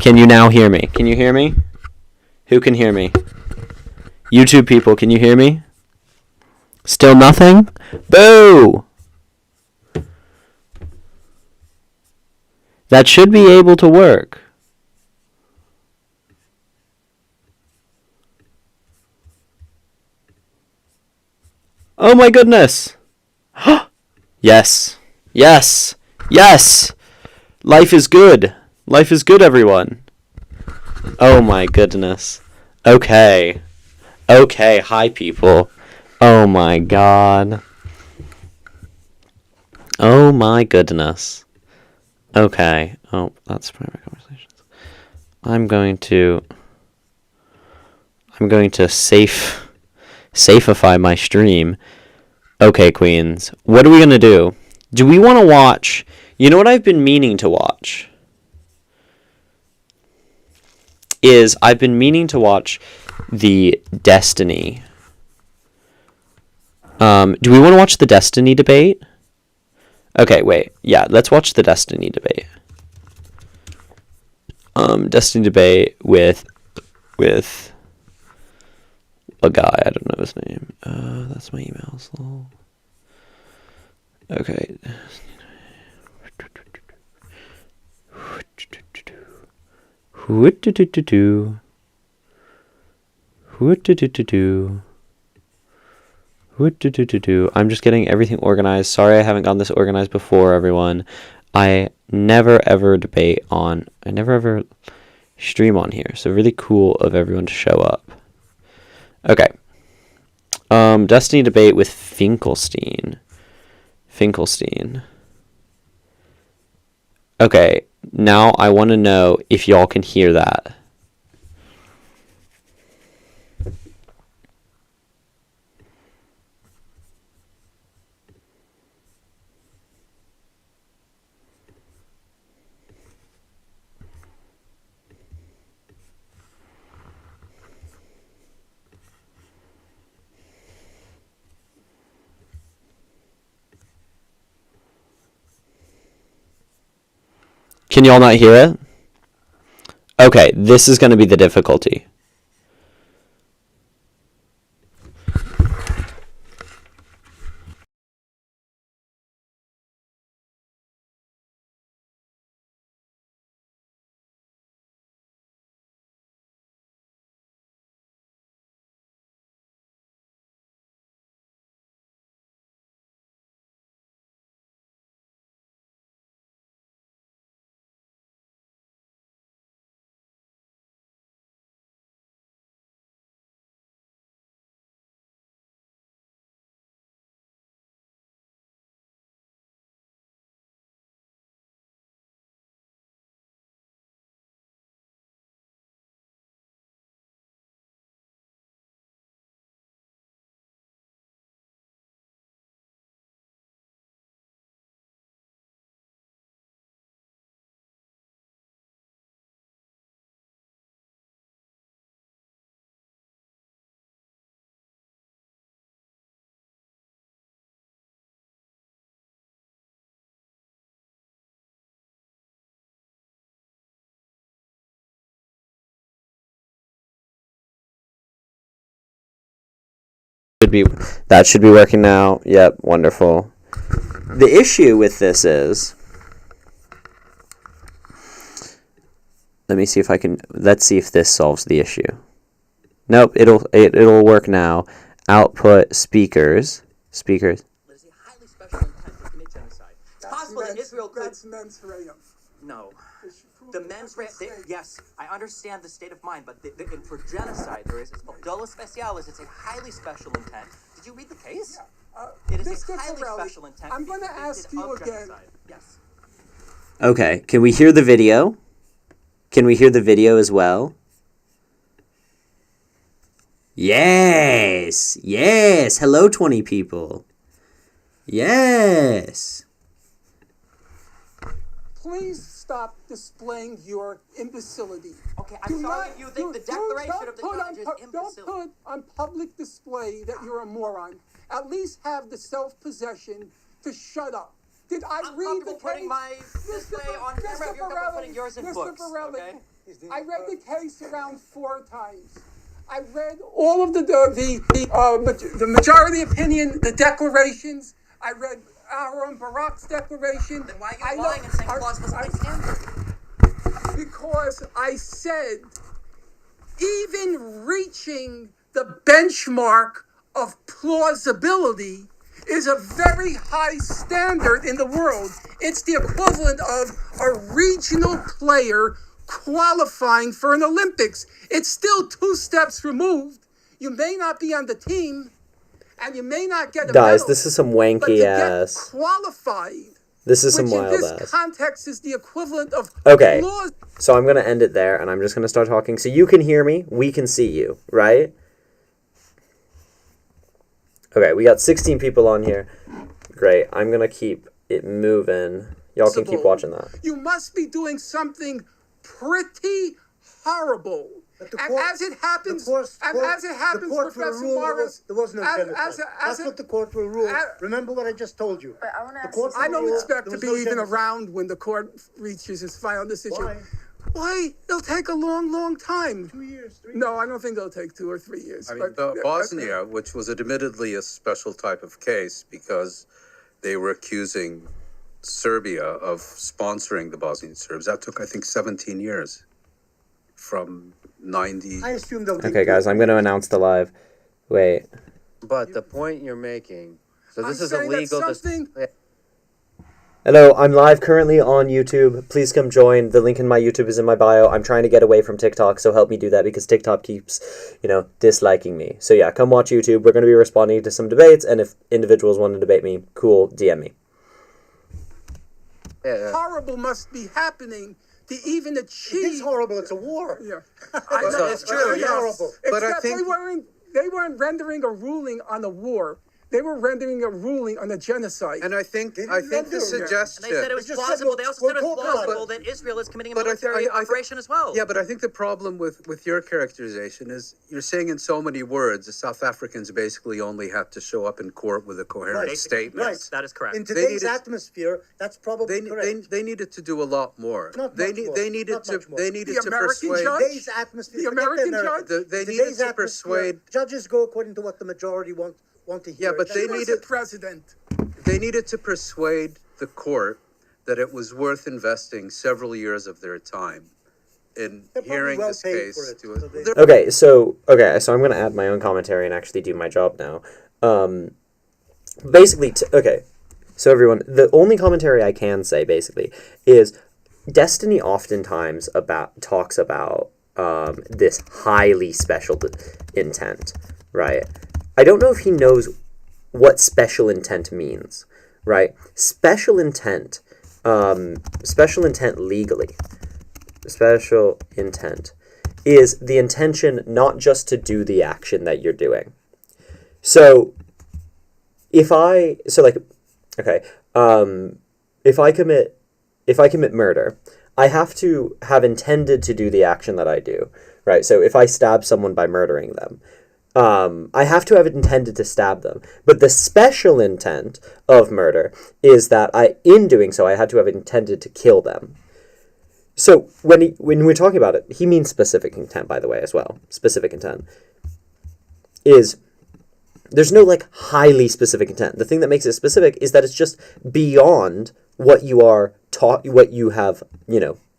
Can you now hear me? Can you hear me? Who can hear me? YouTube people, can you hear me? Still nothing? Boo! That should be able to work. Oh my goodness! Yes. Yes. Yes! Life is good. Life is good, everyone. Oh my goodness. Okay. Okay, hi people. Oh my god. Oh my goodness. Okay. Oh, that's private conversations. I'm going to safeify my stream. Okay, queens. What are we gonna do? Do we want to watch? You know what I've been meaning to watch? I've been meaning to watch the Destiny. Do we want to watch the Destiny debate? Okay, wait. Yeah, let's watch the Destiny debate. Destiny debate with a guy. I don't know his name. That's my emails. Okay. I'm just getting everything organized. Sorry I haven't gotten this organized before, everyone. I never ever stream on here, so really cool of everyone to show up. Okay. Destiny debate with Finkelstein. Okay, now I want to know if y'all can hear that. Can y'all not hear it? Okay, this is going to be the difficulty. That should be working now. Yep, wonderful. The issue with this is, let's see if this solves the issue. Nope, it'll work now. Output speakers. There's a highly special intent to commit genocide. It's possible that Israel could. That's mens rea. No. The mens rea. Yes, I understand the state of mind, but for genocide, there is dolo specialis. It's a highly special intent. Did you read the case? Yeah. It is a highly special intent. I'm going to ask you again. Yes. Okay, can we hear the video? Can we hear the video as well? Yes! Yes! Hello, 20 people. Yes! Please stop displaying your imbecility. Okay, I'm sorry if you think the declaration of the judge is imbecile. Don't put on public display that you're a moron. At least have the self-possession to shut up. Did I I'm read the comfortable putting case? my display on camera. You're comfortable putting yours in books. Mr. Borelli, Okay? I read the case around 4 times. I read all of the majority opinion, the declarations. I read Aaron Barak's declaration. Then why are you lying and saying clause wasn't my standard? Because I said, even reaching the benchmark of plausibility is a very high standard in the world. It's the equivalent of a regional player qualifying for an Olympics. It's still 2 steps removed. You may not be on the team, and you may not get a Guys, medal, this is some but to wanky get ass. qualified, This is some which in wild this ass. context is the equivalent of Okay, so I'm going to end it there, and I'm just going to start talking. So you can hear me, we can see you, right? Okay, we got 16 people on here. Great, I'm going to keep it moving. Y'all can keep watching that. You must be doing something pretty horrible. And as it happens, Professor Morris, there was no genocide. That's what the court will rule. Remember what I just told you. But I want to ask I don't expect to there be was no even genocide. around when the court reaches its final decision. Why? Why? It'll take a long, long time. 2 years, 3 years. No, I don't think it'll take 2 or 3 years. I mean, Bosnia, which was admittedly a special type of case because they were accusing Serbia of sponsoring the Bosnian Serbs. That took, I think, 17 years from 90. I assume they'll Okay, guys, I'm going to announce the live. Wait. But the point you're making, so this I'm is saying that illegal. something- Hello, I'm live currently on YouTube. Please come join. The link in my YouTube is in my bio. I'm trying to get away from TikTok, so help me do that because TikTok keeps, disliking me. So yeah, come watch YouTube. We're going to be responding to some debates, and if individuals want to debate me, cool, DM me. Horrible must be happening to even achieve. It is horrible. It's a war. Yeah, I know. So- It's true, It's horrible. But I Except think- they weren't rendering a ruling on a war. They were rendering a ruling on a genocide. And I think the And they suggestion. And they said it was They just said, plausible. They also we'll said it was talk about it. plausible that Israel is committing a But I thi- military I thi- operation as well. Yeah, but I think the problem with your characterization is you're saying in so many words the South Africans basically only have to show up in court with a coherent Right. statement. Right. That is correct. In today's needed- atmosphere, that's probably correct. They needed to do a lot more. Not They much need more. they needed Not to much more. they needed The to American persuade. judge? Today's atmosphere. The forget American American. judge? They Today's needed to atmosphere, persuade. Judges go according to what the majority want to hear. Yeah, but He they was needed- the president. They needed to persuade the court that it was worth investing several years of their time in They're probably hearing well this paid case. for it, To so they- They're- Okay, so I'm going to add my own commentary and actually do my job now. Basically, so everyone, the only commentary I can say, basically, is Destiny oftentimes talks about this highly special intent, right? I don't know if he knows what special intent means, right? Special intent legally, special intent is the intention not just to do the action that you're doing. So, if I commit murder, I have to have intended to do the action that I do, right? So if I stab someone by murdering them, I have to have intended to stab them. But the special intent of murder is that in doing so, I had to have intended to kill them. So when we're talking about it, he means specific intent, by the way, as well. Specific intent is, there's no highly specific intent. The thing that makes it specific is that it's just beyond what you are taught, what you have,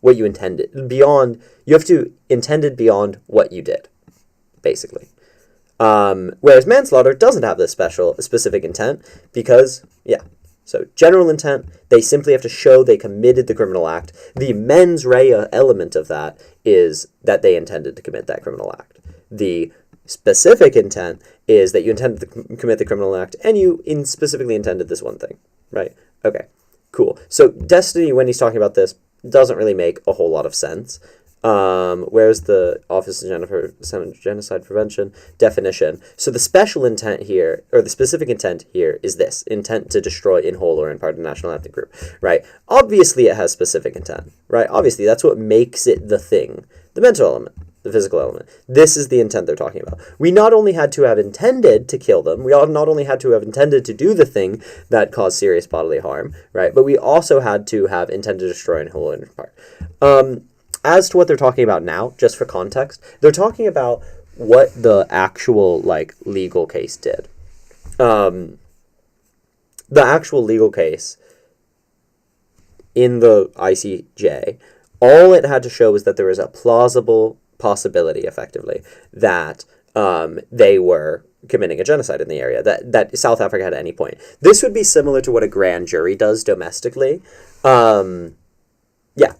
what you intended. Beyond, you have to intended beyond what you did, basically. Whereas manslaughter doesn't have this specific intent because, so general intent, they simply have to show they committed the criminal act. The mens rea element of that is that they intended to commit that criminal act. The specific intent is that you intended to commit the criminal act and you specifically intended this one thing, right? Okay, cool. So Destiny, when he's talking about this, doesn't really make a whole lot of sense. Where's the Office of Genocide Prevention definition? So the special intent here, or the specific intent here, is this: intent to destroy in whole or in part a national ethnic group, right? Obviously it has specific intent, right? Obviously that's what makes it the thing. The mental element, the physical element. This is the intent they're talking about. We not only had to have intended to kill them, we not only had to have intended to do the thing that caused serious bodily harm, right? But we also had to have intended to destroy in whole or in part. as to what they're talking about now, just for context, they're talking about what the actual, like, legal case did. The actual legal case in the ICJ, all it had to show was that there was a plausible possibility, effectively, that they were committing a genocide in the area, that South Africa had at any point. This would be similar to what a grand jury does domestically. Yeah.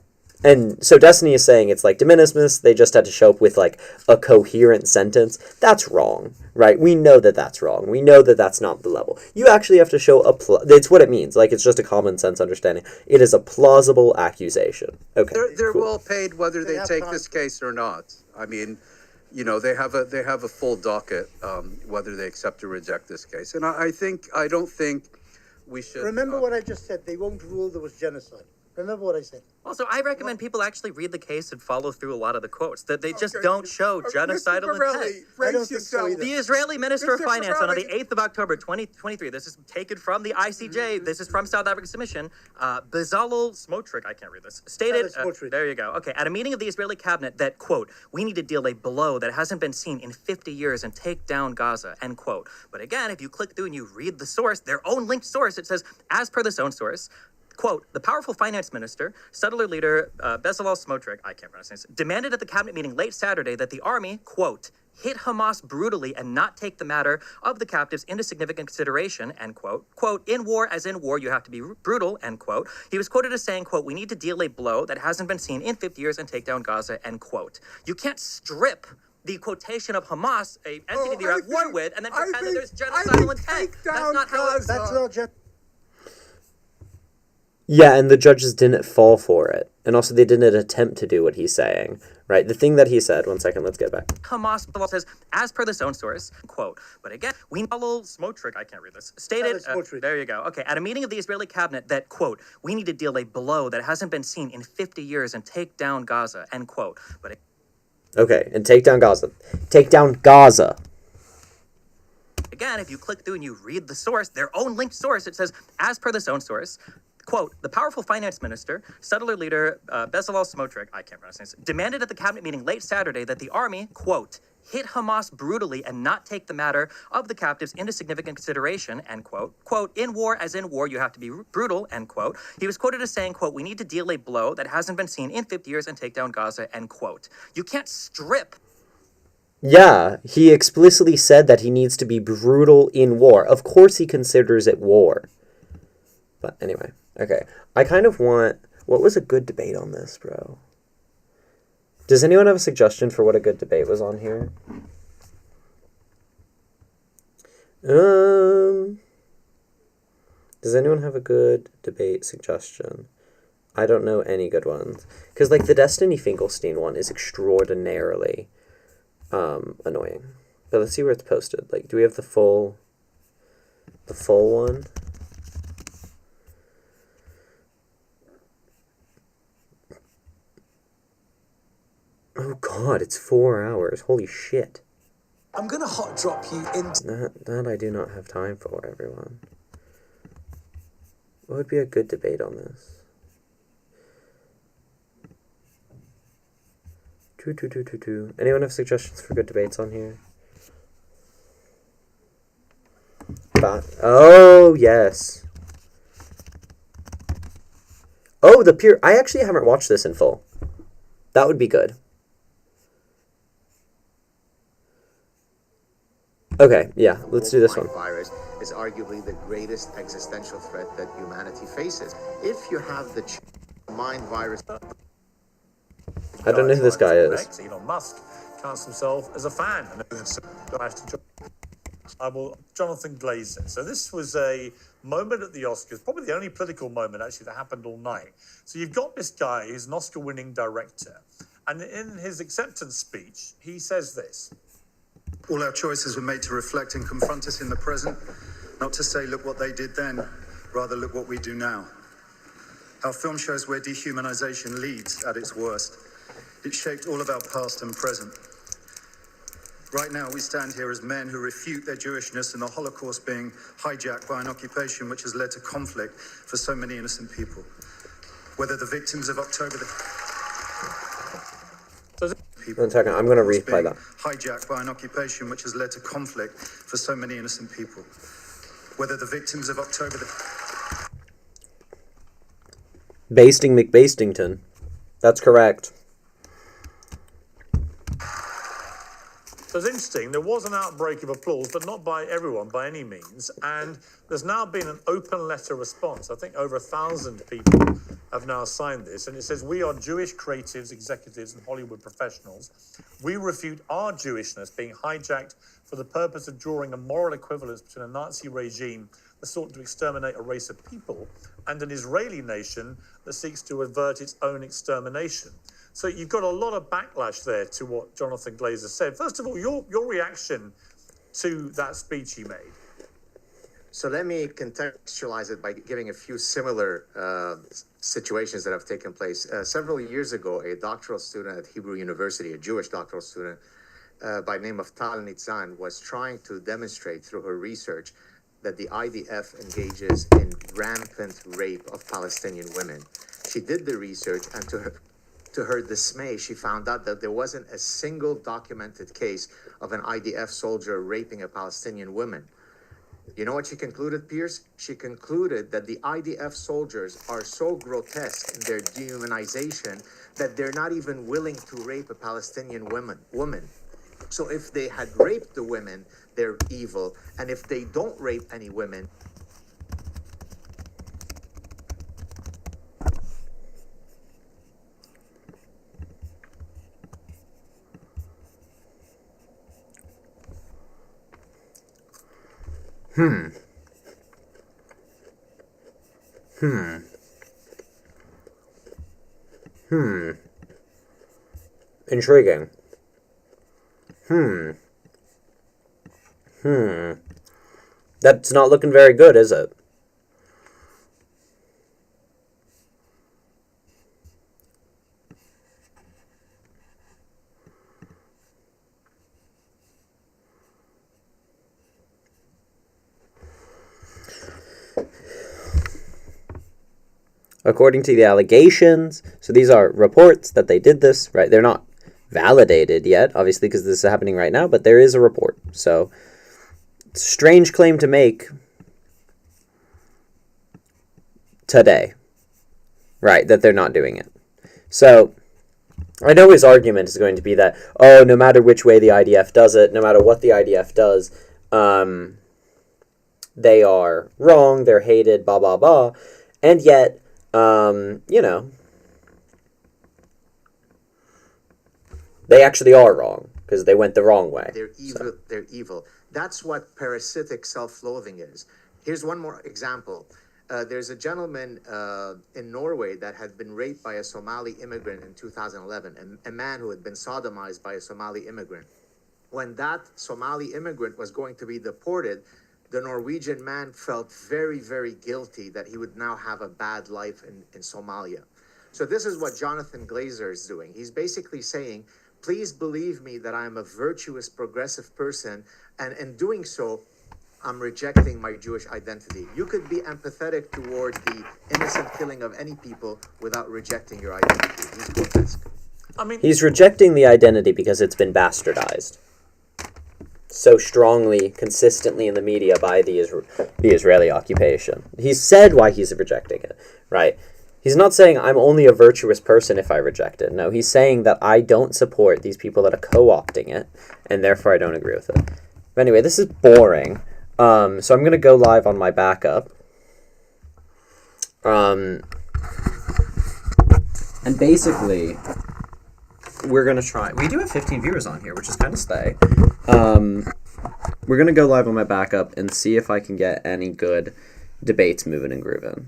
And so Destiny is saying it's like de minimis, they just had to show up with, like, a coherent sentence. That's wrong, right? We know that that's wrong. We know that that's not the level. You actually have to show it's what it means. Like, it's just a common sense understanding. It is a plausible accusation. Okay. They're cool. well paid whether they take this case or not. I mean, you know, they have a full docket, whether they accept or reject this case. And I don't think we should. Remember what I just said. They won't rule there was genocide. Remember what I said. Also, I recommend people actually read the case and follow through a lot of the quotes. That they just don't show genocidal intent. I don't think so either. The Israeli Minister of Mr. Finance on the Borrelli. 8th of October, 2023, this is taken from the ICJ, this is from South Africa's submission, Bezalel Smotrich, I can't read this, stated, Smotrich. there you go, okay, at a meeting of the Israeli cabinet that, quote, we need to deal a blow that hasn't been seen in 50 years and take down Gaza, end quote. But again, if you click through and you read the source, their own linked source, it says, as per this own source, quote, the powerful finance minister, settler leader Bezalel Smotrich, I can't pronounce this, demanded at the cabinet meeting late Saturday that the army, quote, hit Hamas brutally and not take the matter of the captives into significant consideration, end quote. Quote, in war, as in war, you have to be brutal, end quote. He was quoted as saying, quote, we need to deal a blow that hasn't been seen in 50 years and take down Gaza, end quote. You can't strip the quotation of Hamas, a entity that you're at war with, and then pretend that there's genocidal intent. That's not how it's... That's not genocide. Yeah, and the judges didn't fall for it. And also they didn't attempt to do what he's saying, right? The thing that he said, one second, let's get back. Hamas says, as per this own source, quote, but again, Bezalel Smotrich, I can't read this, stated, there you go, okay, at a meeting of the Israeli cabinet that, quote, we need to deal a blow that hasn't been seen in 50 years and take down Gaza, end quote. But okay, and take down Gaza. Take down Gaza. again, if you click through and you read the source, their own linked source, it says, as per this own source, quote, the powerful finance minister, settler leader Bezalel Smotrich, I can't pronounce this, demanded at the cabinet meeting late Saturday that the army, quote, hit Hamas brutally and not take the matter of the captives into significant consideration, end quote. Quote, in war, as in war, you have to be brutal, end quote. He was quoted as saying, quote, we need to deal a blow that hasn't been seen in 50 years and take down Gaza, end quote. You can't strip. Yeah, he explicitly said that he needs to be brutal in war. Of course he considers it war. But anyway, okay. I kind of want... What was a good debate on this, bro? Does anyone have a suggestion for what a good debate was on here? Does anyone have a good debate suggestion? I don't know any good ones. Because, like, the Destiny Finkelstein one is extraordinarily annoying. But let's see where it's posted. Like, do we have the full one? Oh god, it's 4 hours. Holy shit. I'm gonna hot drop you into... That I do not have time for, everyone. What would be a good debate on this? Anyone have suggestions for good debates on here? Oh, yes. Oh, the pure... I actually haven't watched this in full. That would be good. Okay, yeah, let's do this one. Virus is arguably the greatest existential threat that humanity faces. If you have the mind virus... I don't know who this guy is. Elon Musk counts himself as a fan. Jonathan Glazer. So this was a moment at the Oscars, probably the only political moment actually that happened all night. So you've got this guy who's an Oscar-winning director, and in his acceptance speech, he says this. All our choices were made to reflect and confront us in the present, not to say, look what they did then, rather look what we do now. Our film shows where dehumanization leads at its worst. It shaped all of our past and present. Right now, we stand here as men who refute their Jewishness and the Holocaust being hijacked by an occupation which has led to conflict for so many innocent people. Whether the victims of October... people. 1 second, I'm going to Of course, replay being that. hijacked by an occupation which has led to conflict for so many innocent people. Whether the victims of October the Basting McBastington. That's correct. So it's interesting, there was an outbreak of applause, but not by everyone, by any means. And there's now been an open letter response. I think over 1,000 people have now signed this. And it says, we are Jewish creatives, executives, and Hollywood professionals. We refute our Jewishness being hijacked for the purpose of drawing a moral equivalence between a Nazi regime that sought to exterminate a race of people and an Israeli nation that seeks to avert its own extermination. So you've got a lot of backlash there to what Jonathan Glazer said. First of all, your reaction to that speech he made. So let me contextualize it by giving a few similar situations that have taken place. Several years ago, a doctoral student at Hebrew University, a Jewish doctoral student by the name of Tal Nitzan, was trying to demonstrate through her research that the IDF engages in rampant rape of Palestinian women. She did the research, and to her dismay, she found out that there wasn't a single documented case of an IDF soldier raping a Palestinian woman. You know what she concluded, Pierce? She concluded that the IDF soldiers are so grotesque in their dehumanization that they're not even willing to rape a Palestinian woman. So if they had raped the women, they're evil. And if they don't rape any women, Intriguing. That's not looking very good, is it? According to the allegations, so these are reports that they did this, right? They're not validated yet, obviously, because this is happening right now, but there is a report. So, strange claim to make today, right? That they're not doing it. So, I know his argument is going to be that, oh, no matter which way the IDF does it, no matter what the IDF does, they are wrong, they're hated, blah, blah, blah. And yet, you know, they actually are wrong because they went the wrong way. they're evil. So. They're evil. That's what parasitic self-loathing is. Here's one more example. There's a gentleman in Norway that had been raped by a Somali immigrant in 2011, a man who had been sodomized by a Somali immigrant. When that Somali immigrant was going to be deported, the Norwegian man felt very, very guilty that he would now have a bad life in Somalia. So this is what Jonathan Glazer is doing. He's basically saying, please believe me that I'm a virtuous, progressive person, and in doing so, I'm rejecting my Jewish identity. You could be empathetic toward the innocent killing of any people without rejecting your identity. He's grotesque. He's rejecting the identity because it's been bastardized so strongly, consistently in the media by the Israeli occupation. He's said why he's rejecting it, right? He's not saying I'm only a virtuous person if I reject it. No, he's saying that I don't support these people that are co-opting it, and therefore I don't agree with it. But anyway, this is boring. So I'm going to go live on my backup. And basically, we're going to try... We do have 15 viewers on here, which is kind of stay. We're going to go live on my backup and see if I can get any good debates moving and grooving.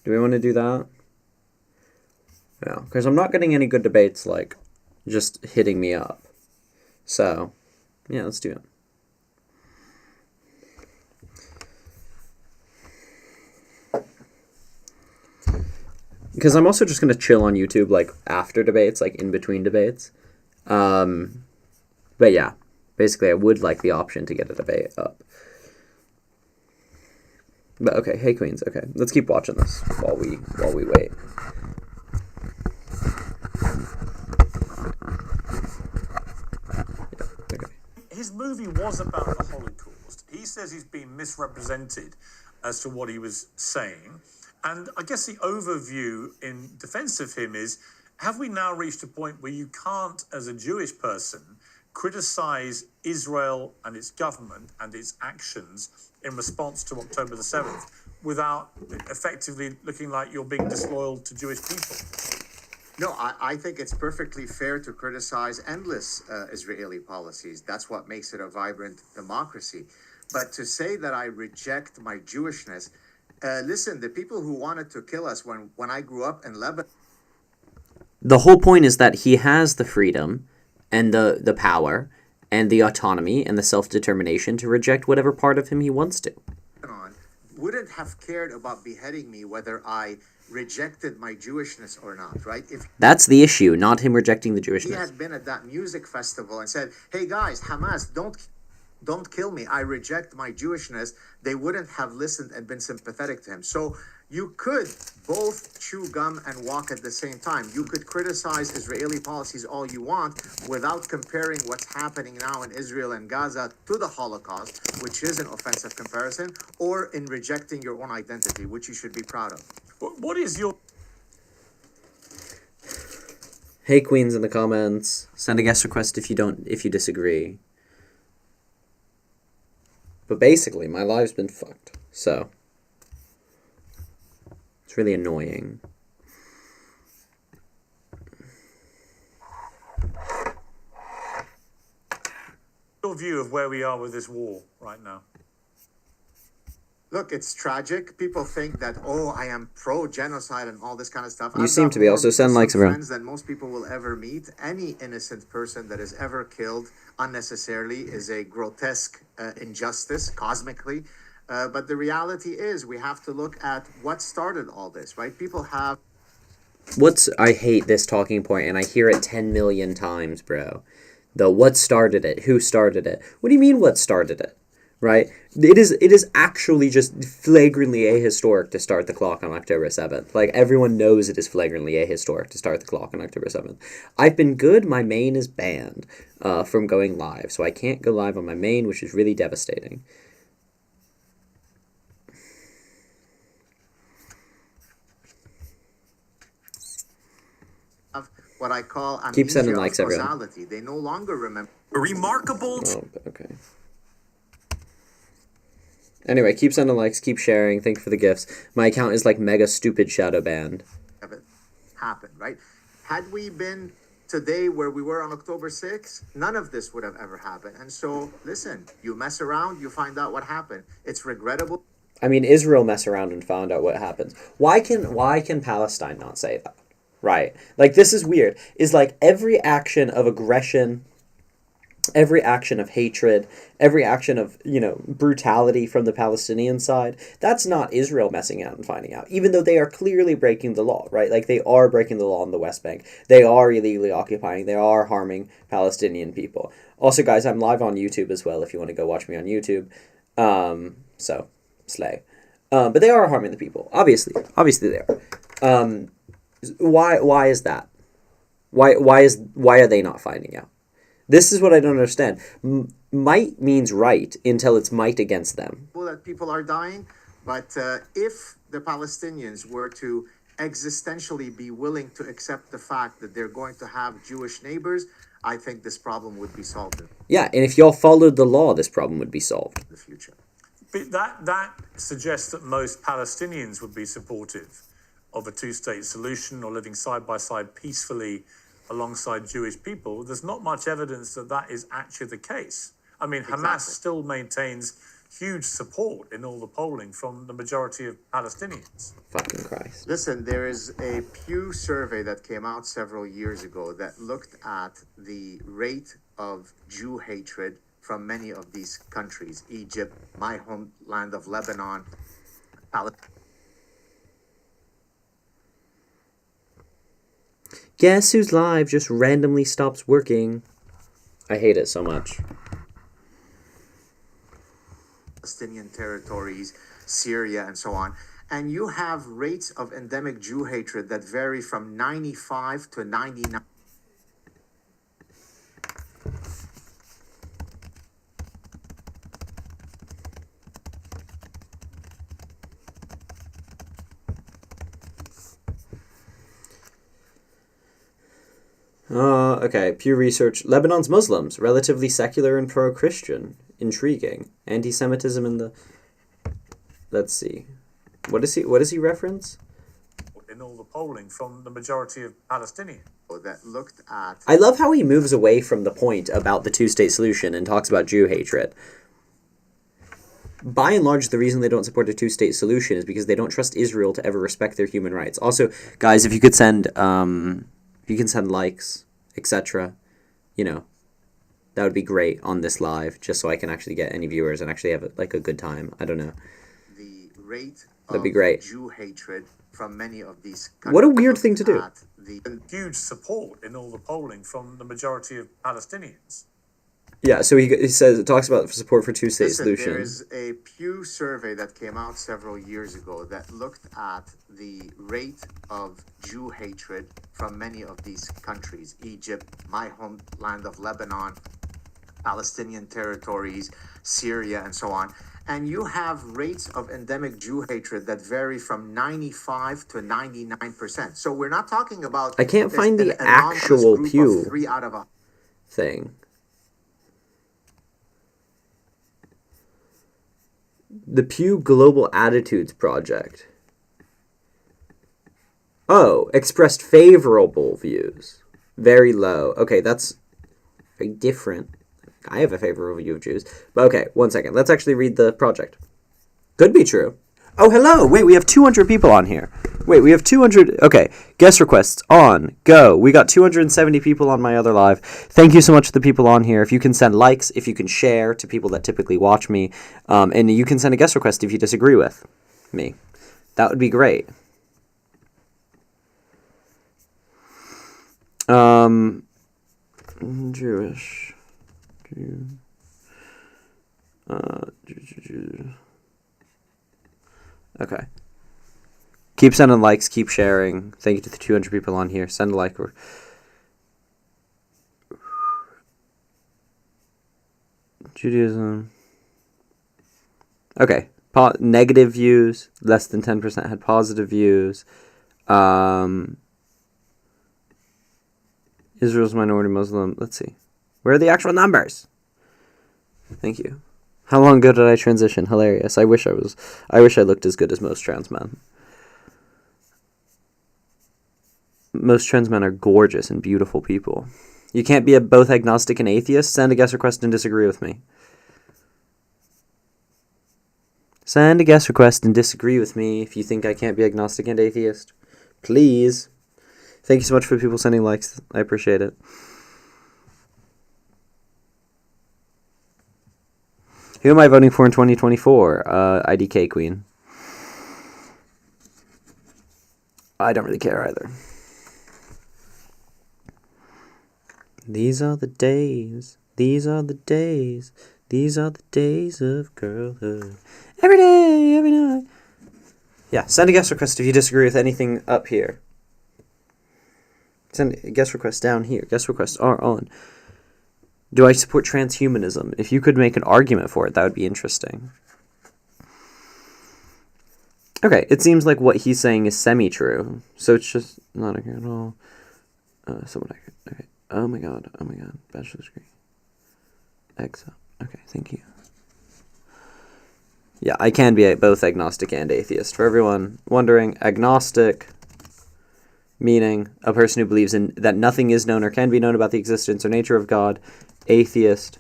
Do we want to do that? Yeah, because I'm not getting any good debates, like, just hitting me up. So, yeah, let's do it. Because I'm also just going to chill on YouTube, like, after debates, like, in between debates. But yeah, basically I would like the option to get a debate up. But okay, hey Queens, okay, let's keep watching this while we wait. his movie was about the Holocaust. He says he's been misrepresented as to what he was saying. And I guess the overview in defense of him is, have we now reached a point where you can't, as a Jewish person, criticize Israel and its government and its actions in response to October the 7th without effectively looking like you're being disloyal to Jewish people? No, I think it's perfectly fair to criticize endless Israeli policies. That's what makes it a vibrant democracy. But to say that I reject my Jewishness, listen, the people who wanted to kill us when I grew up in Lebanon. The whole point is that he has the freedom and the power and the autonomy and the self-determination to reject whatever part of him he wants to. Wouldn't have cared about beheading me whether I rejected my Jewishness or not, right? If That's the issue, not him rejecting the he Jewishness. had been at that music festival and said, "Hey guys, Hamas, don't kill me. I reject my Jewishness," they wouldn't have listened and been sympathetic to him. So you could both chew gum and walk at the same time. You could criticize Israeli policies all you want without comparing what's happening now in Israel and Gaza to the Holocaust, which is an offensive comparison, or in rejecting your own identity, which you should be proud of. What is your... Hey Queens in the comments, send a guest request if you disagree. But basically, my life's been fucked, so it's really annoying. Your view of where we are with this war right now? Look, it's tragic. People think that, oh, I am pro-genocide and all this kind of stuff. You seem to be. Also, send likes, everyone. Friends than most people will ever meet. Any innocent person that is ever killed unnecessarily is a grotesque injustice, cosmically. But the reality is, we have to look at what started all this, right? People have... I hate this talking point, and I hear it 10 million times, bro. What started it? Who started it? What do you mean, what started it? Right? It is actually just flagrantly ahistoric to start the clock on October 7th. Like, everyone knows it is flagrantly ahistoric to start the clock on October 7th. I've been good. My main is banned from going live, so I can't go live on my main, which is really devastating. What I call amnesia. Keep sending likes, everyone. They no longer remember. Remarkable. Oh, okay. Anyway, keep sending likes, keep sharing. Thank you for the gifts. My account is like mega stupid shadow banned. Happened, right? Had we been today where we were on October 6th, none of this would have ever happened. And so, listen, you mess around, you find out what happened. It's regrettable. I mean, Israel mess around and found out what happens. Why can Palestine not say that? Right? Like, this is weird. Is like every action of aggression, every action of hatred, every action of, brutality from the Palestinian side, that's not Israel messing out and finding out, even though they are clearly breaking the law, right? Like, they are breaking the law on the West Bank. They are illegally occupying. They are harming Palestinian people. Also, guys, I'm live on YouTube as well if you want to go watch me on YouTube. So, slay. But they are harming the people. Obviously they are. Why is that? Why are they not finding out? This is what I don't understand. Might means right until it's might against them. That people are dying, but if the Palestinians were to existentially be willing to accept the fact that they're going to have Jewish neighbors, I think this problem would be solved. Yeah, and if y'all followed the law, this problem would be solved. In the future. But that suggests that most Palestinians would be supportive of a two-state solution or living side by side peacefully alongside Jewish people. There's not much evidence that that is actually the case. I mean, Hamas still maintains huge support in all the polling from the majority of Palestinians. Fucking Christ. Listen, there is a Pew survey that came out several years ago that looked at the rate of Jew hatred from many of these countries: Egypt, my homeland of Lebanon, Palestine. Guess whose live just randomly stops working? I hate it so much. Palestinian territories, Syria, and so on. And you have rates of endemic Jew hatred that vary from 95 to 99. Okay. Pew Research. Lebanon's Muslims, relatively secular and pro-Christian. Intriguing. Anti-Semitism in the... Let's see. What does he reference? In all the polling from the majority of Palestinians. That looked at... I love how he moves away from the point about the two-state solution and talks about Jew hatred. By and large, the reason they don't support a two-state solution is because they don't trust Israel to ever respect their human rights. Also, guys, if you could send, if you can send likes, etc., you know, that would be great on this live, just so I can actually get any viewers and actually have like a good time. I don't know. The rate That'd be great. Jew hatred from many of these countries. What a weird thing to do. Huge support in all the polling from the majority of Palestinians. Yeah, so he says, it talks about support for two-state solution. There is a Pew survey that came out several years ago that looked at the rate of Jew hatred from many of these countries. Egypt, my homeland of Lebanon, Palestinian territories, Syria, and so on. And you have rates of endemic Jew hatred that vary from 95 to 99%. So we're not talking about... I can't find the actual Pew 3 out of a thing. The Pew Global Attitudes Project. Oh, expressed favorable views. Very low. Okay, that's very different. I have a favorable view of Jews. But okay, one second. Let's actually read the project. Could be true. Oh, hello. Wait, we have 200 people on here. Wait, we have 200. Okay, guest requests on. Go. We got 270 people on my other live. Thank you so much to the people on here. If you can send likes, if you can share to people that typically watch me, and you can send a guest request if you disagree with me. That would be great. Jewish. Okay. Keep sending likes, keep sharing. Thank you to the 200 people on here. Send a like. Judaism. Okay. Negative views. Less than 10% had positive views. Israel's minority Muslim. Let's see. Where are the actual numbers? Thank you. How long ago did I transition? Hilarious. I wish I looked as good as most trans men. Most trans men are gorgeous and beautiful people. You can't be both agnostic and atheist? Send a guest request and disagree with me. Send a guest request and disagree with me if you think I can't be agnostic and atheist. Please. Thank you so much for people sending likes. I appreciate it. Who am I voting for in 2024? IDK Queen. I don't really care either. These are the days. These are the days. These are the days of girlhood. Every day, every night. Yeah, send a guest request if you disagree with anything up here. Send a guest request down here. Guest requests are on. Do I support transhumanism? If you could make an argument for it, that would be interesting. Okay, it seems like what he's saying is semi-true. So it's just not okay at all. Somewhat accurate. Okay. Oh my god. Bachelor's degree. Exile. Okay, thank you. Yeah, I can be both agnostic and atheist. For everyone wondering, agnostic... meaning a person who believes in that nothing is known or can be known about the existence or nature of God. Atheist,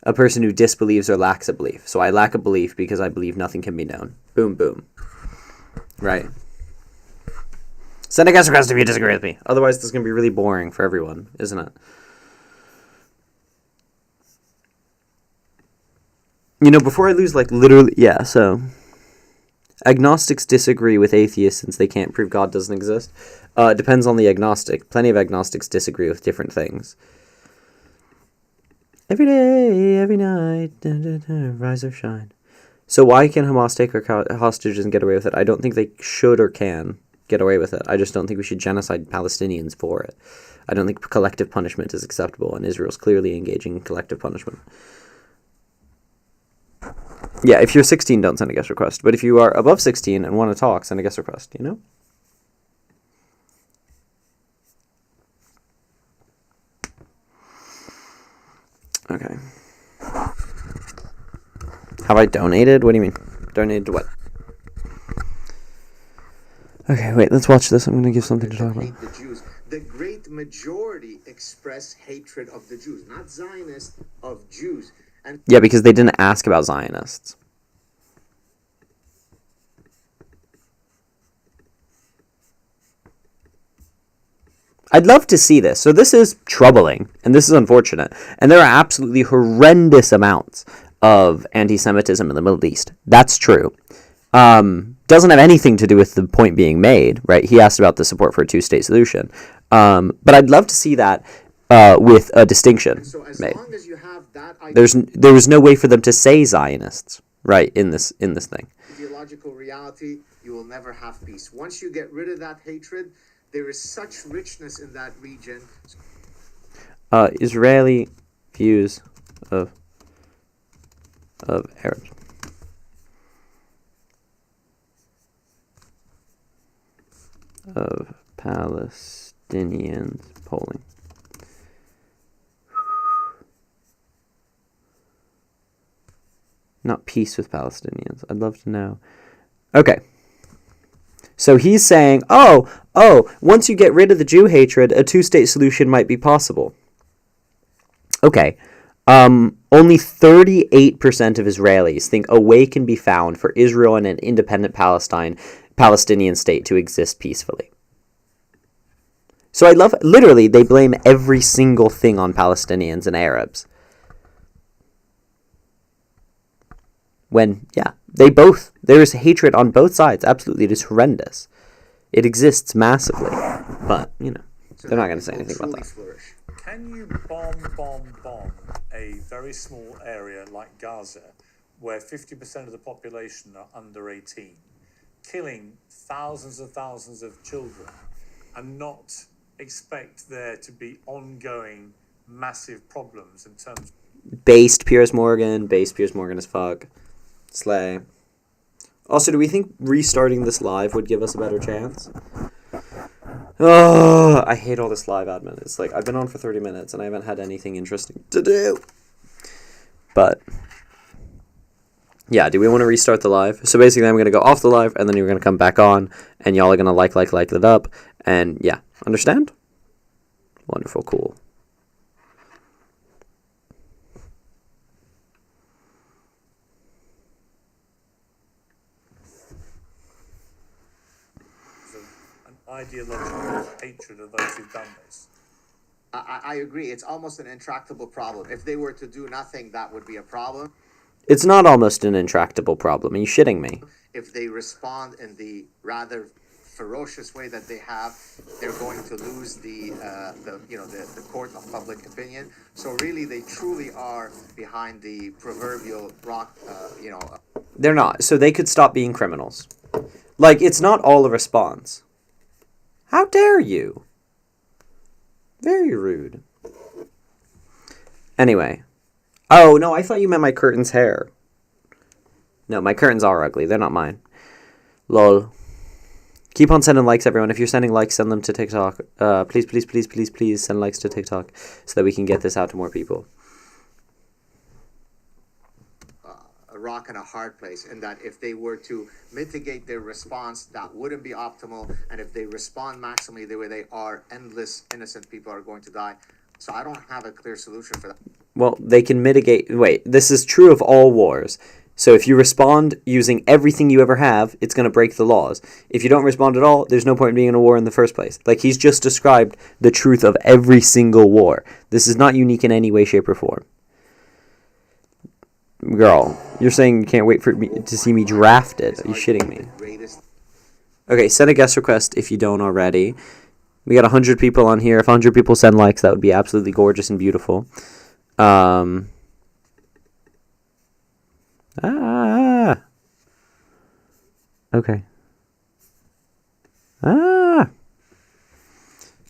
a person who disbelieves or lacks a belief. So I lack a belief because I believe nothing can be known. Boom, boom. Right. Send a guest request if you disagree with me. Otherwise, this is going to be really boring for everyone, isn't it? You know, before I lose, like, literally... Yeah, so... Agnostics disagree with atheists since they can't prove God doesn't exist. It depends on the agnostic. Plenty of agnostics disagree with different things. Every day, every night, rise or shine. So why can Hamas take our hostages and get away with it? I don't think they should or can get away with it. I just don't think we should genocide Palestinians for it. I don't think collective punishment is acceptable, and Israel's clearly engaging in collective punishment. Yeah, if you're 16, don't send a guest request. But if you are above 16 and want to talk, send a guest request, you know? Okay. Have I donated? What do you mean? Donated to what? Okay, wait, let's watch this. I'm going to give something to talk about. Hate the Jews. The great majority express hatred of the Jews, not Zionists, of Jews. And Yeah, because they didn't ask about Zionists. I'd love to see this. So this is troubling, and this is unfortunate. And there are absolutely horrendous amounts of anti-Semitism in the Middle East. That's true. Doesn't have anything to do with the point being made, right? He asked about the support for a two-state solution. But I'd love to see that with a distinction so as made. long as you have that idea, There was no way for them to say Zionists, right, in this thing. ideological reality, you will never have peace. Once you get rid of that hatred, there is such richness in that region. Israeli views of Arabs. Of Palestinians polling. Not peace with Palestinians. I'd love to know. Okay. So he's saying, once you get rid of the Jew hatred, a two-state solution might be possible. Okay. Only 38% of Israelis think a way can be found for Israel and an independent Palestinian state to exist peacefully. So I love, literally, they blame every single thing on Palestinians and Arabs. When, yeah, there is hatred on both sides. Absolutely, it is horrendous. It exists massively. But, they're not going to say anything about that. Can you bomb a very small area like Gaza, where 50% of the population are under 18, killing thousands of children, and not expect there to be ongoing massive problems in terms Based Piers Morgan as fuck. Slay. Also, do we think restarting this live would give us a better chance? Oh, I hate all this live admin. It's like, I've been on for 30 minutes and I haven't had anything interesting to do. But, yeah, do we want to restart the live? So basically, I'm going to go off the live and then you're going to come back on and y'all are going to like it up. And yeah, understand? Wonderful, cool. ideological hatred of those who've done this. I agree. It's almost an intractable problem. If they were to do nothing, that would be a problem. It's not almost an intractable problem. Are you shitting me? If they respond in the rather ferocious way that they have, they're going to lose the court of public opinion. So really, they truly are behind the proverbial rock. They're not. So they could stop being criminals. Like, it's not all a response. How dare you? Very rude. Anyway. Oh, no, I thought you meant my curtain's hair. No, my curtains are ugly. They're not mine. Lol. Keep on sending likes, everyone. If you're sending likes, send them to TikTok. Please send likes to TikTok so that we can get this out to more people. A rock and a hard place, in that if they were to mitigate their response, that wouldn't be optimal. And if they respond maximally the way they are, endless innocent people are going to die. So I don't have a clear solution for that. Well, they can mitigate. Wait, this is true of all wars. So if you respond using everything you ever have, it's going to break the laws. If you don't respond at all, there's no point in being in a war in the first place. Like, he's just described the truth of every single war. This is not unique in any way, shape, or form. Girl, you're saying you can't wait for me to see me drafted. Are you shitting me? Okay, send a guest request if you don't already. We got 100 people on here. If 100 people send likes, that would be absolutely gorgeous and beautiful. Okay.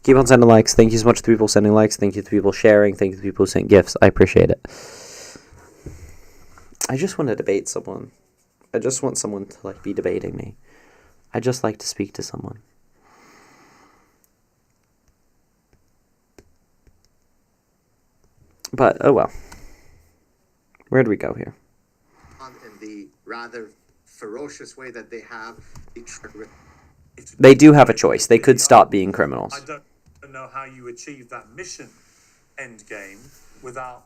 Keep on sending likes. Thank you so much to the people sending likes. Thank you to the people sharing. Thank you to the people who sent gifts. I appreciate it. I just want to debate someone. I just want someone to be debating me. I just like to speak to someone. But, oh well. Where do we go here? In the rather ferocious way that they have. They do have a choice. They could stop being criminals. I don't know how you achieve that mission end game without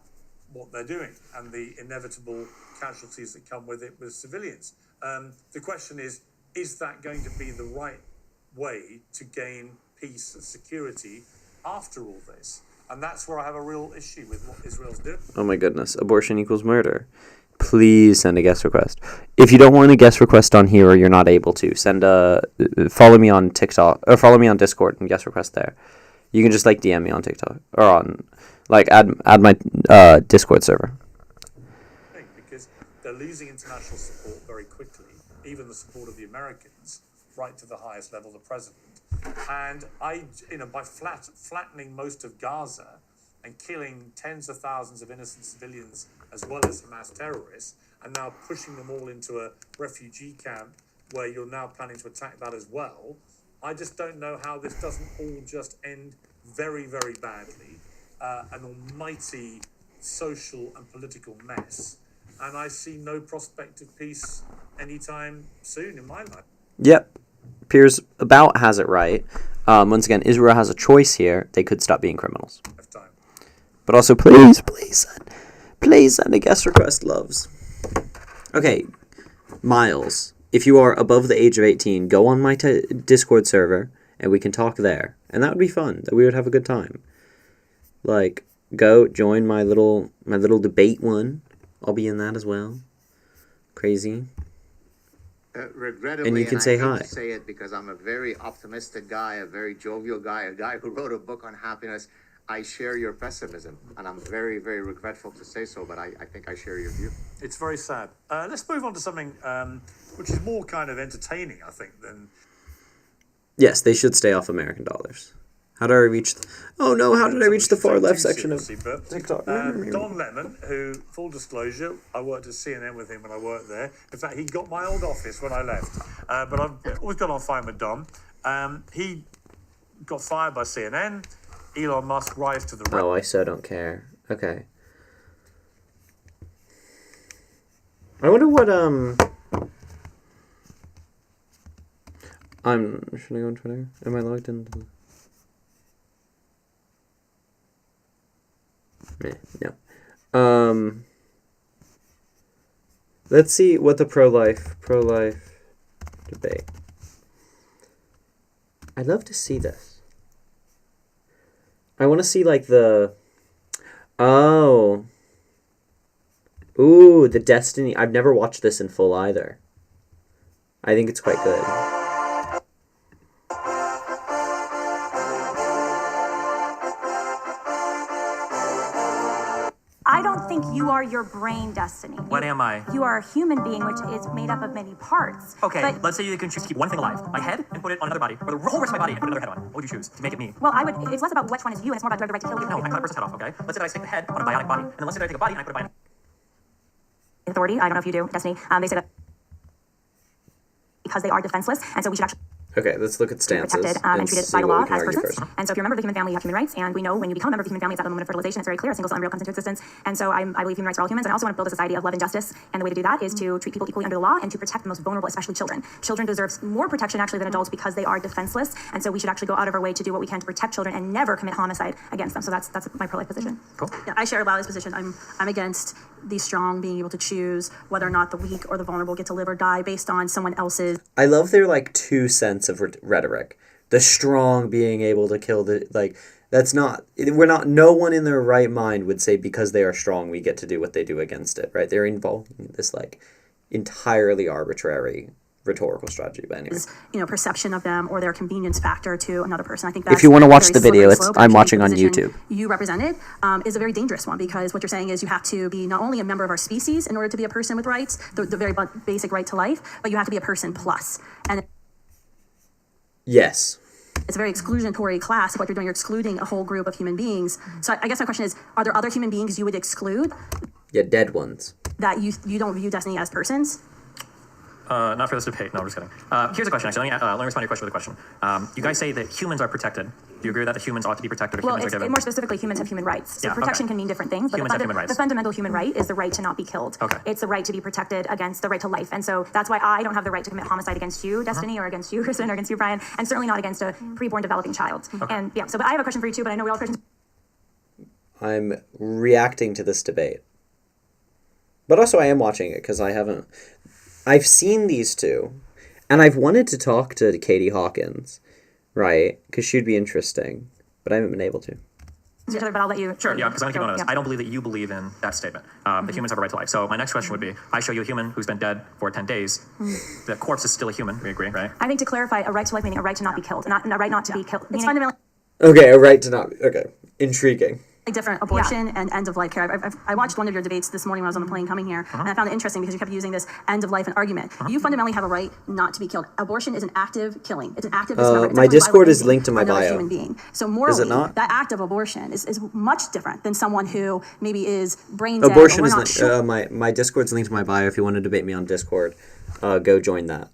what they're doing and the inevitable casualties that come with it with civilians. The question is that going to be the right way to gain peace and security after all this? And that's where I have a real issue with what Israel's doing. Oh my goodness. Abortion equals murder. Please send a guest request. If you don't want a guest request on here or you're not able to, follow me on TikTok or follow me on Discord and guest request there. You can just like DM me on TikTok or on add my Discord server. Because they're losing international support very quickly, even the support of the Americans, right to the highest level, the president. And by flattening most of Gaza and killing tens of thousands of innocent civilians as well as Hamas terrorists, and now pushing them all into a refugee camp where you're now planning to attack that as well, I just don't know how this doesn't all just end very, very badly. An almighty social and political mess. And I see no prospect of peace anytime soon in my life. Yep. Piers about has it right. Once again, Israel has a choice here. They could stop being criminals. But also, please send a guest request, loves. Okay, Miles, if you are above the age of 18, go on my Discord server, and we can talk there. And that would be fun. We would have a good time. Go join my little debate one. I'll be in that as well. Crazy. Regrettably, and you can say hi. I hate to say it because I'm a very optimistic guy, a very jovial guy, a guy who wrote a book on happiness. I share your pessimism, and I'm very, very regretful to say so, but I think I share your view. It's very sad. Let's move on to something which is more kind of entertaining, I think, than... Yes, they should stay off American dollars. How did I reach... How did I reach the far left section of TikTok? Don Lemon, who, full disclosure, I worked at CNN with him when I worked there. In fact, he got my old office when I left. But I've always got on fine with Don. He got fired by CNN. Elon Musk rise to the... Oh, I so don't care. Okay. I wonder what, should I go on Twitter? Am I logged into... No. Let's see what the pro-life debate. I'd love to see this. I want to see, the... Oh. Ooh, the Destiny... I've never watched this in full either. I think it's quite good. I don't think you are your brain, Destiny. What am I? You are a human being, which is made up of many parts. Okay, but let's say you can choose to keep one thing alive. My head and put it on another body, or the whole rest of my body and put another head on. What would you choose to make it me? Well, it's less about which one is you, and it's more about do I have the right to kill you. No, I cut a person's head off, okay? Let's say that I stick the head on a bionic body, and then let's say that I take a body and I put a bionic... Authority, I don't know if you do, Destiny, they say that because they are defenseless, and so we should actually... Okay, let's look at stances. Protected and treated by the law as persons. And so if you're a member of the human family, you have human rights. And we know when you become a member of the human family, it's at the moment of fertilization. It's very clear. A single cell embryo comes into existence. And so I believe human rights for all humans. And I also want to build a society of love and justice. And the way to do that is to treat people equally under the law and to protect the most vulnerable, especially children. Children deserve more protection actually than adults because they are defenseless. And so we should actually go out of our way to do what we can to protect children and never commit homicide against them. So that's my pro-life position. Cool. Yeah, I share Lali's position. I'm against the strong being able to choose whether or not the weak or the vulnerable get to live or die based on someone else's. I love their 2 cents of rhetoric. The strong being able to kill that's not, no one in their right mind would say because they are strong we get to do what they do against it, right? They're involved in this entirely arbitrary rhetorical strategy, but anyway. Perception of them or their convenience factor to another person. I think that's if you want to watch the video, I'm watching on YouTube. You represented is a very dangerous one because what you're saying is you have to be not only a member of our species in order to be a person with rights, the very basic right to life, but you have to be a person plus. And yes. It's a very exclusionary class of what you're doing. You're excluding a whole group of human beings. So I guess my question is, are there other human beings you would exclude? Yeah, dead ones. That you don't view Destiny as persons? Not for this debate. No, I'm just kidding. Here's a question, actually. Let me respond to your question with a question. You guys say that humans are protected Do you agree that the humans ought to be protected or Well, humans it's, are given? more specifically, humans have human rights. So Yeah, protection okay. can mean different things, but Humans have human rights. the fundamental human right is the right to not be killed. Okay. It's the right to be protected against the right to life. And so that's why I don't have the right to commit homicide against you, Destiny, or against you, Kristen, or against you, Brian, and certainly not against a preborn developing child. Okay. And yeah, so but I have a question for you too, but I know we all have questions. I'm reacting to this debate. But also I am watching it because I've seen these two, and I've wanted to talk to Katie Hawkins, right? Because she'd be interesting, but I haven't been able to. But I'll let you. Sure, yeah, because I'm going to keep going on this. Yeah. I don't believe that you believe in that statement, that humans have a right to life. So my next question would be, I show you a human who's been dead for 10 days. The corpse is still a human, we agree, right? I think to clarify, a right to life meaning a right to not be killed, not a right not to be killed. It's fundamentally Okay, a right to not... Okay, intriguing. different, abortion and end of life care. I watched one of your debates this morning when I was on the plane coming here, and I found it interesting because you kept using this end of life and argument. You fundamentally have a right not to be killed. Abortion is an active killing. It's an active dismemberment. It's my actually Discord is violating linked to my another bio. human being. So morally, Is it not? that act of abortion is much different than someone who maybe is brain dead. Abortion or is we're not linked. sure. My Discord's linked to my bio. If you want to debate me on Discord, go join that.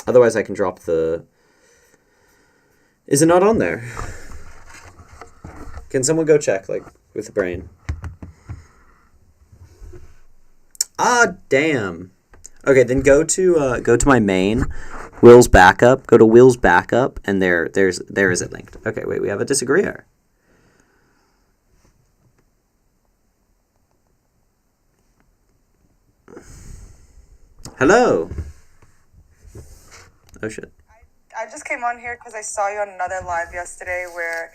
Otherwise, I can drop the... Is it not on there? Can someone go check, like, with the brain? Ah, damn. Okay, then go to my main, Will's backup. Go to Will's backup, and there is it linked. Okay, wait, we have a disagreeer. Hello. Oh shit. I just came on here because I saw you on another live yesterday where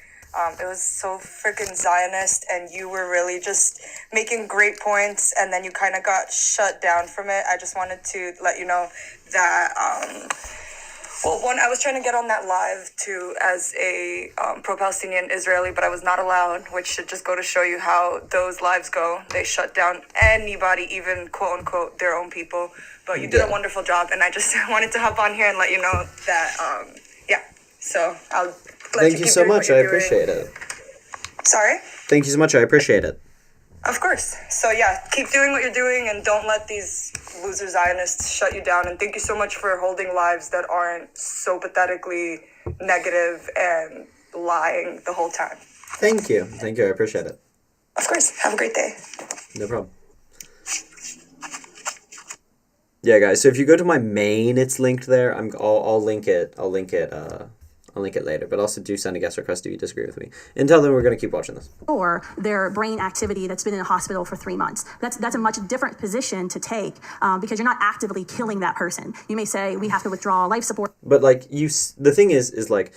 it was so freaking Zionist and you were really just making great points and then you kind of got shut down from it. I just wanted to let you know that, well, one, I was trying to get on that live too as a pro-Palestinian Israeli, but I was not allowed, which should just go to show you how those lives go. They shut down anybody, even quote unquote their own people. But you did a wonderful job, and I just wanted to hop on here and let you know that, yeah. So I'll let Thank you keep so doing what much. I you're doing. appreciate it. Sorry? Thank you so much. I appreciate it. Of course. So yeah, keep doing what you're doing and don't let these loser Zionists shut you down. And thank you so much for holding lives that aren't so pathetically negative and lying the whole time. Thank you. Thank you. I appreciate it. Of course. Have a great day. No problem. Yeah, guys. So if you go to my main, it's linked there. I'll link it. I'll link it later. But also do send a guest request if you disagree with me. Until then, we're gonna keep watching this. Or their brain activity that's been in a hospital for 3 months. That's a much different position to take because you're not actively killing that person. You may say we have to withdraw life support. But like the thing is like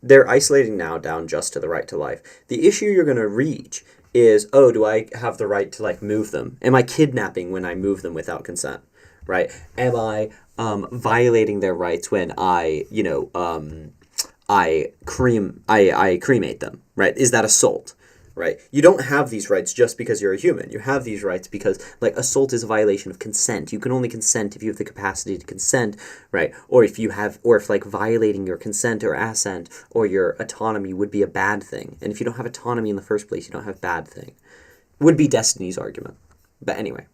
they're isolating now down just to the right to life. The issue you're gonna reach is, oh, do I have the right to like move them? Am I kidnapping when I move them without consent? Right? Am I violating their rights when I cremate them? Right? Is that assault? Right? You don't have these rights just because you're a human. You have these rights because like assault is a violation of consent. You can only consent if you have the capacity to consent, right? Or if like violating your consent or assent or your autonomy would be a bad thing. And if you don't have autonomy in the first place, you don't have bad thing. Would be Destiny's argument. But anyway.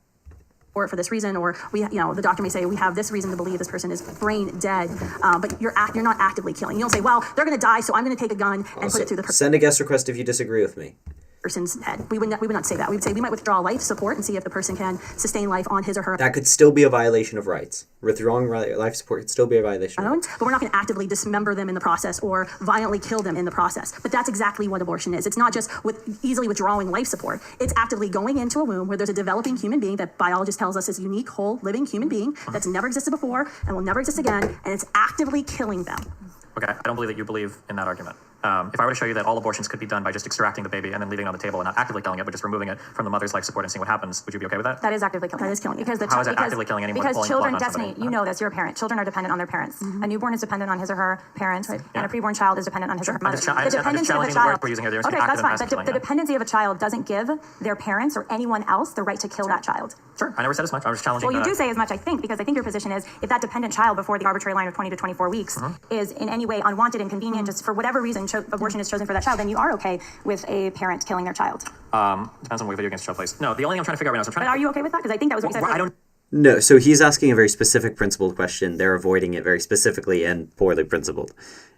Or for this reason, or the doctor may say we have this reason to believe this person is brain dead, but you're not actively killing. You don't say, well, they're going to die, so I'm going to take a gun and put it through the send a guest request if you disagree with me. Person's head. We would not say that. We would say we might withdraw life support and see if the person can sustain life on his or her. That could still be a violation of rights. Withdrawing life support could still be a violation of rights. But we're not going to actively dismember them in the process or violently kill them in the process. But that's exactly what abortion is. It's not just easily withdrawing life support. It's actively going into a womb where there's a developing human being that biologist tells us is a unique, whole, living human being that's never existed before and will never exist again, and it's actively killing them. Okay, I don't believe that you believe in that argument. If I were to show you that all abortions could be done by just extracting the baby and then leaving it on the table and not actively killing it, but just removing it from the mother's life support and seeing what happens, would you be okay with that? That is actively killing. That is killing. Because How is that actively killing anyone? Because pulling children, blood on Destiny, somebody? you know this, you're a parent. Children are dependent on their parents. A newborn is dependent on his or her parents, and a preborn child is dependent on his or her mother. I'm just challenging the words we're using here. They're Okay, active that's fine. and passive But killing, the yeah. dependency of a child doesn't give their parents or anyone else the right to kill that child. Sure, I never said as much. I was challenging Well, you the- do say as much, I think, because I think your position is if that dependent child before the arbitrary line of 20 to 24 weeks is in any way unwanted, inconvenient, just for whatever reason abortion is chosen for that child, then you are okay with a parent killing their child. Depends on what video games show plays. No, the only thing I'm trying to figure out right now is I'm trying But are you okay with that? Because I think that was what you said. I don't. No, so he's asking a very specific principled question. They're avoiding it very specifically and poorly principled.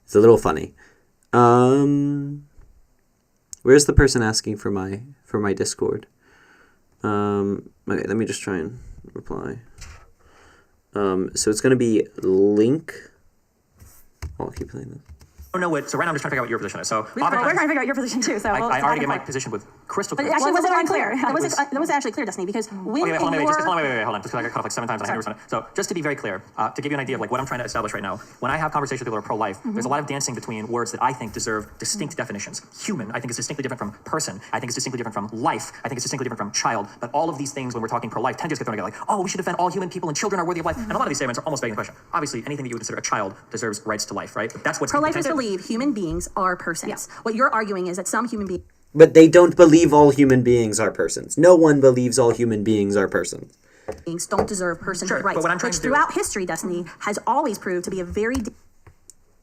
It's a little funny. Where's the person asking for my Discord? Okay, let me just try and reply. So it's gonna be link. I'll keep playing this. I don't know what. So right now I'm just trying to figure out what your position is. So We're trying to figure out your position too. So I already get my position with crystal But clear. it actually Well, wasn't it unclear. was- That wasn't actually clear, Destiny, because when Okay, hold on, you wait, hold on, just because I got cut off like 7 times and I had to respond. So just to be very clear, to give you an idea of like what I'm trying to establish right now, when I have conversations with people who are pro-life, there's a lot of dancing between words that I think deserve distinct definitions. Human, I think is distinctly different from person. I think it's distinctly different from life. I think it's distinctly different from child. But all of these things, when we're talking pro-life, tend to just get thrown together like, oh, we should defend all human people and children are worthy of life. And a lot of these statements are almost begging the question. Obviously, anything that you would consider a child deserves rights to life, right? That's what's pro-lifers contended. believe human beings are persons. What you're arguing is that some human beings But they don't believe all human beings are persons. No one believes all human beings are persons. don't deserve personhood Sure, but rights, what I'm trying which to do- throughout history, Destiny, has always proved to be a very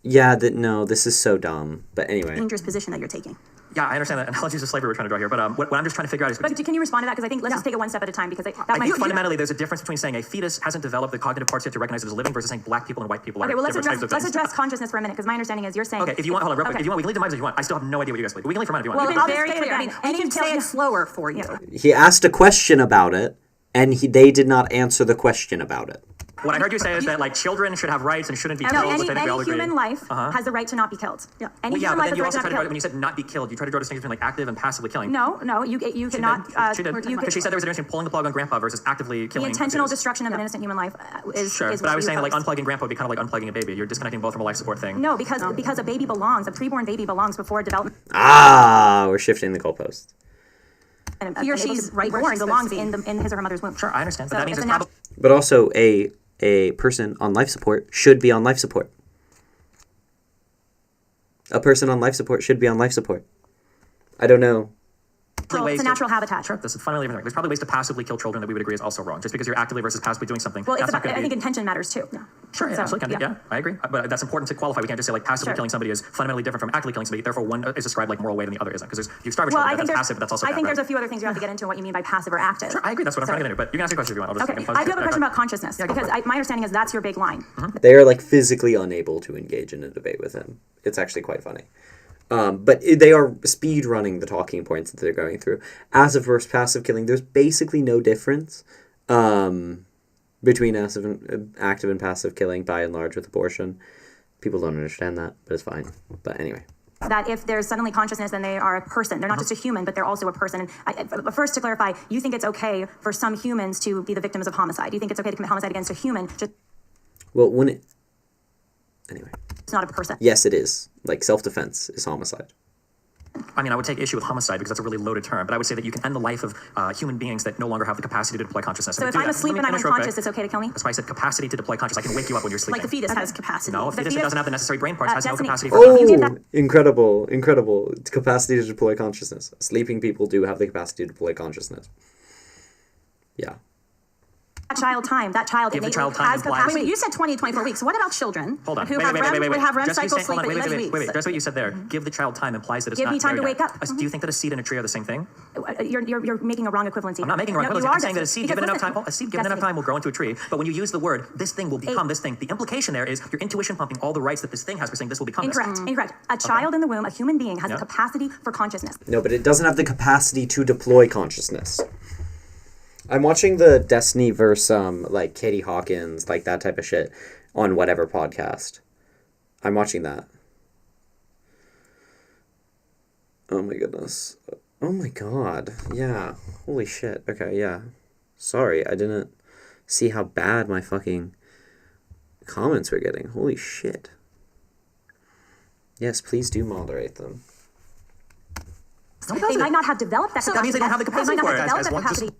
Yeah, no, this is so dumb. But anyway. dangerous position that you're taking. Yeah, I understand that analogies of slavery we're trying to draw here, but what I'm just trying to figure out is. But can you respond to that? Because I think let's just take it one step at a time. Because that I might think fundamentally there's a difference between saying a fetus hasn't developed the cognitive parts yet to recognize it as living versus saying black people and white people are Okay, well let's different address types of things. consciousness for a minute. Because my understanding is you're saying. Okay, if you want, hold on, real quick. Okay. If you want, we can leave the mics if you want. I still have no idea what you guys believe. We can leave for a minute if you want. Well, It's I'll very just say it clear. I again. mean, we can say it slower for you. He asked a question about it, and they did not answer the question about it. What I heard you say is that like children should have rights and shouldn't be killed. No, which I think we all any agree. human life has the right to not be killed. Yeah. Any Well, yeah, human but life then you has the also right tried to to, when you said not be killed, you tried to draw a distinction between like active and passively killing. No, you cannot. She did. Because she said there was a difference between pulling the plug on grandpa versus actively killing. The intentional a fetus. destruction of an innocent human life is. Sure, is but what I was we saying that, like oppose. unplugging grandpa would be kind of like unplugging a baby. You're disconnecting both from a life support thing. No, because a baby belongs. A preborn baby belongs before development. We're shifting the goalpost. And He or she's right where born she's belongs supposed to be. in his or her mother's womb. Sure, I understand, but So that means it's it's a probably. But also, a person on life support should be on life support. A person on life support should be on life support. I don't know. It's a natural habitat. Sure, that's fundamentally different. There's probably ways to passively kill children that we would agree is also wrong. Just because you're actively versus passively doing something. Well, that's not I going to think be. intention matters too. Sure, yeah, So, absolutely. Yeah, I agree. But that's important to qualify. We can't just say like passively Sure. killing somebody is fundamentally different from actively killing somebody. Therefore, one is described like moral way than the other isn't. Because you starve a Well, child, I think that's passive, but that's also I bad, think right? there's a few other things you have to get into what you mean by passive or active. Sure, I agree. That's what I'm trying to get into. But you can ask a question if you want. I'll just Okay, I do have a question about consciousness because my understanding is that's your big line. They are like physically unable to engage in a debate with him. It's actually quite funny. But they are speed running the talking points that they're going through. Active versus passive killing, there's basically no difference between active and passive killing by and large with abortion. People don't understand that, but it's fine. But anyway. That if there's suddenly consciousness, then they are a person. They're not just a human, but they're also a person. And first, to clarify, you think it's okay for some humans to be the victims of homicide? You think it's okay to commit homicide against a human? Just Well, when it... Anyway. it's not a person. Yes, it is. Like, self-defense is homicide. I mean, I would take issue with homicide because that's a really loaded term, but I would say that you can end the life of human beings that no longer have the capacity to deploy consciousness. So if I'm asleep and I'm unconscious, it's okay to kill me? That's why I said capacity to deploy consciousness. I can wake you up when you're sleeping. Like the fetus has capacity. No, a The fetus that fetus- doesn't have the necessary brain parts has no Destiny- capacity for Oh, incredible. Capacity to deploy consciousness. Sleeping people do have the capacity to deploy consciousness. Yeah. That child time. That child Give the innately child time has implies- capacity. Wait, you said 20 to 24 weeks. What about children Hold on. who Wait, have REM Just you cycle saying- sleep hold on, at 11 weeks? That's what you said there. Give the child time implies that it's Give not me time there to yet. wake up. Do you think that a seed and a tree are the same thing? You're making a wrong equivalency. I'm not making a wrong No, equivalency. you are I'm saying that a just- seed because given enough listen, time, Destiny, will grow into a tree. But when you use the word, this thing will become this thing, the implication there is your intuition pumping all the rights that this thing has for saying this will become Incorrect. this. Incorrect. A child in the womb, a human being, has Yeah. the capacity for consciousness. No, but it doesn't have the capacity to deploy consciousness. I'm watching the Destiny versus like Katie Hawkins, like that type of shit on whatever podcast. I'm watching that. Oh my goodness. Oh my god. Yeah. Holy shit. Okay, yeah. Sorry, I didn't see how bad my fucking comments were getting. Holy shit. Yes, please do moderate them. They might not have developed that capacity. That means they don't have the capacity They might for not it. have developed that Guys, capacity.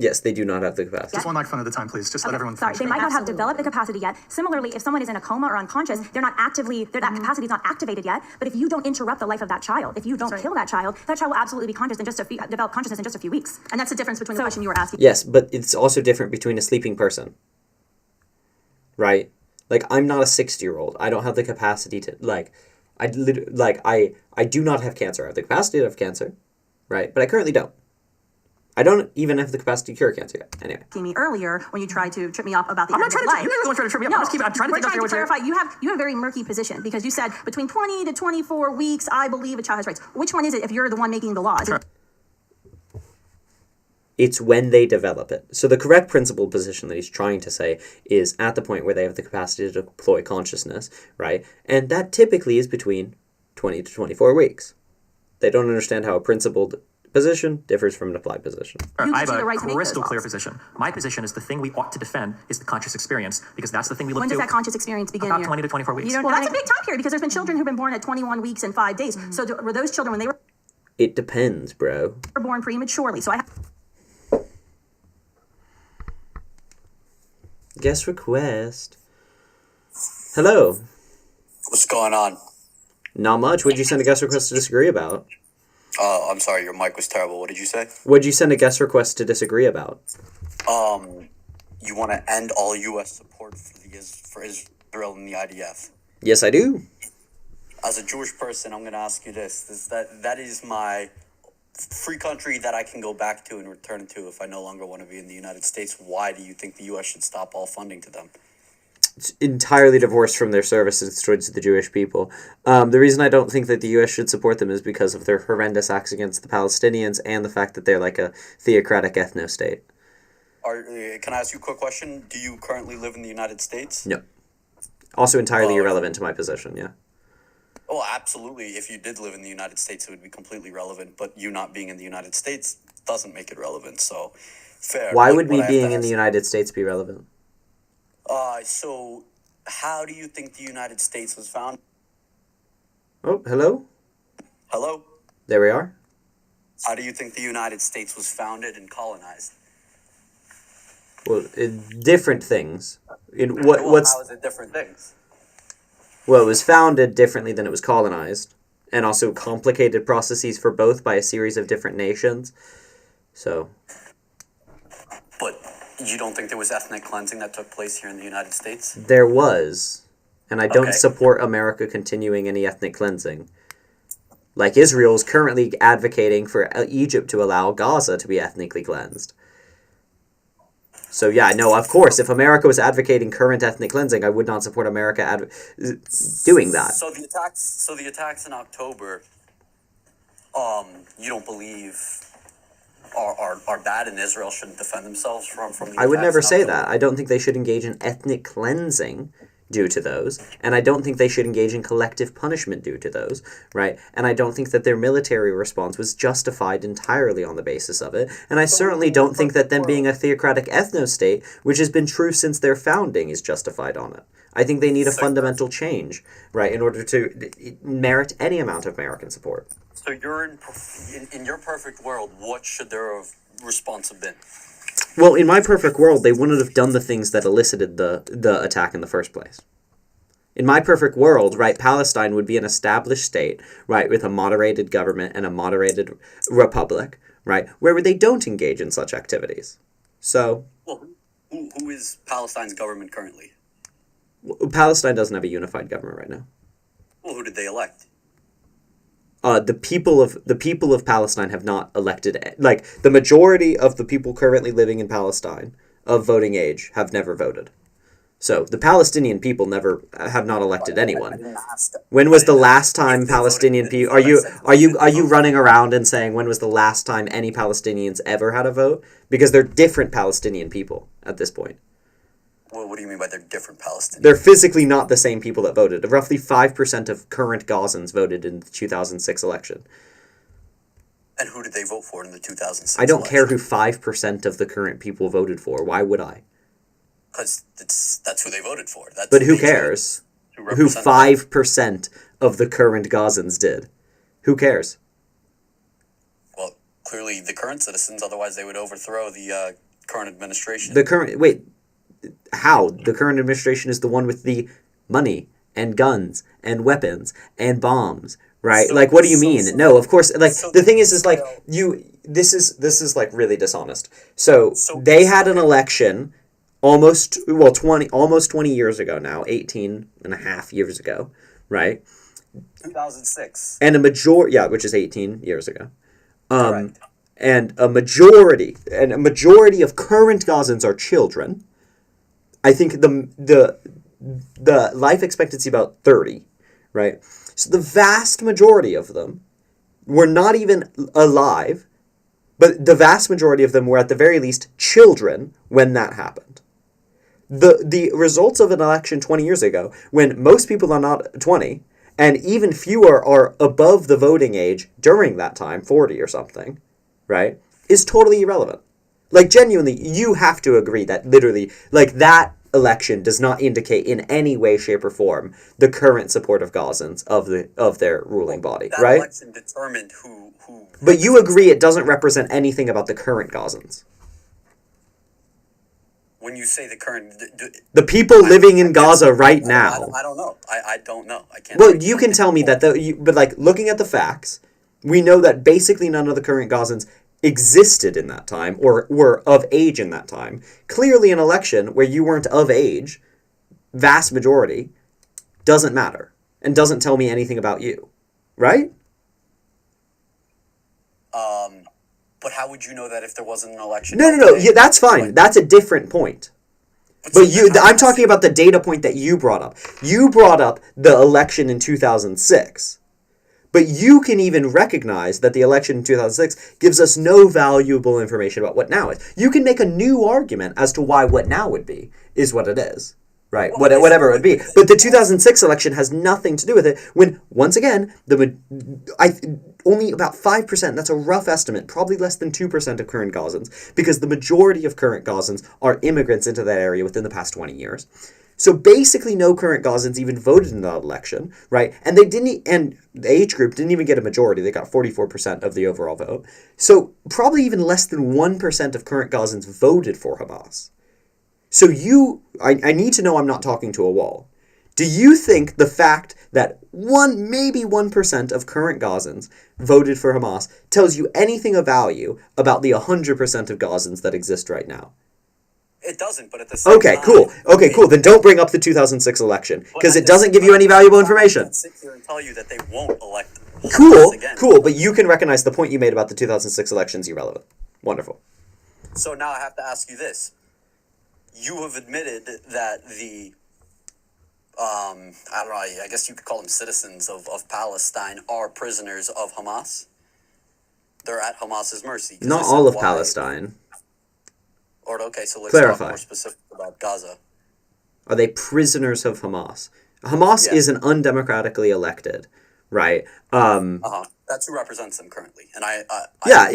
Yes, they do not have the capacity. Just one microphone at a time, please. Just let everyone Sorry, finish. they might not have Absolutely. developed the capacity yet. Similarly, if someone is in a coma or unconscious, that capacity is not activated yet. But if you don't interrupt the life of that child, if you don't kill that child will absolutely be conscious develop consciousness in just a few weeks. And that's the difference between the question you were asking. Yes, but it's also different between a sleeping person. Right? Like, I'm not a 60-year-old. I don't have the capacity to, I do not have cancer. I have the capacity to have cancer, right? But I currently don't. I don't even have the capacity to cure cancer yet. Anyway. Me earlier when you tried to trip me up about the I'm not end trying of to. life. You're not the one trying to trip me up. No, I'm trying to we're figure out trying to what you're. clarify. You have a very murky position because you said between 20 to 24 weeks, I believe a child has rights. Which one is it if you're the one making the laws? It's when they develop it. So the correct principled position that he's trying to say is at the point where they have the capacity to deploy consciousness, right? And that typically is between 20 to 24 weeks. They don't understand how a principled position differs from an applied position. I have a crystal clear position. My position is the thing we ought to defend is the conscious experience, because that's the thing we look When to. does that conscious experience begin? About 20 to 24 weeks. Well, that's a big time period because there's been children who've been born at 21 weeks and 5 days. So were those children when they were It depends, bro. born prematurely? So Guest request. Hello. What's going on? Not much. What'd you send a guest request to disagree about? Oh, I'm sorry, your mic was terrible. What did you say? What'd you send a guest request to disagree about? You want to end all U.S. support for Israel and the IDF. Yes, I do. As a Jewish person, I'm going to ask you this: that is my free country that I can go back to and return to if I no longer want to be in the United States. Why do you think the U.S. should stop all funding to them? It's entirely divorced from their services towards the Jewish people. The reason I don't think that the U.S. should support them is because of their horrendous acts against the Palestinians and the fact that they're like a theocratic ethno-state. Can I ask you a quick question? Do you currently live in the United States? No. Also entirely irrelevant to my position, yeah. Oh, absolutely. If you did live in the United States, it would be completely relevant. But you not being in the United States doesn't make it relevant. So, fair. Why would me being in the United States be relevant? So how do you think the United States was founded? Oh, hello? Hello? There we are. How do you think the United States was founded and colonized? Well, different things. How is it different things? Well, it was founded differently than it was colonized, and also complicated processes for both by a series of different nations. So. But you don't think there was ethnic cleansing that took place here in the United States? There was, and I don't support America continuing any ethnic cleansing. Like Israel is currently advocating for Egypt to allow Gaza to be ethnically cleansed. So yeah, no, of course, if America was advocating current ethnic cleansing, I would not support America doing that. So the attacks in October, you don't believe are bad, and Israel shouldn't defend themselves from the I would never say October? that. I don't think they should engage in ethnic cleansing due to those, and I don't think they should engage in collective punishment due to those, right? And I don't think that their military response was justified entirely on the basis of it, and I certainly don't think that them being a theocratic ethno-state, which has been true since their founding, is justified on it. I think they need a fundamental change, right, in order to merit any amount of American support. So you're in your perfect world, what should their response have been? Well, in my perfect world, they wouldn't have done the things that elicited the attack in the first place. In my perfect world, right, Palestine would be an established state, right, with a moderated government and a moderated republic, right, where they don't engage in such activities. So... Well, who is Palestine's government currently? Palestine doesn't have a unified government right now. Well, who did they elect? The people of Palestine have not elected, like, the majority of the people currently living in Palestine of voting age have never voted. So the Palestinian people have not elected anyone. When was the last time Palestinian people? Are you running around and saying when was the last time any Palestinians ever had a vote? Because they're different Palestinian people at this point. Well, what do you mean by they're different Palestinians? They're physically not the same people that voted. Roughly 5% of current Gazans voted in the 2006 election. And who did they vote for in the 2006 I don't election? care who 5% of the current people voted for. Why would I? Because that's who they voted for. That's But who cares? Who 5% of the current Gazans did? Who cares? Well, clearly the current citizens, otherwise they would overthrow the current administration. How? The current administration is the one with the money and guns and weapons and bombs, right? Like, what do you mean? No, of course, like, the thing is like, this is like really dishonest. So they had an election almost 20 years ago now, 18 and a half years ago, right? 2006. And which is 18 years ago. and a majority of current Gazans are children. I think the life expectancy about 30, right? So the vast majority of them were not even alive, but the vast majority of them were at the very least children when that happened. The results of an election 20 years ago, when most people are not 20, and even fewer are above the voting age during that time, 40 or something, right, is totally irrelevant. Like, genuinely, you have to agree that literally, like, that election does not indicate in any way, shape, or form the current support of Gazans of their ruling body, That right? election determined who. But you agree it doesn't represent anything about the current Gazans. When you say the current, The people living in Gaza right now. I don't know. I don't know. I can't. Well, you can tell me that, but like looking at the facts, we know that basically none of the current Gazans existed in that time or were of age in that time. Clearly, an election where you weren't of age, vast majority, doesn't matter and doesn't tell me anything about you, right? But how would you know that if there wasn't an election? No. Yeah, that's fine. That's a different point. But I'm talking about the data point that you brought up. You brought up the election in 2006. But you can even recognize that the election in 2006 gives us no valuable information about what now is. You can make a new argument as to why what now would be is what it is. Right, whatever it would be. But the 2006 election has nothing to do with it when, once again, only about 5%, that's a rough estimate, probably less than 2% of current Gazans, because the majority of current Gazans are immigrants into that area within the past 20 years. So basically no current Gazans even voted in that election, right? And and the age group didn't even get a majority. They got 44% of the overall vote. So probably even less than 1% of current Gazans voted for Hamas. So I need to know I'm not talking to a wall. Do you think the fact that maybe 1% of current Gazans voted for Hamas tells you anything of value about the 100% of Gazans that exist right now? It doesn't, but at the same time... Okay, cool. Then don't bring up the 2006 election, because it doesn't give you any valuable information. I can't sit here and tell you that they won't elect Cool, again. but you can recognize the point you made about the 2006 elections irrelevant. Wonderful. So now I have to ask you this. You have admitted that the, I don't know, I guess you could call them citizens of Palestine are prisoners of Hamas. They're at Hamas's mercy. Not all of Palestine. Okay, so let's Clarify. talk more specific about Gaza. Are they prisoners of Hamas? Hamas is an undemocratically elected, right? That's who represents them currently. And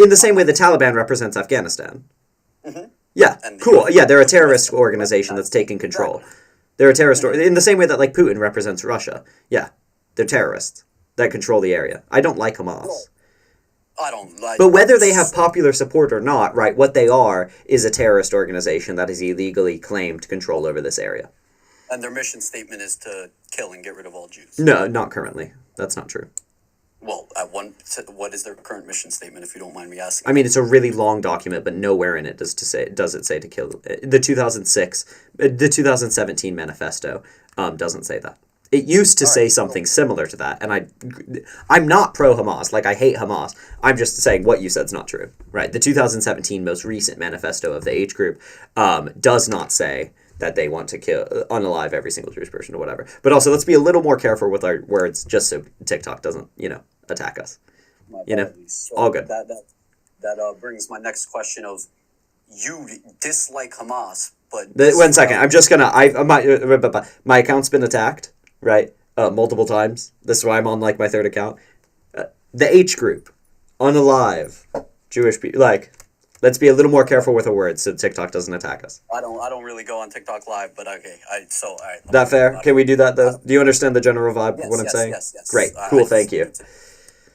in the same way the Taliban represents Afghanistan. Mm-hmm. Yeah, cool. Yeah, they're a terrorist organization that's taking control. They're a terrorist in the same way that like Putin represents Russia. Yeah, they're terrorists that control the area. I don't like Hamas. I don't like. But whether they have popular support or not, right? What they are is a terrorist organization that has illegally claimed control over this area. And their mission statement is to kill and get rid of all Jews. No, not currently. That's not true. Well, what is their current mission statement, if you don't mind me asking? I mean, it's a really long document, but nowhere in it does it say to kill. The 2017 manifesto doesn't say that. It used to say something similar to that, and I'm not pro-Hamas. Like, I hate Hamas. I'm just saying what you said's not true, right? The 2017 most recent manifesto of the H group does not say that they want to unalive every single Jewish person or whatever. But also, let's be a little more careful with our words, just so TikTok doesn't, attack us. So all good. That brings my next question of, you dislike Hamas, but... 1 second, I'm just gonna... my account's been attacked, right? Multiple times. This is why I'm on, like, my third account. The H group. Unalive. Jewish people. Like, let's be a little more careful with our words so TikTok doesn't attack us. I don't really go on TikTok Live, but okay. All right. That fair? Can we do that, though? Do you understand the general vibe of what I'm saying? Yes. Great. Cool, thank you.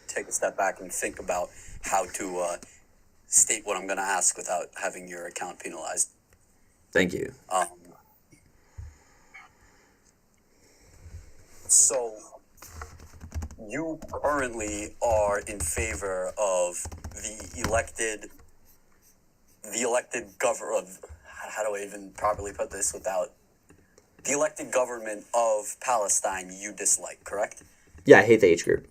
Take a step back and think about how to state what I'm going to ask without having your account penalized. Thank you. So, you currently are in favor of the elected government. How do I even properly put this without the elected government of Palestine? You dislike, correct? Yeah, I hate the H group.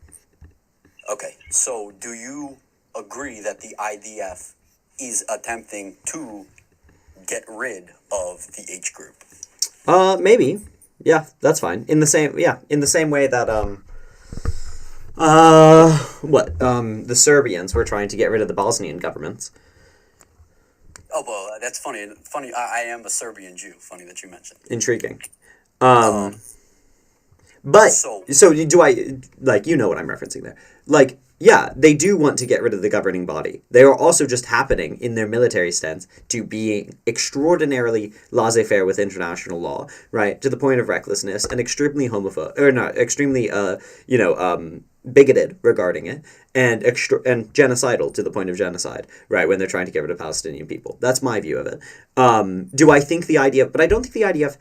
Okay, so do you agree that the IDF is attempting to get rid of the H group? Maybe. Yeah, that's fine. In the same way that the Serbians were trying to get rid of the Bosnian governments. Oh, well, that's funny. Funny, I am a Serbian Jew. Funny that you mentioned. Intriguing. But so do I, like, you know what I'm referencing there. Like, yeah, they do want to get rid of the governing body. They are also just happening in their military stance to be extraordinarily laissez-faire with international law, right? To the point of recklessness and extremely extremely bigoted regarding it, and genocidal to the point of genocide, right? When they're trying to get rid of Palestinian people. That's my view of it. Do I think the IDF, but I don't think the IDF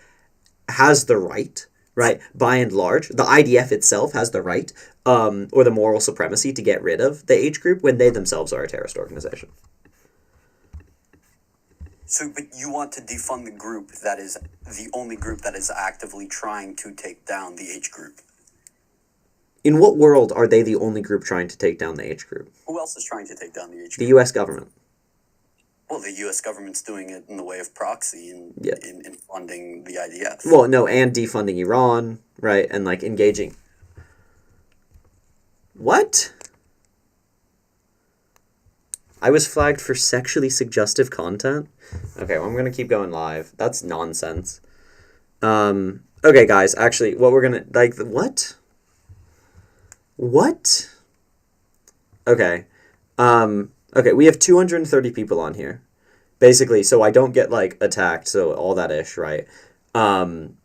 has the right, right? By and large, the IDF itself has the right, or the moral supremacy to get rid of the H group when they themselves are a terrorist organization. So, but you want to defund the group that is the only group that is actively trying to take down the H group? In what world are they the only group trying to take down the H group? Who else is trying to take down the H group? The U.S. government. Well, the U.S. government's doing it in the way of proxy in funding the IDF. Well, no, and defunding Iran, right? And, like, engaging. What? I was flagged for sexually suggestive content? Okay, well, I'm going to keep going live. That's nonsense. Okay, guys, actually, what we're going to, like, what? What? Okay. Okay, we have 230 people on here. Basically, so I don't get, like, attacked, so all that ish, right? I'm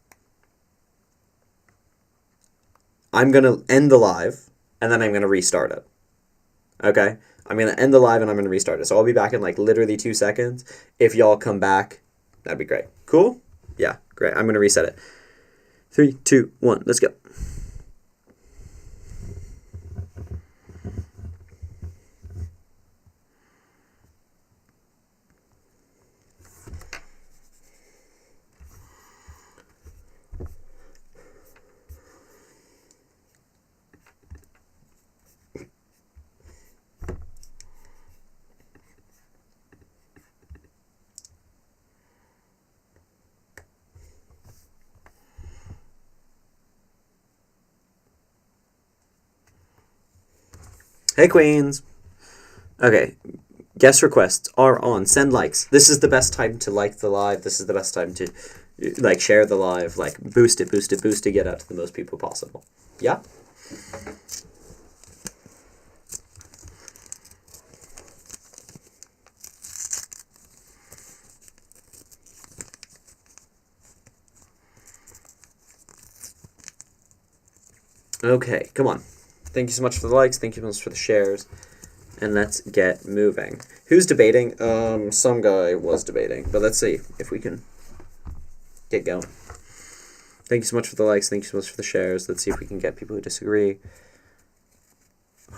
going to end the live, and then I'm going to restart it. Okay? I'm going to end the live, and I'm going to restart it. So I'll be back in, like, literally 2 seconds. If y'all come back, that'd be great. Cool? Yeah, great. I'm going to reset it. 3, 2, 1, let's go. Hey, Queens. Okay, guest requests are on. Send likes. This is the best time to like the live. This is the best time to, like, share the live. Like, boost it, boost it, boost it. Get out to the most people possible. Yeah? Okay, come on. Thank you so much for the likes. Thank you so much for the shares. And let's get moving. Who's debating? Some guy was debating. But let's see if we can get going. Thank you so much for the likes. Thank you so much for the shares. Let's see if we can get people who disagree.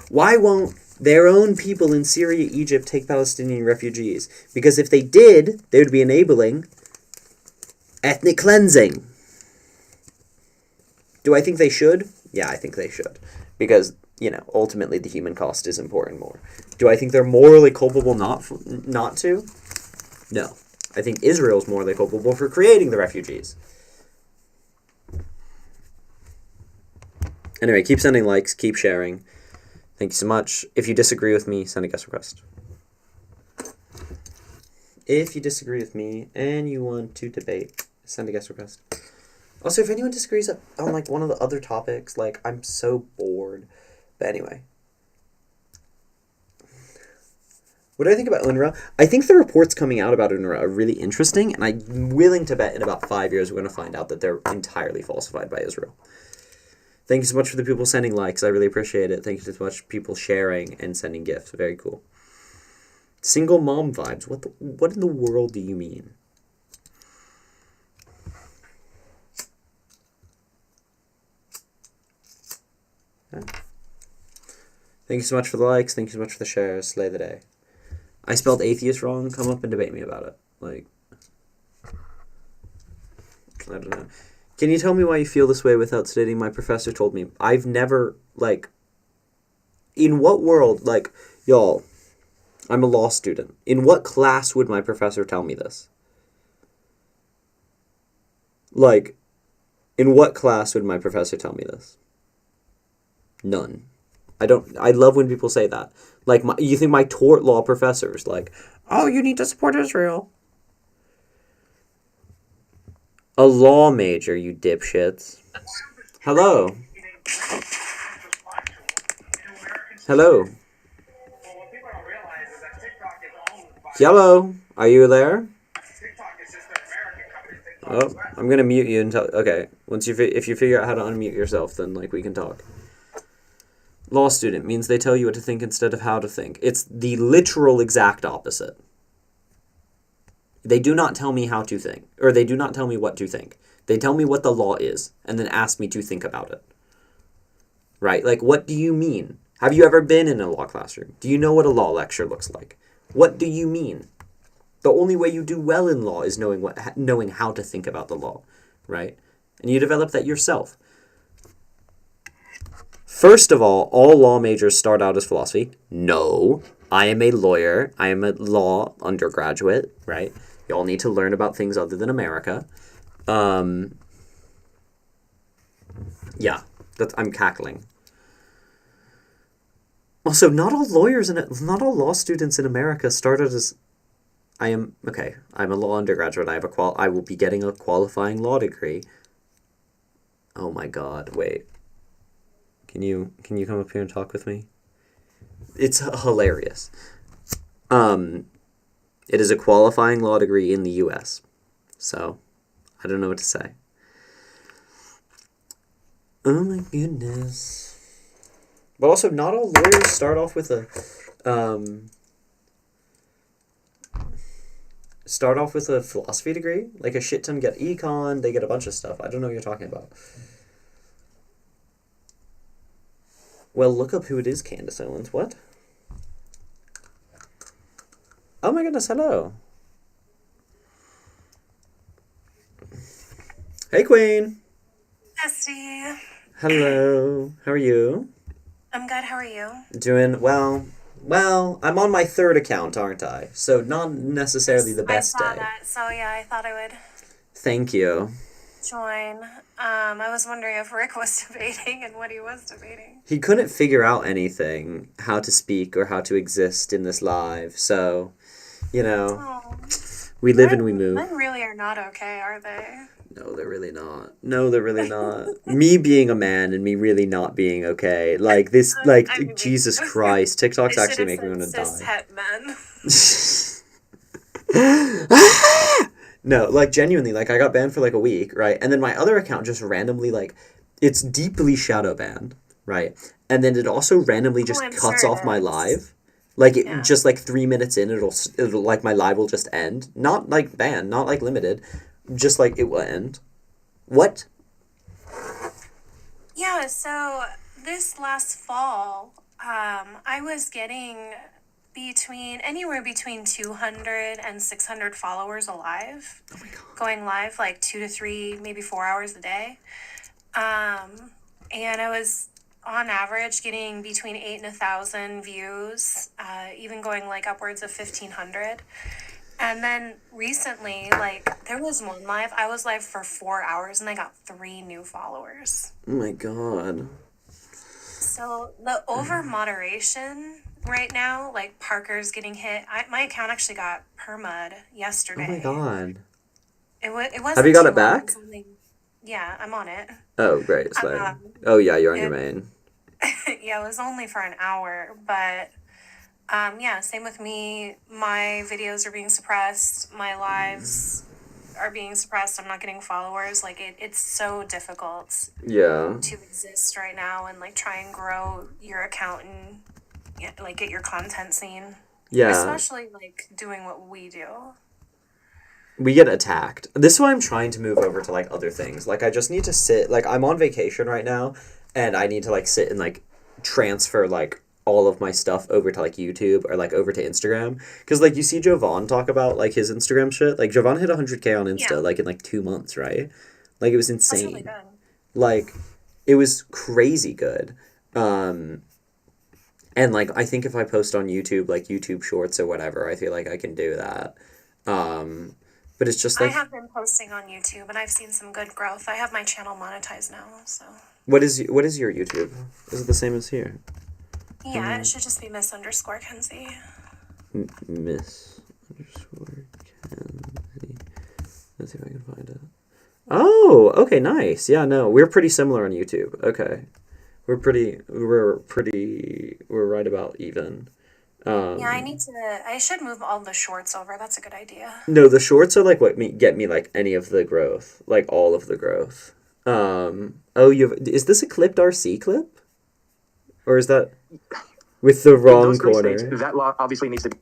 Why won't their own people in Syria, Egypt take Palestinian refugees? Because if they did, they would be enabling ethnic cleansing. Do I think they should? Yeah, I think they should. Because, you know, ultimately the human cost is important more. Do I think they're morally culpable not to? No. I think Israel's morally culpable for creating the refugees. Anyway, keep sending likes, keep sharing. Thank you so much. If you disagree with me, send a guest request. If you disagree with me and you want to debate, send a guest request. Also, if anyone disagrees on, like, one of the other topics, like, I'm so bored. But anyway. What do I think about UNRWA? I think the reports coming out about UNRWA are really interesting, and I'm willing to bet in about 5 years we're going to find out that they're entirely falsified by Israel. Thank you so much for the people sending likes. I really appreciate it. Thank you so much for people sharing and sending gifts. Very cool. Single mom vibes. What in the world do you mean? Thank you so much for the likes. Thank you so much for the shares. Slay the day. I spelled atheist wrong. Come up and debate me about it. Like, I don't know. Can you tell me why you feel this way without stating my professor told me? I've never, like, in what world, like, y'all, I'm a law student. In what class would my professor tell me this? Like, in what class would my professor tell me this? None. I love when people say that. Like, you think my tort law professors, like, oh, you need to support Israel. A law major, you dipshits. Hello. Hello. Hello. Are you there? Oh, I'm gonna mute you until... Okay. If you figure out how to unmute yourself, then, like, we can talk. Law student means they tell you what to think instead of how to think. It's the literal exact opposite. They do not tell me how to think, or they do not tell me what to think. They tell me what the law is, and then ask me to think about it. Right? Like, what do you mean? Have you ever been in a law classroom? Do you know what a law lecture looks like? What do you mean? The only way you do well in law is knowing how to think about the law, right? And you develop that yourself. First of all law majors start out as philosophy. No, I am a lawyer. I am a law undergraduate, right? Y'all need to learn about things other than America. Yeah, I'm cackling. Also, not all law students in America started as... I'm a law undergraduate. I will be getting a qualifying law degree. Oh my god, wait. Can you come up here and talk with me? It's hilarious. It is a qualifying law degree in the US. So, I don't know what to say. Oh my goodness. But also, not all lawyers start off with a philosophy degree. Like, a shit ton get econ, they get a bunch of stuff. I don't know what you're talking about. Well, look up who it is, Candace Owens. What? Oh my goodness, hello. Hey, Queen. Bestie. Hello. How are you? I'm good. How are you? Doing well. Well, I'm on my third account, aren't I? So not necessarily the best day. I saw that, so yeah, I thought I would Thank you. join. I was wondering if Rick was debating and what he was debating. He couldn't figure out anything, how to speak or how to exist in this live, so, we live and we move. Men really are not okay, are they? No, they're really not. No, they're really not. Me being a man and me really not being okay. Like, this, Jesus Christ. TikTok's actually making me want to die. Cis men. No, genuinely, I got banned for, a week, right? And then my other account just randomly, it's deeply shadow banned, right? And then it also randomly just cuts off my live. Just 3 minutes in, it'll my live will just end. Not, banned, not, limited. Just, it will end. What? Yeah, so this last fall, I was getting anywhere between 200 and 600 followers alive. Oh my god. Going live 2 to 3, maybe 4 hours a day. And I was on average getting between 8 and 1,000 views, even going upwards of 1,500. And then recently, there was one live. I was live for 4 hours and I got 3 new followers. Oh my god. So the over moderation right now, Parker's getting hit. My account actually got perma'd yesterday. Oh my god. It wasn't. Have you got it back? Yeah, I'm on it. Oh, great. Oh yeah, you're on your main. Yeah, it was only for an hour, but yeah, same with me. My videos are being suppressed. My lives are being suppressed. I'm not getting followers. It's so difficult. Yeah. To exist right now and try and grow your account and get your content seen. Yeah. Especially doing what we do. We get attacked. This is why I'm trying to move over to other things. I just need to sit. I'm on vacation right now, and I need to sit and transfer all of my stuff over to YouTube or over to Instagram, because you see Jovan talk about his Instagram shit. Jovan hit 100K on Insta in 2 months, right? It was insane. That's really good. It was crazy good. And like I think if I post on YouTube, like YouTube Shorts or whatever, I feel like I can do that. But it's just I like have been posting on YouTube and I've seen some good growth. I have my channel monetized now, so. what is your YouTube? Is it the same as here? Yeah, it should just be Miss_Kenzie. Miss underscore Kenzie. Let's see if I can find it. Oh, okay, nice. Yeah, no, we're pretty similar on YouTube. Okay, we're right about even. Yeah, I should move all the shorts over. That's a good idea. No, the shorts are like what get me like any of the growth, like all of the growth. Oh, is this a clipped RC clip, or is that with the wrong corner? States, that law obviously needs to be.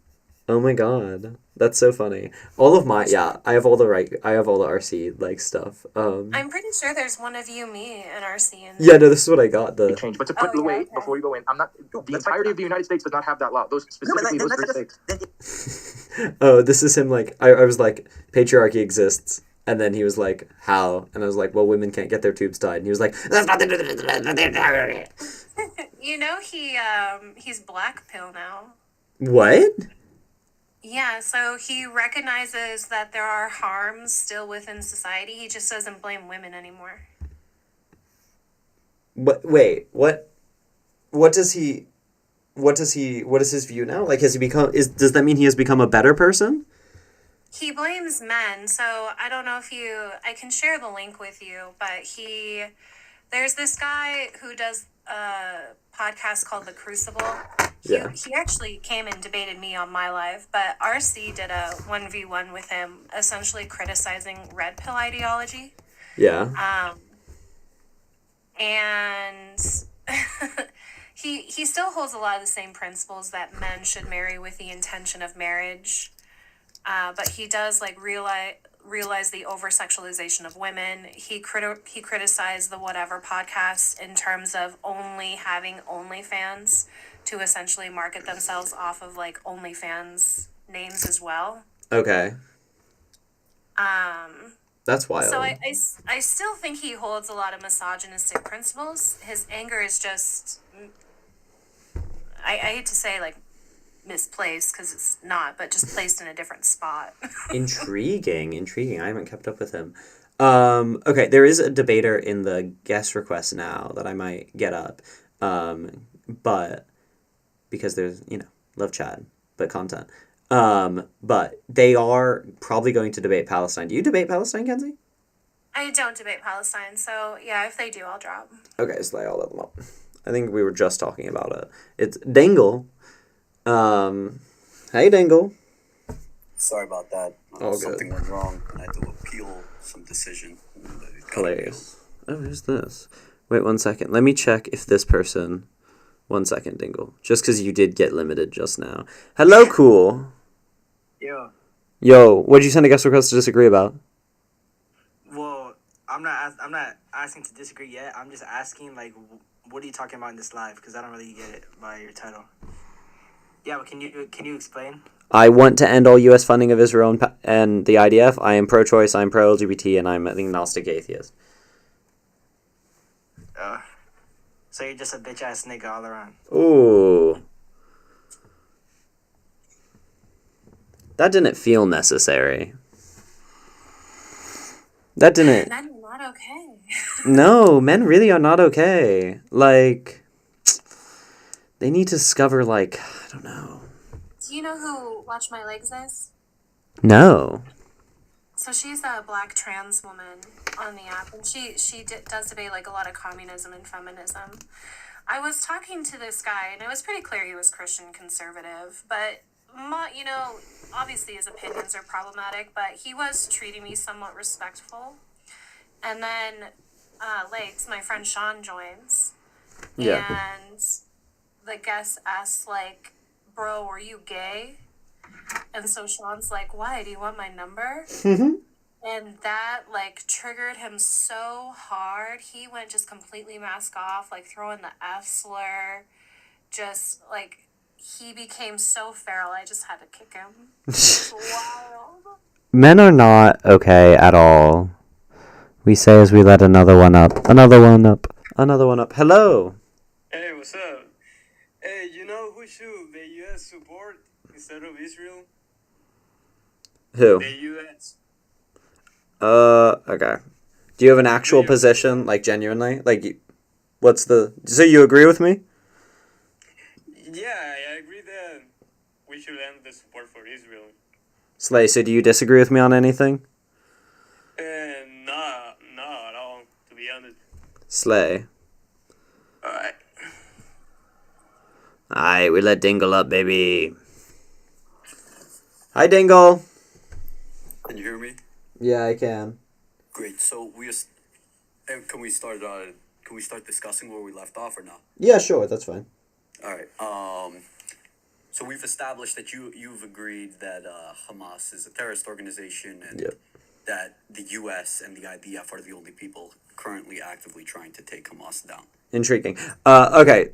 Oh my god, that's so funny. All of my I have all the RC like stuff. I'm pretty sure there's one of you, me, and RC. Yeah, no, this is what I got. Change, but to put before you go in, I'm not. The entirety of the United States does not have that law. Those specifically those 3 states. Oh, this is him. Like I was like, patriarchy exists. And then he was like, how? And I was like, well, women can't get their tubes tied. And he was like, that's nothing to do with it. You know, he's black pill now. What? Yeah, so he recognizes that there are harms still within society. He just doesn't blame women anymore. But wait, what is his view now? Like, does that mean he has become a better person? He blames men, so I don't know if I can share the link with you, but there's this guy who does a podcast called The Crucible. He actually came and debated me on my live, but RC did a 1v1 with him, essentially criticizing red pill ideology. Yeah. And he still holds a lot of the same principles that men should marry with the intention of marriage. But he does like realize the over-sexualization of women. He criticized the Whatever podcast in terms of only having OnlyFans to essentially market themselves off of like OnlyFans names as well. Okay. That's wild. So I still think he holds a lot of misogynistic principles. His anger is just, I hate to say like misplaced because it's not, but just placed in a different spot. Intriguing. I haven't kept up with him. Okay, there is a debater in the guest request now that I might get up. But because there's, love chat, but content. But they are probably going to debate Palestine. Do you debate Palestine, Kenzie? I don't debate Palestine, so yeah, if they do, I'll drop. Okay, so I'll let them up. I think we were just talking about it. It's Dingle. Hey Dingle. Sorry about that. All something good. went wrong. I had to appeal some decision. Hilarious. Oh, who's this? Wait 1 second. Let me check if this person... 1 second, Dingle. Just because you did get limited just now. Hello, cool. Yo, what'd you send a guest request to disagree about? Well, I'm not asking to disagree yet. I'm just asking, like, what are you talking about in this live? Because I don't really get it by your title. Yeah, but can you explain? I want to end all U.S. funding of Israel and the IDF. I am pro-choice, I'm pro-LGBT, and I'm an agnostic atheist. So you're just a bitch-ass nigga all around. Ooh. That didn't feel necessary. That didn't... Men are not okay. No, men really are not okay. Like, they need to discover, like, I don't know. Do you know who Watch My Legs is? No. So she's a black trans woman on the app, and she does debate like a lot of communism and feminism. I was talking to this guy, and it was pretty clear he was Christian conservative, but obviously his opinions are problematic, but he was treating me somewhat respectful. And then Legs, my friend Sean, joins, and the guest asks like, "Bro, were you gay?" And so Sean's like, "Why? Do you want my number?" And that, like, triggered him so hard. He went just completely mask off, like, throwing the F slur. Just, like, he became so feral, I just had to kick him. It's wild. Men are not okay at all. We say as we let another one up. Another one up. Another one up. Hello! Hey, what's up? Hey, instead of Israel? Who? The U.S. Okay. Do you have an actual position, like genuinely? What's the... So you agree with me? Yeah, I agree that we should end the support for Israel. Slay, so do you disagree with me on anything? No, at all, to be honest. Slay. Alright. Alright, we let Dingle up, baby. Hi, Dingle. Can you hear me? Yeah, I can. Great. So can we start discussing where we left off or not? Yeah, sure, that's fine. All right. So we've established that you've agreed that Hamas is a terrorist organization and that the U.S. and the IDF are the only people currently actively trying to take Hamas down. Intriguing. Okay.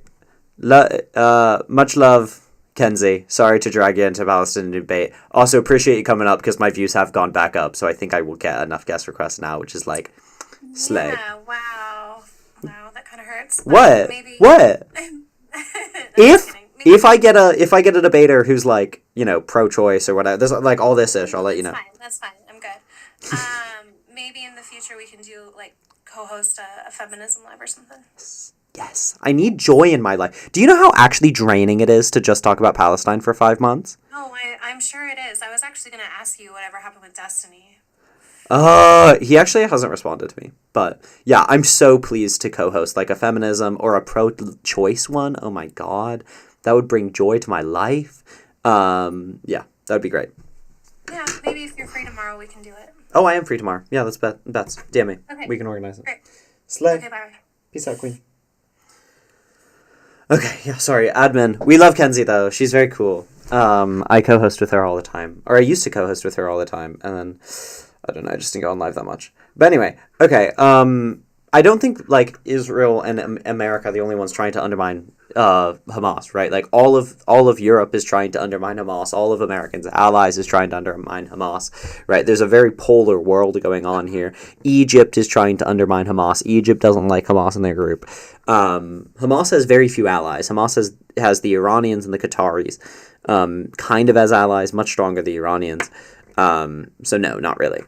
Much love, Kenzie. Sorry to drag you into Palestinian debate. Also, appreciate you coming up because my views have gone back up, so I think I will get enough guest requests now, which is like, slay. Yeah, wow. Wow, that kind of hurts. What? Maybe... What? If I get a debater who's like, pro-choice or whatever, there's like all this ish, I'll let you know. That's fine. I'm good. Maybe in the future we can do like co-host a feminism live or something. Yes. I need joy in my life. Do you know how actually draining it is to just talk about Palestine for 5 months? Oh, I'm sure it is. I was actually going to ask you whatever happened with Destiny. He actually hasn't responded to me. But yeah, I'm so pleased to co-host like a feminism or a pro-choice one. Oh my god. That would bring joy to my life. Yeah, that would be great. Yeah, maybe if you're free tomorrow, we can do it. Oh, I am free tomorrow. Yeah, let's bets. Damn me. Okay. We can organize it. Great. Slay. Okay, bye. Peace out, queen. Okay, yeah, sorry. Admin. We love Kenzie, though. She's very cool. I co-host with her all the time. Or I used to co-host with her all the time. And then, I don't know, I just didn't go on live that much. But anyway, okay. I don't think, like, Israel and America are the only ones trying to undermine Hamas, right? Like, all of Europe is trying to undermine Hamas. All of Americans' allies is trying to undermine Hamas, right? There's a very polar world going on here. Egypt is trying to undermine Hamas. Egypt doesn't like Hamas in their group. Hamas has very few allies. Hamas has the Iranians and the Qataris kind of as allies, much stronger the Iranians. So no, not really.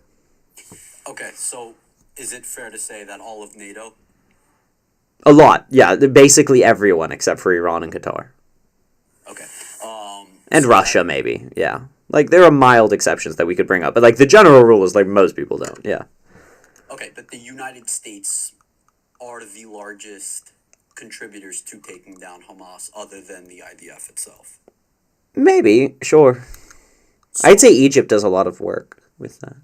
Okay, so is it fair to say that all of NATO? A lot, yeah. Basically everyone except for Iran and Qatar. Okay. And so Russia, maybe, yeah. Like, there are mild exceptions that we could bring up, but, like, the general rule is, like, most people don't, yeah. Okay, but the United States are the largest contributors to taking down Hamas other than the IDF itself. Maybe, sure. So, I'd say Egypt does a lot of work with that.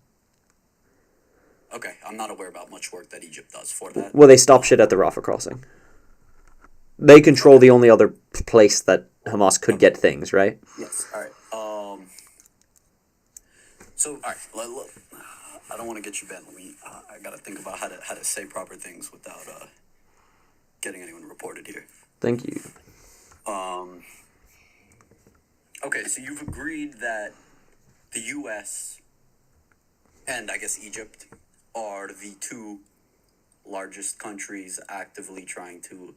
Okay, I'm not aware about much work that Egypt does for that. Well, they stop shit at the Rafah crossing. They control the only other place that Hamas could get things, right? Yes, alright. So, alright, I don't want to get you bent. I gotta think about how to say proper things without getting anyone reported here. Thank you. Okay, so you've agreed that the U.S. and I guess Egypt are the two largest countries actively trying to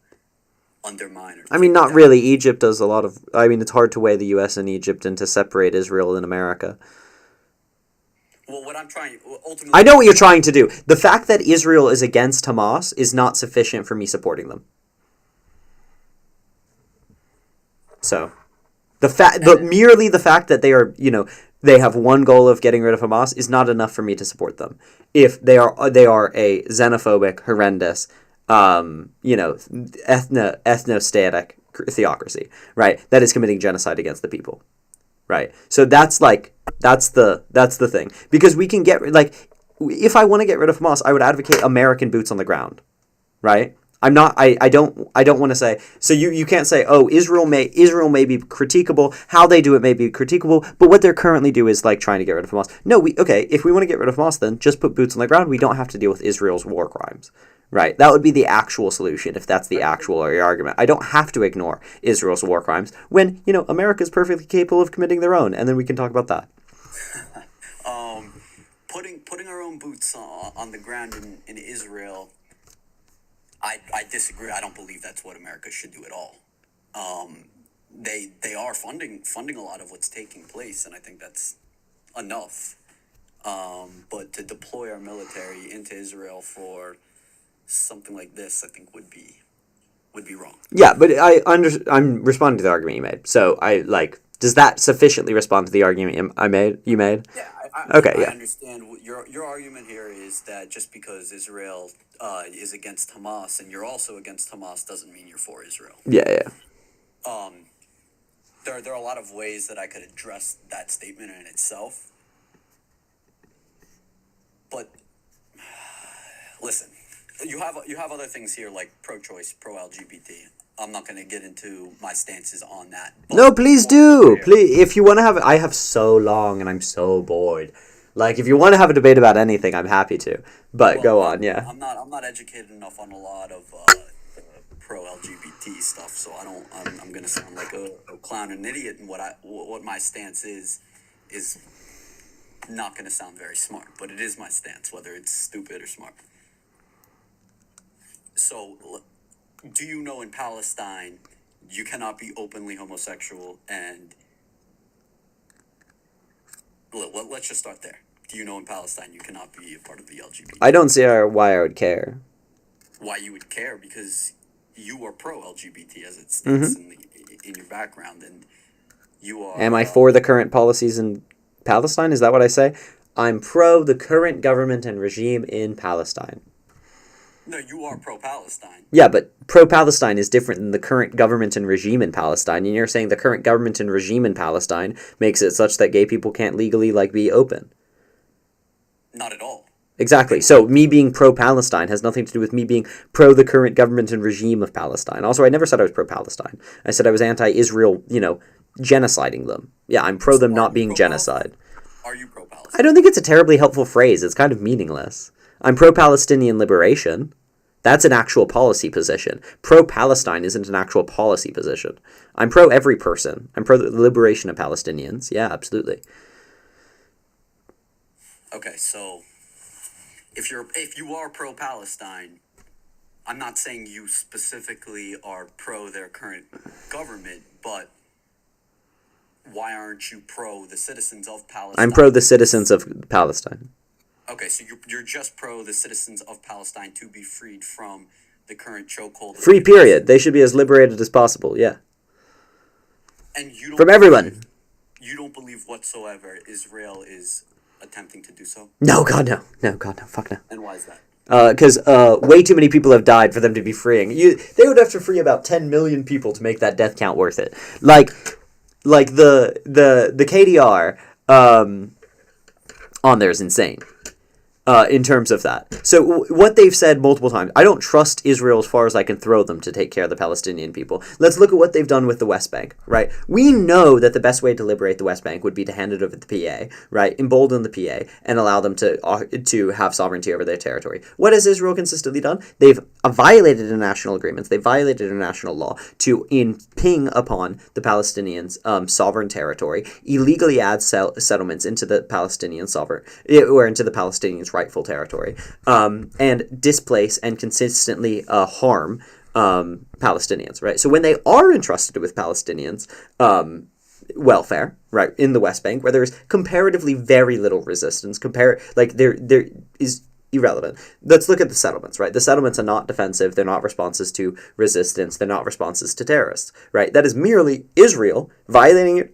undermine. I mean, not really. Egypt does a lot of... I mean, it's hard to weigh the U.S. and Egypt and to separate Israel and America. Well, what I'm trying... Ultimately, I know what you're trying to do. The fact that Israel is against Hamas is not sufficient for me supporting them. So, merely the fact that they are, they have one goal of getting rid of Hamas is not enough for me to support them. If they are a xenophobic, horrendous, ethnostatic theocracy, right? That is committing genocide against the people, right? So that's the thing, because we can get if I want to get rid of Hamas, I would advocate American boots on the ground, right? I don't want to say, so you can't say, oh, Israel may be critiquable, how they do it may be critiquable, but what they're currently do is like trying to get rid of Hamas. No, if we want to get rid of Hamas, then just put boots on the ground. We don't have to deal with Israel's war crimes, right? That would be the actual solution if that's the actual argument. I don't have to ignore Israel's war crimes when, America's perfectly capable of committing their own, and then we can talk about that. Putting our own boots on the ground in Israel, I disagree. I don't believe that's what America should do at all. they are funding a lot of what's taking place, and I think that's enough. But to deploy our military into Israel for something like this, I think would be wrong. Yeah, but I'm responding to the argument you made. So does that sufficiently respond to the argument you made? Yeah, Okay, I yeah. understand. Your argument here is that just because Israel is against Hamas and you're also against Hamas doesn't mean you're for Israel. Yeah. There are a lot of ways that I could address that statement in itself. But listen, you have other things here like pro-choice, pro-LGBT. I'm not going to get into my stances on that. No, please do. Please, if you want to have, I have so long and I'm so bored. Like, if you want to have a debate about anything, I'm happy to. But go on, yeah. I'm not educated enough on a lot of pro-LGBT stuff, so I'm going to sound like a clown and an idiot. And what my stance is not going to sound very smart, but it is my stance, whether it's stupid or smart. So, do you know in Palestine you cannot be openly homosexual? And let's just start there. Do you know in Palestine you cannot be a part of the LGBT? I don't see why I would care. Why you would care? Because you are pro-LGBT as it states in your background, and you are. Am I for the current policies in Palestine? Is that what I say? I'm pro the current government and regime in Palestine. No, you are pro-Palestine. Yeah, but pro-Palestine is different than the current government and regime in Palestine. And you're saying the current government and regime in Palestine makes it such that gay people can't legally, be open. Not at all. Exactly. So me being pro-Palestine has nothing to do with me being pro the current government and regime of Palestine. Also, I never said I was pro-Palestine. I said I was anti-Israel, genociding them. Yeah, I'm pro them not being genocide. Are you pro-Palestine? I don't think it's a terribly helpful phrase. It's kind of meaningless. I'm pro-Palestinian liberation. That's an actual policy position. Pro-Palestine isn't an actual policy position. I'm pro every person. I'm pro the liberation of Palestinians. Yeah, absolutely. Okay, so if you are pro-Palestine, I'm not saying you specifically are pro their current government, but why aren't you pro the citizens of Palestine? I'm pro the citizens of Palestine. Okay, so you're just pro the citizens of Palestine to be freed from the current chokehold. Free period. They should be as liberated as possible, yeah. And you don't from everyone. You don't believe whatsoever Israel is attempting to do so? No, God, no. No, God, no. Fuck no. And why is that? Because way too many people have died for them to be freeing. They would have to free about 10 million people to make that death count worth it. Like the KDR on there is insane. In terms of that. So what they've said multiple times, I don't trust Israel as far as I can throw them to take care of the Palestinian people. Let's look at what they've done with the West Bank, right? We know that the best way to liberate the West Bank would be to hand it over to the PA, right? Embolden the PA and allow them to have sovereignty over their territory. What has Israel consistently done? They've violated international agreements. They've violated international law to imping upon the Palestinians' sovereign territory, illegally add settlements into the Palestinian sovereign, or into the Palestinians' rightful territory, and displace and consistently harm Palestinians, right? So when they are entrusted with Palestinians' welfare, right, in the West Bank, where there is comparatively very little resistance, there is irrelevant. Let's look at the settlements, right? The settlements are not defensive. They're not responses to resistance. They're not responses to terrorists, right? That is merely Israel violating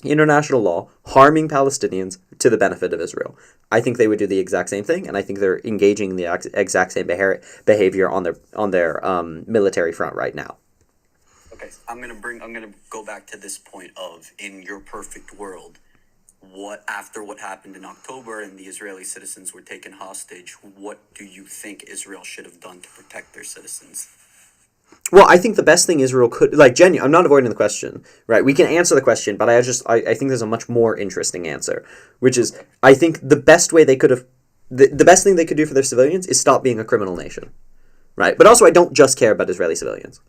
international law, harming Palestinians to the benefit of Israel. I think they would do the exact same thing, and I think they're engaging in the exact same behavior on their military front right now. Okay, I'm gonna go back to this point of, in your perfect world, after what happened in October and the Israeli citizens were taken hostage, what do you think Israel should have done to protect their citizens? Well, I think the best thing Israel could, I'm not avoiding the question, right? We can answer the question, but I think there's a much more interesting answer, which is, I think the best way they could have, the best thing they could do for their civilians is stop being a criminal nation, right? But also, I don't just care about Israeli civilians,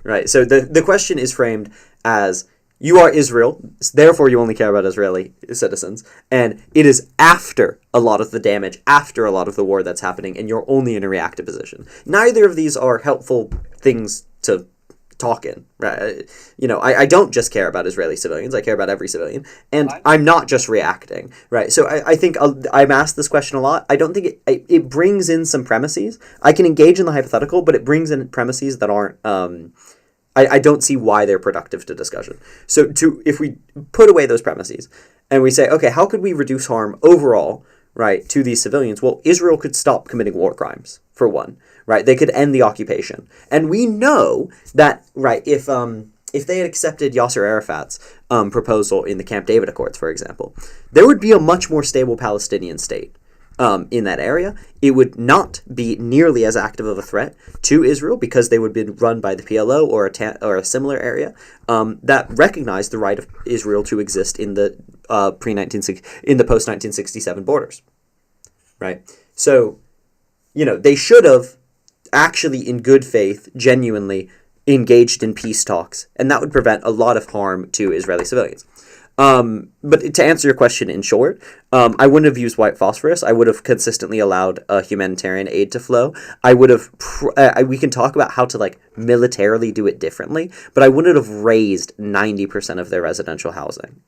right? So the question is framed as, you are Israel, therefore you only care about Israeli citizens, and it is after a lot of the damage, after a lot of the war that's happening, and you're only in a reactive position. Neither of these are helpful things to talking, right? I don't just care about Israeli civilians. I care about every civilian, and I'm not just reacting, right? So I think I'm asked this question a lot. I don't think it brings in some premises. I can engage in the hypothetical, but it brings in premises that aren't. I don't see why they're productive to discussion. So if we put away those premises and we say, okay, how could we reduce harm overall, right, to these civilians? Well, Israel could stop committing war crimes, for one, right? They could end the occupation. And we know that, right, if they had accepted Yasser Arafat's proposal in the Camp David Accords, for example, there would be a much more stable Palestinian state. In that area, it would not be nearly as active of a threat to Israel because they would be run by the PLO or a similar area that recognized the right of Israel to exist in the post 1967 borders, right? So, they should have actually, in good faith, genuinely engaged in peace talks, and that would prevent a lot of harm to Israeli civilians. But to answer your question in short, I wouldn't have used white phosphorus. I would have consistently allowed humanitarian aid to flow. I would have, we can talk about how to militarily do it differently, but I wouldn't have raised 90% of their residential housing,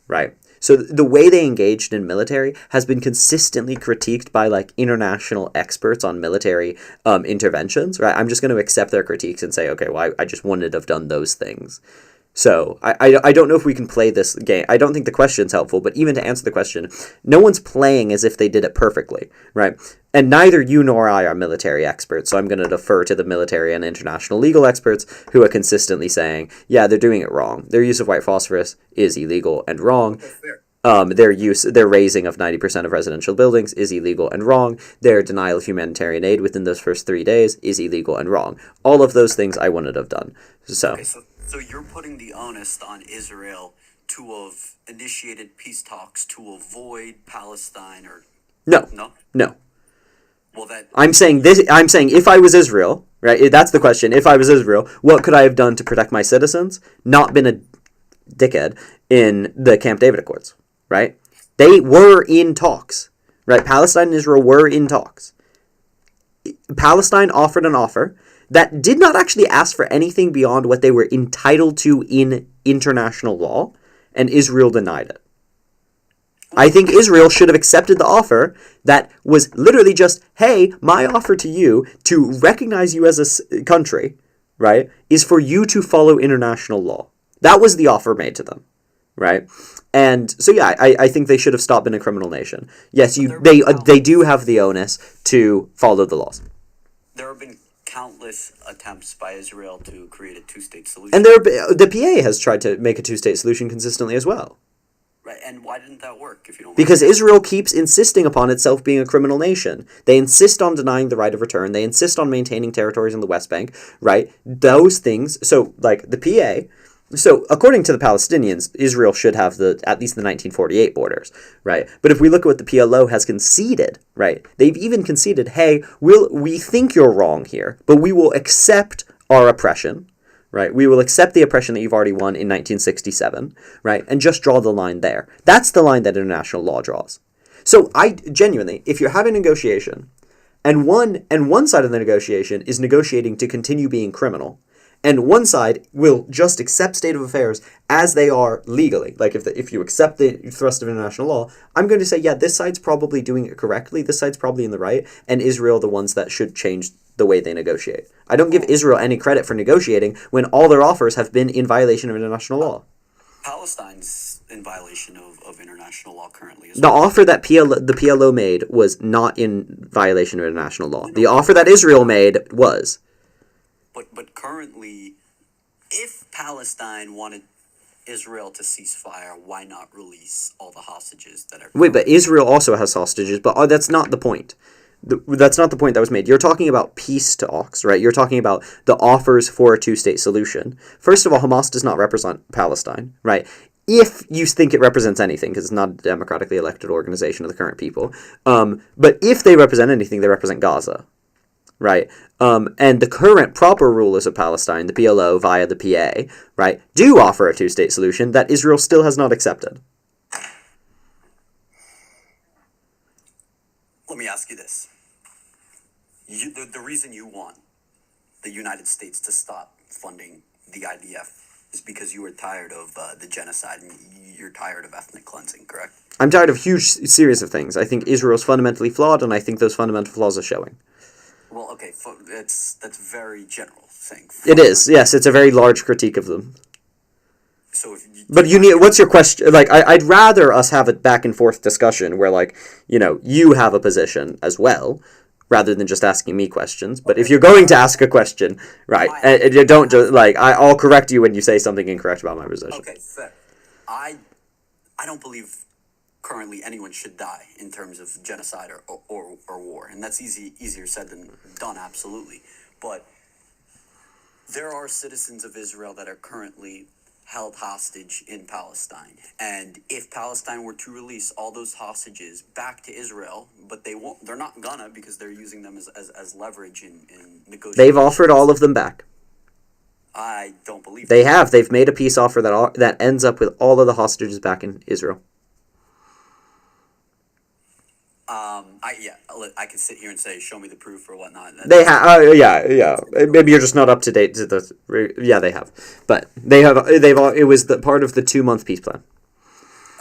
right? So the way they engaged in military has been consistently critiqued by international experts on military interventions, right? I'm just going to accept their critiques and say, okay, well, I just wouldn't have done those things. So I don't know if we can play this game. I don't think the question's helpful, but even to answer the question, no one's playing as if they did it perfectly, right? And neither you nor I are military experts, so I'm going to defer to the military and international legal experts who are consistently saying, yeah, they're doing it wrong. Their use of white phosphorus is illegal and wrong. Their raising of 90% of residential buildings is illegal and wrong. Their denial of humanitarian aid within those first 3 days is illegal and wrong. All of those things I wouldn't have done. So you're putting the onus on Israel to have initiated peace talks to avoid Palestine or no. Well, I'm saying if I was Israel, right? That's the question. If I was Israel, what could I have done to protect my citizens? Not been a dickhead in the Camp David Accords, right? They were in talks, right? Palestine and Israel were in talks. Palestine offered an offer that did not actually ask for anything beyond what they were entitled to in international law, and Israel denied it. I think Israel should have accepted the offer that was literally just, hey, my offer to you to recognize you as a country, right, is for you to follow international law. That was the offer made to them, right? And so, yeah, I think they should have stopped being a criminal nation. Yes, they do have the onus to follow the laws. There have been countless attempts by Israel to create a two-state solution. And the PA has tried to make a two-state solution consistently as well. Right, and why didn't that work, if you don't Because Israel keeps insisting upon itself being a criminal nation. They insist on denying the right of return. They insist on maintaining territories in the West Bank, right? Those things, so, the PA... So, according to the Palestinians, Israel should have at least the 1948 borders, right? But if we look at what the PLO has conceded, right? They've even conceded, hey, we think you're wrong here, but we will accept our oppression, right? We will accept the oppression that you've already won in 1967, right? And just draw the line there. That's the line that international law draws. So, I genuinely, if you're having a negotiation, and one side of the negotiation is negotiating to continue being criminal, and one side will just accept state of affairs as they are legally. If you accept the thrust of international law, I'm going to say, yeah, this side's probably doing it correctly. This side's probably in the right. And Israel the ones that should change the way they negotiate. I don't give Israel any credit for negotiating when all their offers have been in violation of international law. Palestine's in violation of international law currently. The offer that the PLO made was not in violation of international law. The offer that Israel made was. But currently, if Palestine wanted Israel to cease fire, why not release all the hostages that are... Wait, but Israel also has hostages, but that's not the point. That's not the point that was made. You're talking about peace talks, right? You're talking about the offers for a two-state solution. First of all, Hamas does not represent Palestine, right? If you think it represents anything, because it's not a democratically elected organization of the current people. But if they represent anything, they represent Gaza, right? And the current proper rulers of Palestine, the PLO via the PA, right, do offer a two-state solution that Israel still has not accepted. Let me ask you this. The reason you want the United States to stop funding the IDF is because you were tired of the genocide and you're tired of ethnic cleansing, correct? I'm tired of huge series of things. I think Israel's fundamentally flawed, and I think those fundamental flaws are showing. Well, okay, that's very general thing. It is, yes. It's a very large critique of them. So if but you need, what's your question? Like, I'd rather us have a back and forth discussion where, like, you know, you have a position as well, rather than just asking me questions. But if you're going to ask a question, right, and you don't just, like, I'll correct you when you say something incorrect about my position. Okay, fair. I don't believe currently anyone should die in terms of genocide or war, and that's easier said than done, absolutely. But there are citizens of Israel that are currently held hostage in Palestine, and if Palestine were to release all those hostages back to Israel, but they're not gonna, because they're using them as leverage in negotiations. They've offered all of them back. I don't believe they have. They've made a peace offer that ends up with all of the hostages back in Israel. I can sit here and say, show me the proof or whatnot. They have, yeah. Maybe you're just not up to date to the. Yeah, they have, but they have. It was the part of the 2-month peace plan.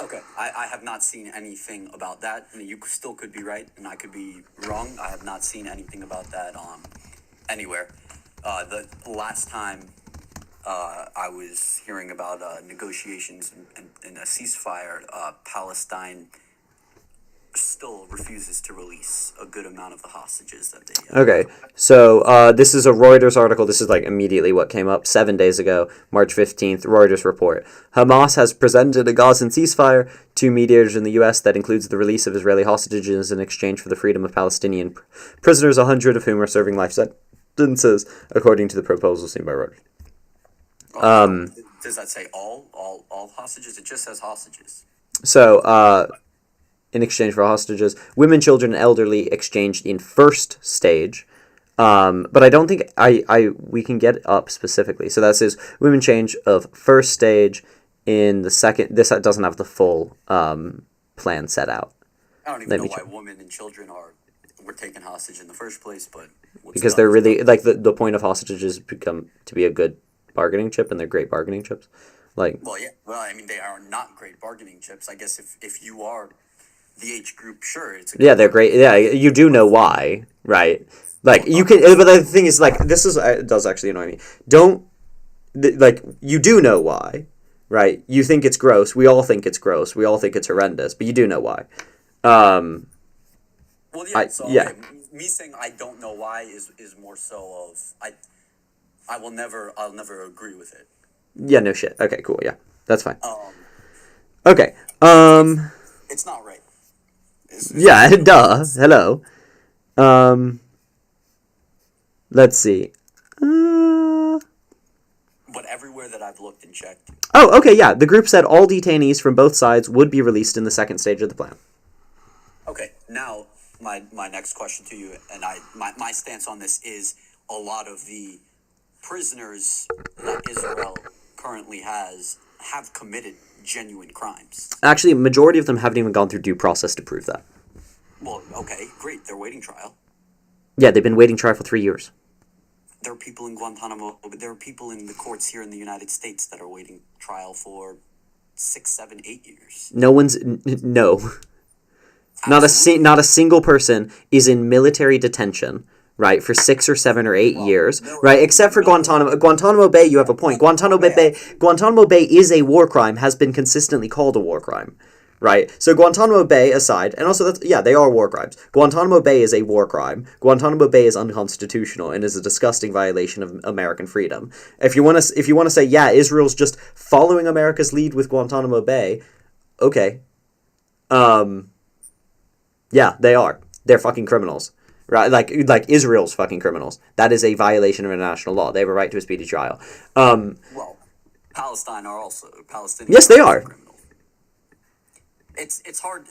Okay, I have not seen anything about that. I mean, you still could be right, and I could be wrong. I have not seen anything about that anywhere. The last time I was hearing about negotiations and a ceasefire, Palestine still refuses to release a good amount of the hostages that they Okay, so this is a Reuters article. This is like immediately what came up 7 days ago, March 15th, Reuters report. Hamas has presented a Gazan ceasefire to mediators in the U.S. that includes the release of Israeli hostages in exchange for the freedom of Palestinian prisoners, 100 of whom are serving life sentences, according to the proposal seen by Reuters. Does that say all hostages? It just says hostages. So, in exchange for hostages, women, children, and elderly exchanged in first stage. But I don't think we can get up specifically. So that says women change of first stage in the second. This doesn't have the full plan set out. I don't even know why women and children were taken hostage in the first place, but because they're really like the point of hostages become to be a good bargaining chip, and they're great bargaining chips. Like, well, I mean, they are not great bargaining chips. I guess if you are the age group, sure, it's they're great. Yeah, you do know why, right? Like, you can, but the thing is, like, this is it does actually annoy me. You do know why, right? You think it's gross. We all think it's gross. We all think it's horrendous, but you do know why. Well, yeah. Me saying I don't know why is more so of I'll never agree with it. Yeah, no shit. Okay, cool. Yeah, that's fine. Okay. It's not right. Yeah, duh. Hello. Let's see. But everywhere that I've looked and checked. Oh, okay, yeah. The group said all detainees from both sides would be released in the second stage of the plan. Okay, now my next question to you, and my stance on this is a lot of the prisoners that Israel currently have committed genuine crimes. Actually, a majority of them haven't even gone through due process to prove that. Well, okay, great. They're waiting trial. Yeah, they've been waiting trial for 3 years. There are people in Guantanamo, but there are people in the courts here in the United States that are waiting trial for 6, 7, 8 years. No one's no. Not a single person is in military detention, right, for 6 or 7 or 8 years, right? Except for Guantanamo. Guantanamo Bay, you have a point. Guantanamo Bay is a war crime, has been consistently called a war crime, right? So Guantanamo Bay aside, and also they are war crimes. Guantanamo Bay is a war crime. Guantanamo Bay is unconstitutional and is a disgusting violation of American freedom. If you want to say, yeah, Israel's just following America's lead with Guantanamo Bay, okay. Yeah, they are. They're fucking criminals. Right, like Israel's fucking criminals. That is a violation of international law. They have a right to a speedy trial. Well, Palestinians are also criminals. Yes, they are. It's hard.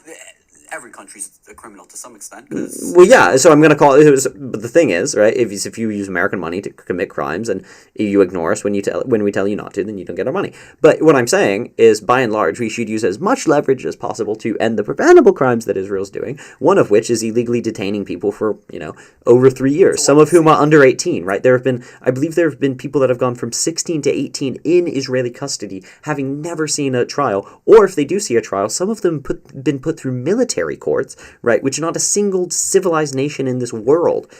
every country's a criminal to some extent. 'Cause Well, yeah. So I'm going to call it. But the thing is, right? If you use American money to commit crimes and you ignore us when we tell you not to, then you don't get our money. But what I'm saying is, by and large, we should use as much leverage as possible to end the preventable crimes that Israel's doing. One of which is illegally detaining people for over 3 years, some of whom are under 18. Right? I believe there have been people that have gone from 16 to 18 in Israeli custody, having never seen a trial, or if they do see a trial, some of them been put through military courts, right, which not a single civilized nation in this world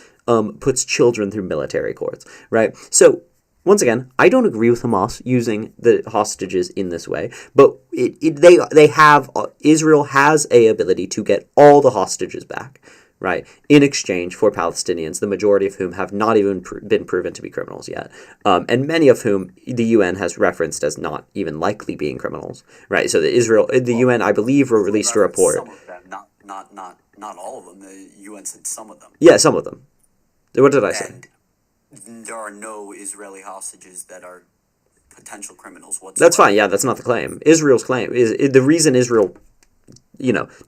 puts children through military courts, right? So once again, I don't agree with Hamas using the hostages in this way, but Israel has a ability to get all the hostages back, right, in exchange for Palestinians, the majority of whom have not even been proven to be criminals yet, and many of whom the UN has referenced as not even likely being criminals, right? So the UN, I believe, released a report. Some of them, not all of them. The UN said some of them. Yeah, some of them. What did I say? And there are no Israeli hostages that are potential criminals whatsoever. That's fine. Yeah, that's not the claim. Israel's claim is the reason Israel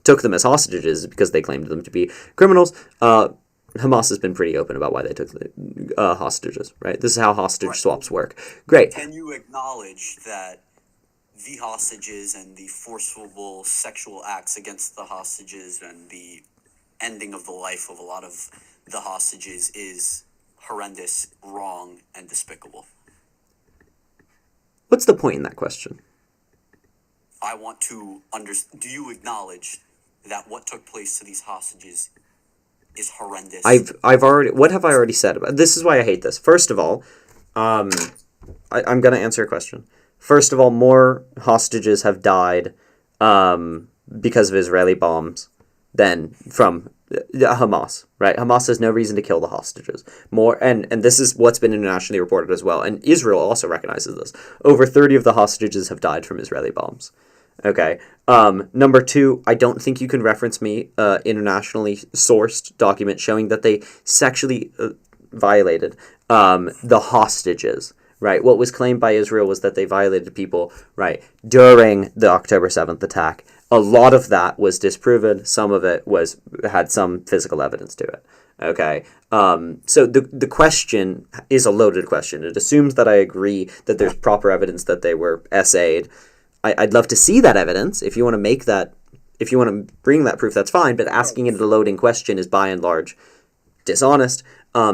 took them as hostages because they claimed them to be criminals. Hamas has been pretty open about why they took the hostages, right? This is how hostage swaps work. Great. Can you acknowledge that the hostages and the forcible sexual acts against the hostages and the ending of the life of a lot of the hostages is horrendous, wrong, and despicable? What's the point in that question? I want to understand. Do you acknowledge that what took place to these hostages is horrendous? What have I already said about this? Is why I hate this. First of all, I'm going to answer a question. First of all, more hostages have died because of Israeli bombs than from Hamas, right? Hamas has no reason to kill the hostages. And this is what's been internationally reported as well. And Israel also recognizes this. Over 30 of the hostages have died from Israeli bombs. Okay. Number two, I don't think you can reference me internationally sourced document showing that they sexually violated the hostages. Right, what was claimed by Israel was that they violated people, right, during the October 7th attack. A lot of that was disproven. Some of it had some physical evidence to it. Okay, so the question is a loaded question. It assumes that I agree that there's proper evidence that they were SA'd. I'd love to see that evidence. If you want to make that, if you want to bring that proof, that's fine. But asking it a loading question is by and large dishonest.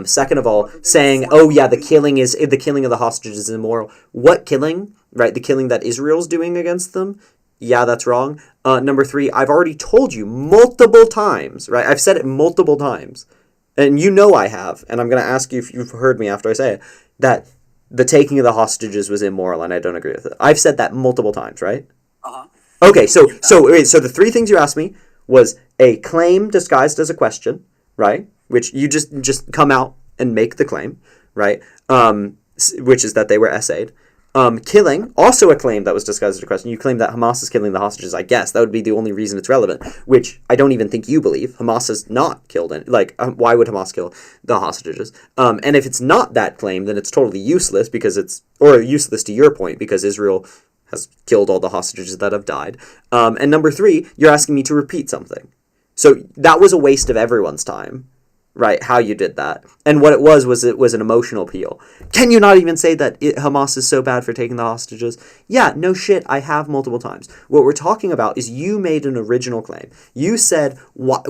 Second of all, saying, oh yeah, the killing of the hostages is immoral. What killing? Right, the killing that Israel's doing against them? Yeah, that's wrong. Number three, I've already told you multiple times, right? I've said it multiple times. And you know I have, and I'm going to ask you if you've heard me after I say it, that the taking of the hostages was immoral, and I don't agree with it. I've said that multiple times, right? Uh-huh. Okay, so the three things you asked me was a claim disguised as a question, right? Which you just come out and make the claim, right? Which is that they were SA'd. Killing, also a claim that was disguised as a question. You claim that Hamas is killing the hostages. I guess that would be the only reason it's relevant, which I don't even think you believe. Hamas has not killed any. Why would Hamas kill the hostages? And if it's not that claim, then it's totally useless or useless to your point because Israel has killed all the hostages that have died. And number three, you're asking me to repeat something. So that was a waste of everyone's time. Right, how you did that. And what it was an emotional appeal. Can you not even say that Hamas is so bad for taking the hostages? Yeah, no shit, I have multiple times. What we're talking about is you made an original claim. You said, why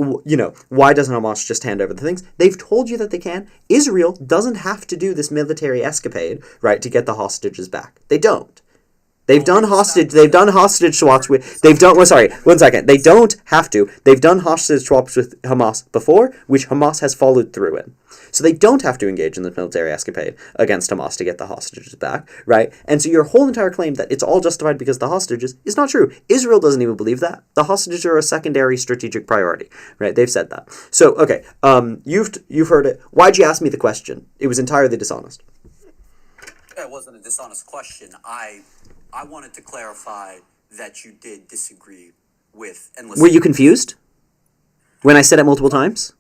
doesn't Hamas just hand over the things? They've told you that they can. Israel doesn't have to do this military escapade, right, to get the hostages back. They don't. They've done hostage swaps with, They don't have to. They've done hostage swaps with Hamas before, which Hamas has followed through in. So they don't have to engage in the military escapade against Hamas to get the hostages back, right? And so your whole entire claim that it's all justified because of the hostages is not true. Israel doesn't even believe that. The hostages are a secondary strategic priority, right? They've said that. So, okay, you've heard it. Why'd you ask me the question? It was entirely dishonest. It wasn't a dishonest question. I wanted to clarify that you did disagree with endless. Were you confused when I said it multiple times?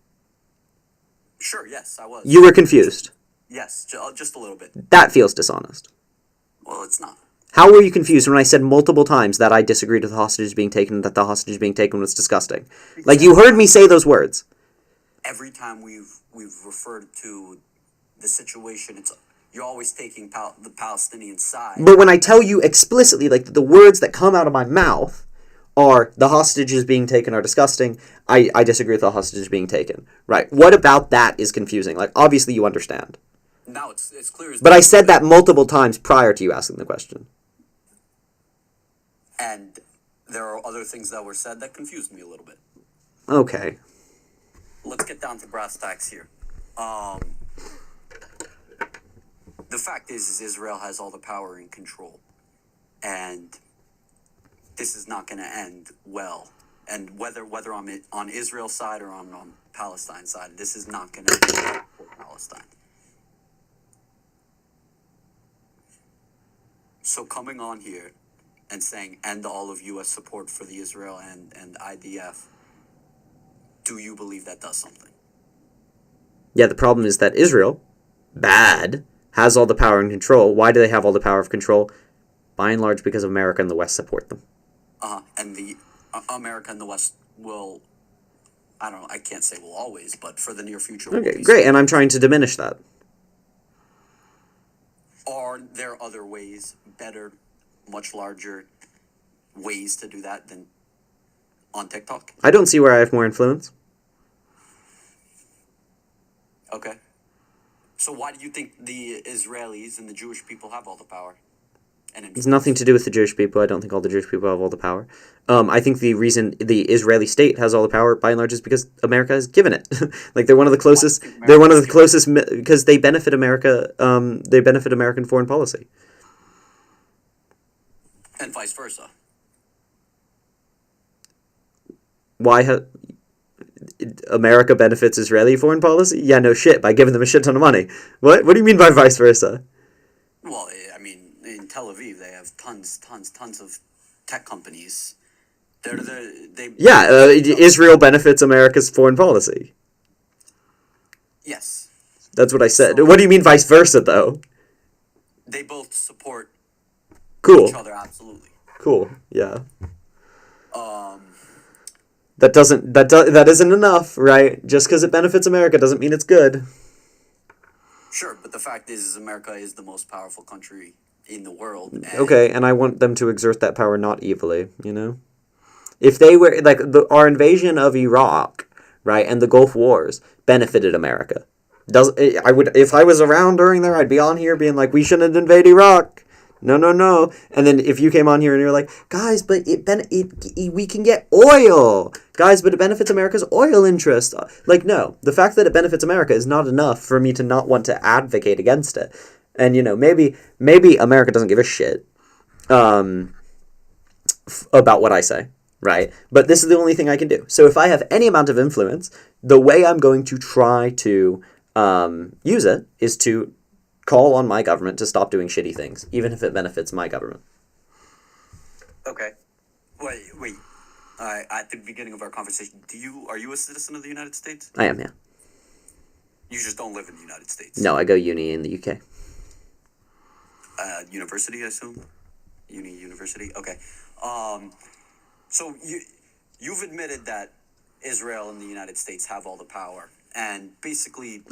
Sure, yes, I was. You were confused? Yes, just a little bit. That feels dishonest. Well, it's not. How were you confused when I said multiple times that I disagreed with the hostages being taken, that the hostages being taken was disgusting? Like, you heard me say those words. Every time we've referred to the situation, you're always taking the Palestinian side. But when I tell you explicitly, like, the words that come out of my mouth are the hostages being taken are disgusting, I disagree with the hostages being taken. Right. What about that is confusing? Like, obviously you understand. Now it's clear as But I said that multiple times prior to you asking the question. And there are other things that were said that confused me a little bit. Okay. Let's get down to brass tacks here. The fact is Israel has all the power and control. And this is not going to end well. And whether I'm on Israel's side or on Palestine's side, this is not going to end well for Palestine. So coming on here and saying end all of U.S. support for the Israel and IDF, do you believe that does something? Yeah, the problem is that Israel, bad, has all the power and control. Why do they have all the power of control? By and large, because America and the West support them. And the America and the West will, I don't know, I can't say will always, but for the near future. Okay, great, and I'm trying to diminish that. Are there other ways, better, much larger ways to do that than on TikTok? I don't see where I have more influence. Okay. So why do you think the Israelis and the Jewish people have all the power? It's nothing to do with the Jewish people. I don't think all the Jewish people have all the power. I think the reason the Israeli state has all the power, by and large, is because America has given it. Like, they're one of the closest. They're one of the closest because they benefit America. They benefit American foreign policy. And vice versa. Why America benefits Israeli foreign policy? Yeah, no shit, by giving them a shit ton of money. What do you mean by vice versa? Well, I mean, in Tel Aviv, they have tons of tech companies. Israel benefits America's foreign policy. Yes. That's what I said. What do you mean vice versa, though? They both support each other, absolutely. Cool, yeah. That isn't enough, right? Just because it benefits America doesn't mean it's good. Sure, but the fact is America is the most powerful country in the world. Okay, and I want them to exert that power not evilly, you know? If they were, like, our invasion of Iraq, right, and the Gulf Wars benefited America. If I was around during there, I'd be on here being like, we shouldn't invade Iraq. No. And then if you came on here and you're like, guys, but we can get oil. Guys, but it benefits America's oil interest. Like, no. The fact that it benefits America is not enough for me to not want to advocate against it. And, you know, maybe America doesn't give a shit about what I say, right? But this is the only thing I can do. So if I have any amount of influence, the way I'm going to try to use it is to call on my government to stop doing shitty things, even if it benefits my government. Okay. Wait. At the beginning of our conversation, are you a citizen of the United States? I am, yeah. You just don't live in the United States? No, I go uni in the UK. University, I assume? University? Okay. So you've admitted that Israel and the United States have all the power, and basically...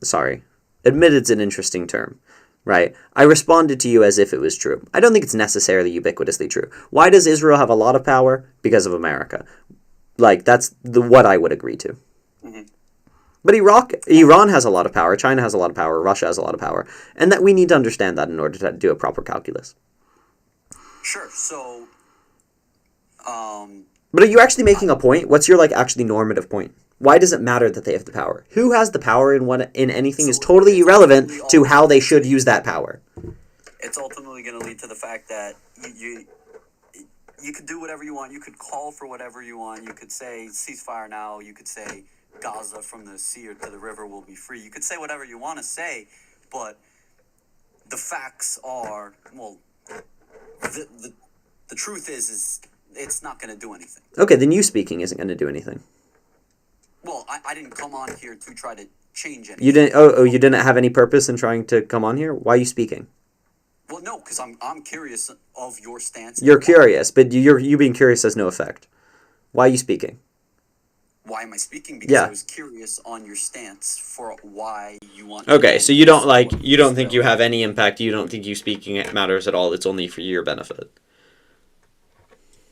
Sorry. Admitted's an interesting term, right? I responded to you as if it was true. I don't think it's necessarily ubiquitously true. Why does Israel have a lot of power? Because of America. Like, that's what I would agree to. Mm-hmm. But Iran has a lot of power, China has a lot of power, Russia has a lot of power, and that we need to understand that in order to do a proper calculus. Sure, so... But are you actually making a point? What's your, actually normative point? Why does it matter that they have the power? Who has the power in anything is totally irrelevant to how they should use that power. It's ultimately going to lead to the fact that you could do whatever you want. You could call for whatever you want. You could say ceasefire now. You could say Gaza from the sea or to the river will be free. You could say whatever you want to say, but the facts are, well, the truth is it's not going to do anything. Okay, then you speaking isn't going to do anything. Well, I didn't come on here to try to change anything. You didn't. You didn't have any purpose in trying to come on here. Why are you speaking? Well, no, because I'm curious of your stance. You're curious, but you being curious has no effect. Why are you speaking? Why am I speaking? Because Yeah. I was curious on your stance for why you want. Okay, so you don't think you have any impact. You don't think you speaking it matters at all. It's only for your benefit.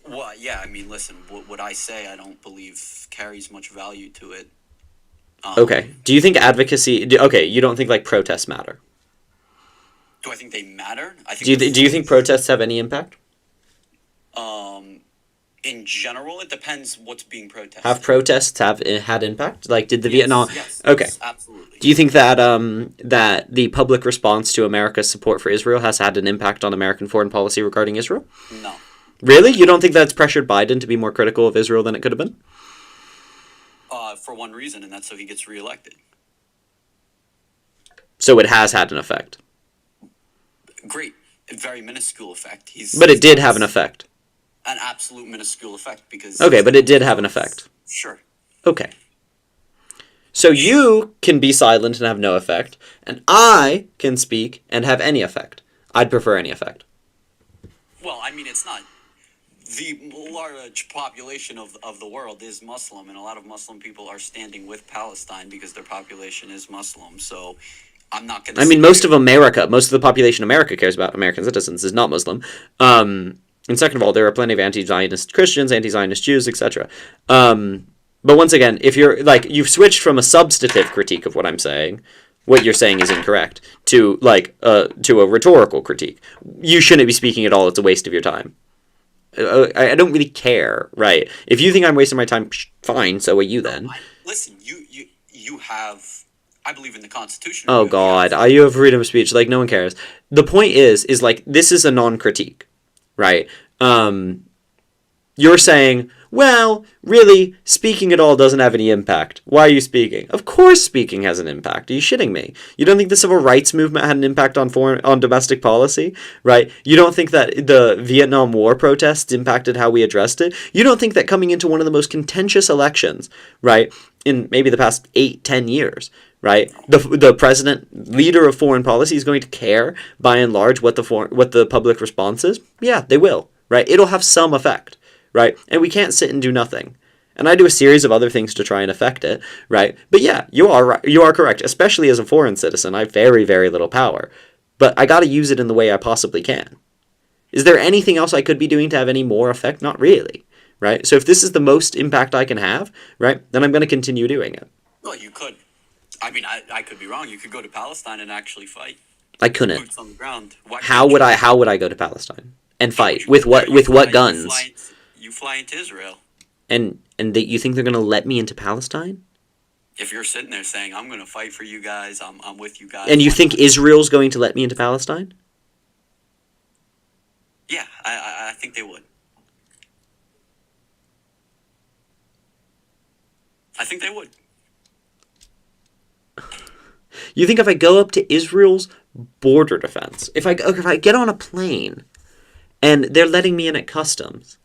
Well, yeah. I mean, listen. What I say, I don't believe carries much value to it. Okay. Do you think advocacy? Okay, you don't think like protests matter? Do I think they matter? I think. Do you think protests have any impact? In general, it depends what's being protested. Have protests had impact? Like, did the Yes, Vietnam? yes, Okay. yes, absolutely. Do you think that that the public response to America's support for Israel has had an impact on American foreign policy regarding Israel? No. Really? You don't think that's pressured Biden to be more critical of Israel than it could have been? For one reason, and that's so he gets reelected. So it has had an effect. Great, a very minuscule effect. But it did have an effect. An absolute minuscule effect because. Okay, but it did have an effect. Sure. Okay. So you can be silent and have no effect, and I can speak and have any effect. I'd prefer any effect. Well, I mean, it's not. The large population of the world is Muslim, and a lot of Muslim people are standing with Palestine because their population is Muslim. So I'm not going to. I mean, most of the population America cares about, American citizens, is not Muslim. And second of all, there are plenty of anti-Zionist Christians, anti-Zionist Jews, etc. But once again, if you're like you've switched from a substantive critique of what I'm saying, what you're saying is incorrect, to a rhetorical critique. You shouldn't be speaking at all. It's a waste of your time. I don't really care, right? If you think I'm wasting my time, fine. So are you then? Listen, you have. I believe in the Constitution. Oh God, you have freedom of speech. Like no one cares. The point is like this is a non-critique. Right. You're saying, well, really, speaking at all doesn't have any impact. Why are you speaking? Of course speaking has an impact. Are you shitting me? You don't think the civil rights movement had an impact on domestic policy? Right? You don't think that the Vietnam War protests impacted how we addressed it? You don't think that coming into one of the most contentious elections, right, in maybe the past 8-10 years, right? The president, leader of foreign policy, is going to care, by and large, what the public response is? Yeah, they will, right? It'll have some effect, right? And we can't sit and do nothing. And I do a series of other things to try and affect it, right? But yeah, you are right. You are correct. Especially as a foreign citizen, I have very, very little power. But I got to use it in the way I possibly can. Is there anything else I could be doing to have any more effect? Not really, right? So if this is the most impact I can have, right, then I'm going to continue doing it. Well, you could. I mean, I could be wrong. You could go to Palestine and actually fight. I couldn't. Boots on the ground. How would I go to Palestine and fight with what guns? You fly into Israel. And you think they're gonna let me into Palestine? If you're sitting there saying I'm gonna fight for you guys, I'm with you guys. And you think Israel's going to let me into Palestine? Yeah, I think they would. I think they would. You think if I go up to Israel's border defense, if I get on a plane and they're letting me in at customs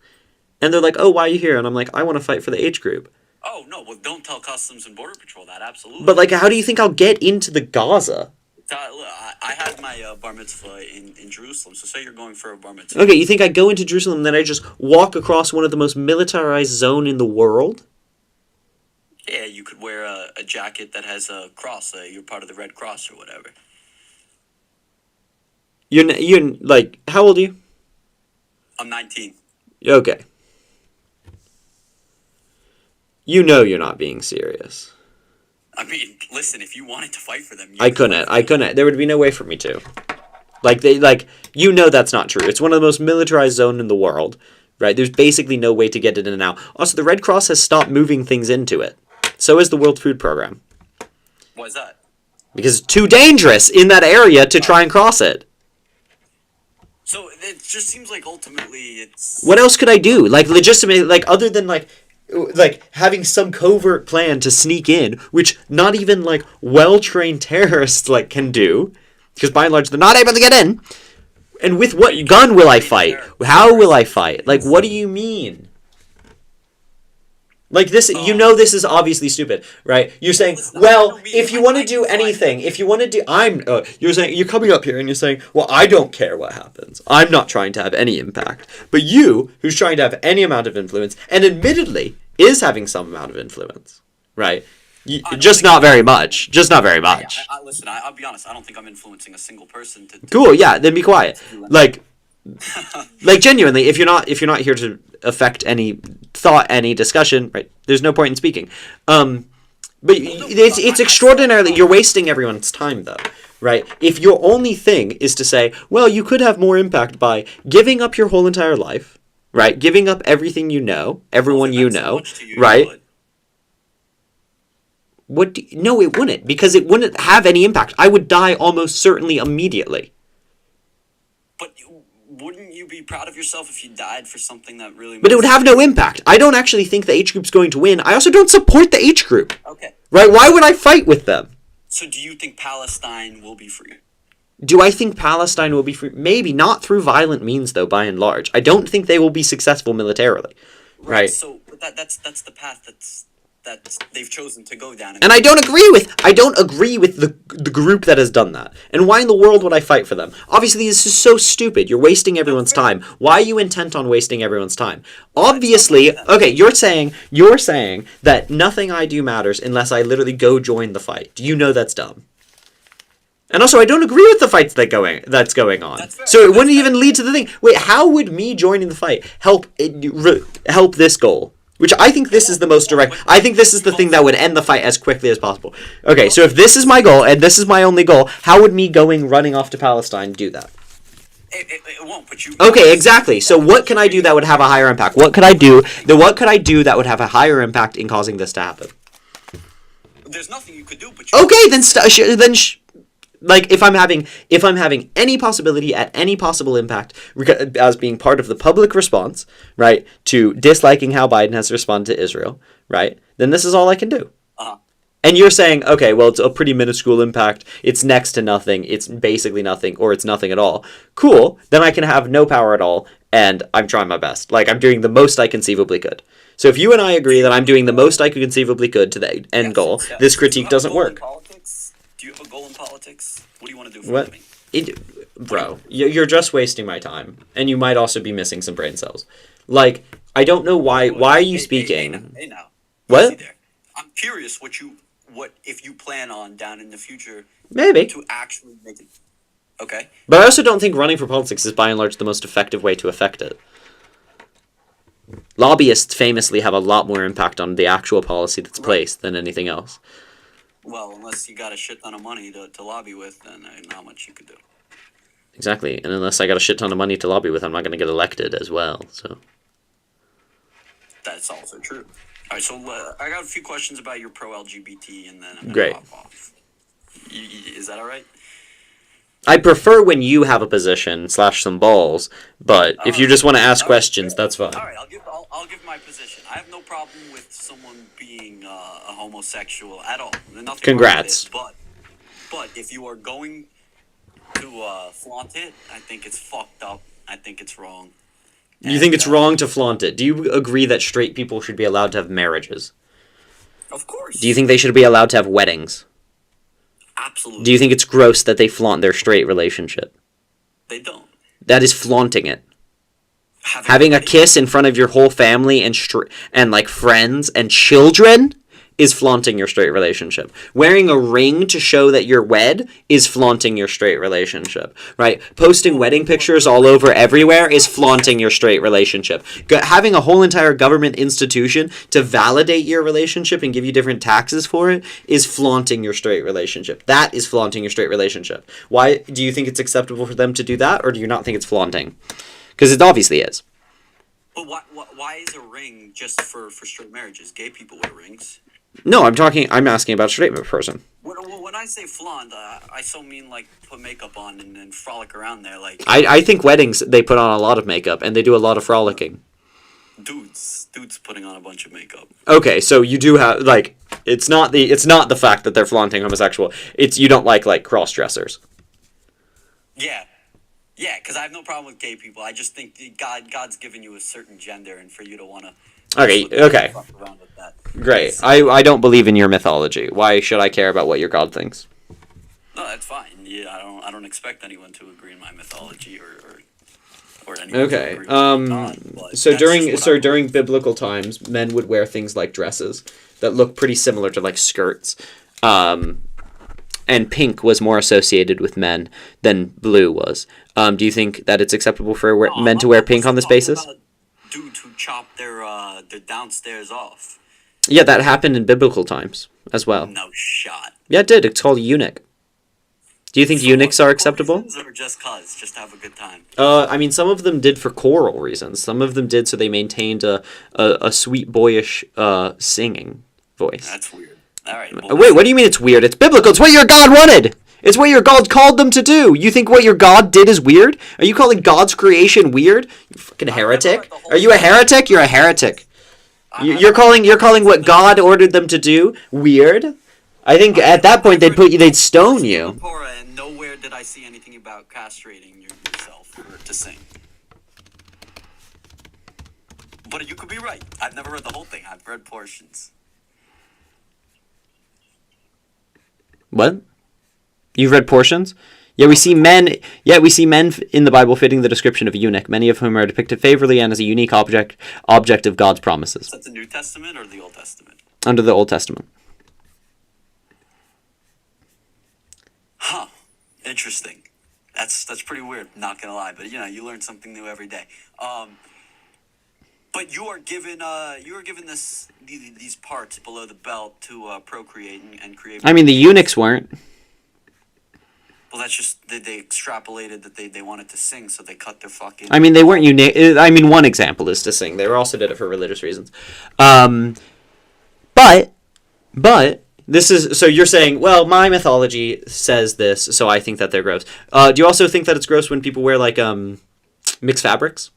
and they're like, oh, why are you here? And I'm like, I want to fight for the age group. Oh, no, well, don't tell Customs and Border Patrol that, absolutely. But like, how do you think I'll get into the Gaza? I had my bar mitzvah in Jerusalem, so say you're going for a bar mitzvah. Okay, you think I go into Jerusalem and then I just walk across one of the most militarized zone in the world? Yeah, you could wear a jacket that has a cross. You're part of the Red Cross or whatever. You're like, how old are you? I'm 19. Okay. You know you're not being serious. I mean, listen, if you wanted to fight for them... I couldn't. There would be no way for me to. You know that's not true. It's one of the most militarized zones in the world, right? There's basically no way to get it in and out. Also, the Red Cross has stopped moving things into it. So is the World Food Program. Why is that? Because it's too dangerous in that area to try and cross it. So it just seems like ultimately it's... What else could I do? Like, legitimately, other than, having some covert plan to sneak in, which not even, well-trained terrorists, can do. Because, by and large, they're not able to get in. And with what gun will I fight? How will I fight? What do you mean? Like this, this is obviously stupid, right? You're saying, well, if you want to do anything, if you want to do, you're coming up here and you're saying, well, I don't care what happens. I'm not trying to have any impact. But you, who's trying to have any amount of influence, and admittedly is having some amount of influence, right? Just not very much. Just not very much. Listen, I'll be honest. I don't think I'm influencing a single person to Cool, yeah, then be quiet. Like genuinely, if you're not here to affect any thought, any discussion, right? There's no point in speaking. But it's extraordinarily, you're wasting everyone's time though, right? If your only thing is to say, well, you could have more impact by giving up your whole entire life, right? Giving up everything you know, everyone you know, right? No, it wouldn't, because it wouldn't have any impact. I would die almost certainly immediately. But wouldn't you be proud of yourself if you died for something that really... But it would have no impact. I don't actually think the H group's going to win. I also don't support the H group. Okay. Right? Why would I fight with them? So do you think Palestine will be free? Do I think Palestine will be free? Maybe. Not through violent means, though, by and large. I don't think they will be successful militarily. Right? So that's the path that they've chosen to go down. And I don't agree with the group that has done that. And why in the world would I fight for them? Obviously, this is so stupid. You're wasting everyone's time. Why are you intent on wasting everyone's time? Obviously, okay, you're saying that nothing I do matters unless I literally go join the fight. Do you know that's dumb? And also, I don't agree with the fights that's going on. So it wouldn't even lead to the thing. Wait, how would me joining the fight help this goal? Which I think this is the most direct. I think this is the thing that would end the fight as quickly as possible. Okay, so if this is my goal, and this is my only goal, how would me running off to Palestine do that? It won't, but you... Okay, exactly. So what can I do that would have a higher impact? What could I do that would have a higher impact in causing this to happen? There's nothing you could do, but... Okay, like if I'm having any possibility at any possible impact as being part of the public response, right, to disliking how Biden has responded to Israel, right, then this is all I can do. And you're saying, okay, well, it's a pretty minuscule impact. It's next to nothing. It's basically nothing, or it's nothing at all. Cool. Then I can have no power at all, and I'm trying my best. Like, I'm doing the most I conceivably could. So if you and I agree that I'm doing the most I conceivably could to the end goal, this critique doesn't work. Do you have a goal in politics? What do you want to do for a living? Bro, you're just wasting my time, and you might also be missing some brain cells. Like, I don't know why are you speaking? Hey now. What? I'm curious what if you plan on down in the future maybe to actually make it. Okay. But I also don't think running for politics is by and large the most effective way to affect it. Lobbyists famously have a lot more impact on the actual policy that's placed than anything else. Well, unless you got a shit ton of money to lobby with, then not much you could do. Exactly, and unless I got a shit ton of money to lobby with, I'm not going to get elected as well, so... That's also true. Alright, so I got a few questions about your pro-LGBT, and then I'm going to hop off. Is that alright? I prefer when you have a position / some balls, but if you just want to ask questions, that's fine. Alright, I'll give my position. I have no problem with someone being a homosexual at all. Nothing Congrats. Wrong with it, but if you are going to flaunt it, I think it's fucked up. I think it's wrong. You think it's wrong to flaunt it. Do you agree that straight people should be allowed to have marriages? Of course. Do you think they should be allowed to have weddings? Absolutely. Do you think it's gross that they flaunt their straight relationship? They don't. That is flaunting it. Having a kiss in front of your whole family and like friends and children is flaunting your straight relationship. Wearing a ring to show that you're wed is flaunting your straight relationship, right? Posting wedding pictures all over everywhere is flaunting your straight relationship. Having a whole entire government institution to validate your relationship and give you different taxes for it is flaunting your straight relationship. That is flaunting your straight relationship. Why do you think it's acceptable for them to do that, or do you not think it's flaunting? Because it obviously is. But why is a ring just for straight marriages? Gay people wear rings. No, I'm asking about a straight person. When I say flaunt, I so mean like put makeup on and frolic around there. Like I think weddings, they put on a lot of makeup and they do a lot of frolicking. Dudes putting on a bunch of makeup. Okay, so you do have like it's not the fact that they're flaunting homosexual. It's you don't like cross dressers. Yeah, because I have no problem with gay people. I just think God's given you a certain gender, and for you to want to Okay. Great. I don't believe in your mythology. Why should I care about what your god thinks? No, that's fine. Yeah, I don't expect anyone to agree in my mythology or anyone Okay. to agree with my god, but So that's just what I during biblical times, men would wear things like dresses that look pretty similar to like skirts. And pink was more associated with men than blue was. Do you think that it's acceptable for men to wear pink on this basis? dudes who chop their downstairs off. Yeah, that happened in biblical times as well. No shot. Yeah, it did. It's called eunuch. Do you think eunuchs are acceptable? Or just to have a good time. I mean, some of them did for choral reasons. Some of them did so they maintained a sweet boyish singing voice. That's weird. All right. Wait, what do you mean it's weird? It's biblical. It's what your God wanted. It's what your God called them to do. You think what your God did is weird? Are you calling God's creation weird? You fucking heretic. Are you a heretic? You're a heretic. You're calling what God ordered them to do weird? I think at that point they'd stone you. And nowhere did I see anything about castrating yourself to sing. But you could be right. I've never read the whole thing. I've read portions. What? You've read portions? Yeah, we see men. Yeah, we see men in the Bible fitting the description of a eunuch, many of whom are depicted favorably and as a unique object of God's promises. Is that the New Testament or the Old Testament? Under the Old Testament. Huh. Interesting. That's pretty weird. Not gonna lie, but you learn something new every day. But you are given these parts below the belt to procreate and create. I mean, the eunuchs weren't. Well, that's just they extrapolated that they wanted to sing, so they cut their fucking. I mean, they weren't unique. I mean, one example is to sing. They also did it for religious reasons. But this is so you're saying, well, my mythology says this, so I think that they're gross. Do you also think that it's gross when people wear like mixed fabrics?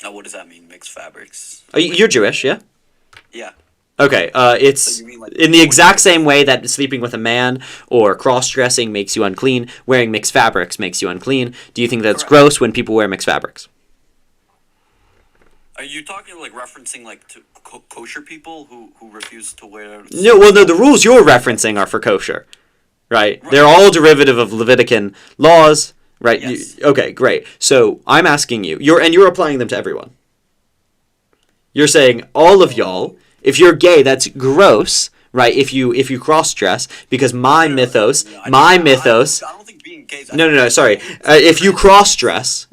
Oh, what does that mean? Mixed fabrics? You're Jewish, yeah? Yeah. Okay, it's in the exact same way that sleeping with a man or cross-dressing makes you unclean, wearing mixed fabrics makes you unclean. Do you think that's gross when people wear mixed fabrics? Are you talking like referencing like to kosher people who refuse to wear? No, the rules you're referencing are for kosher, right? They're all derivative of Levitican laws, right? Yes. Okay, great. So I'm asking you, you're applying them to everyone. You're saying all of y'all. If you're gay, that's gross, right? If you cross-dress, because my mythos. No, I don't think being gay. No. Sorry. If you cross-dress,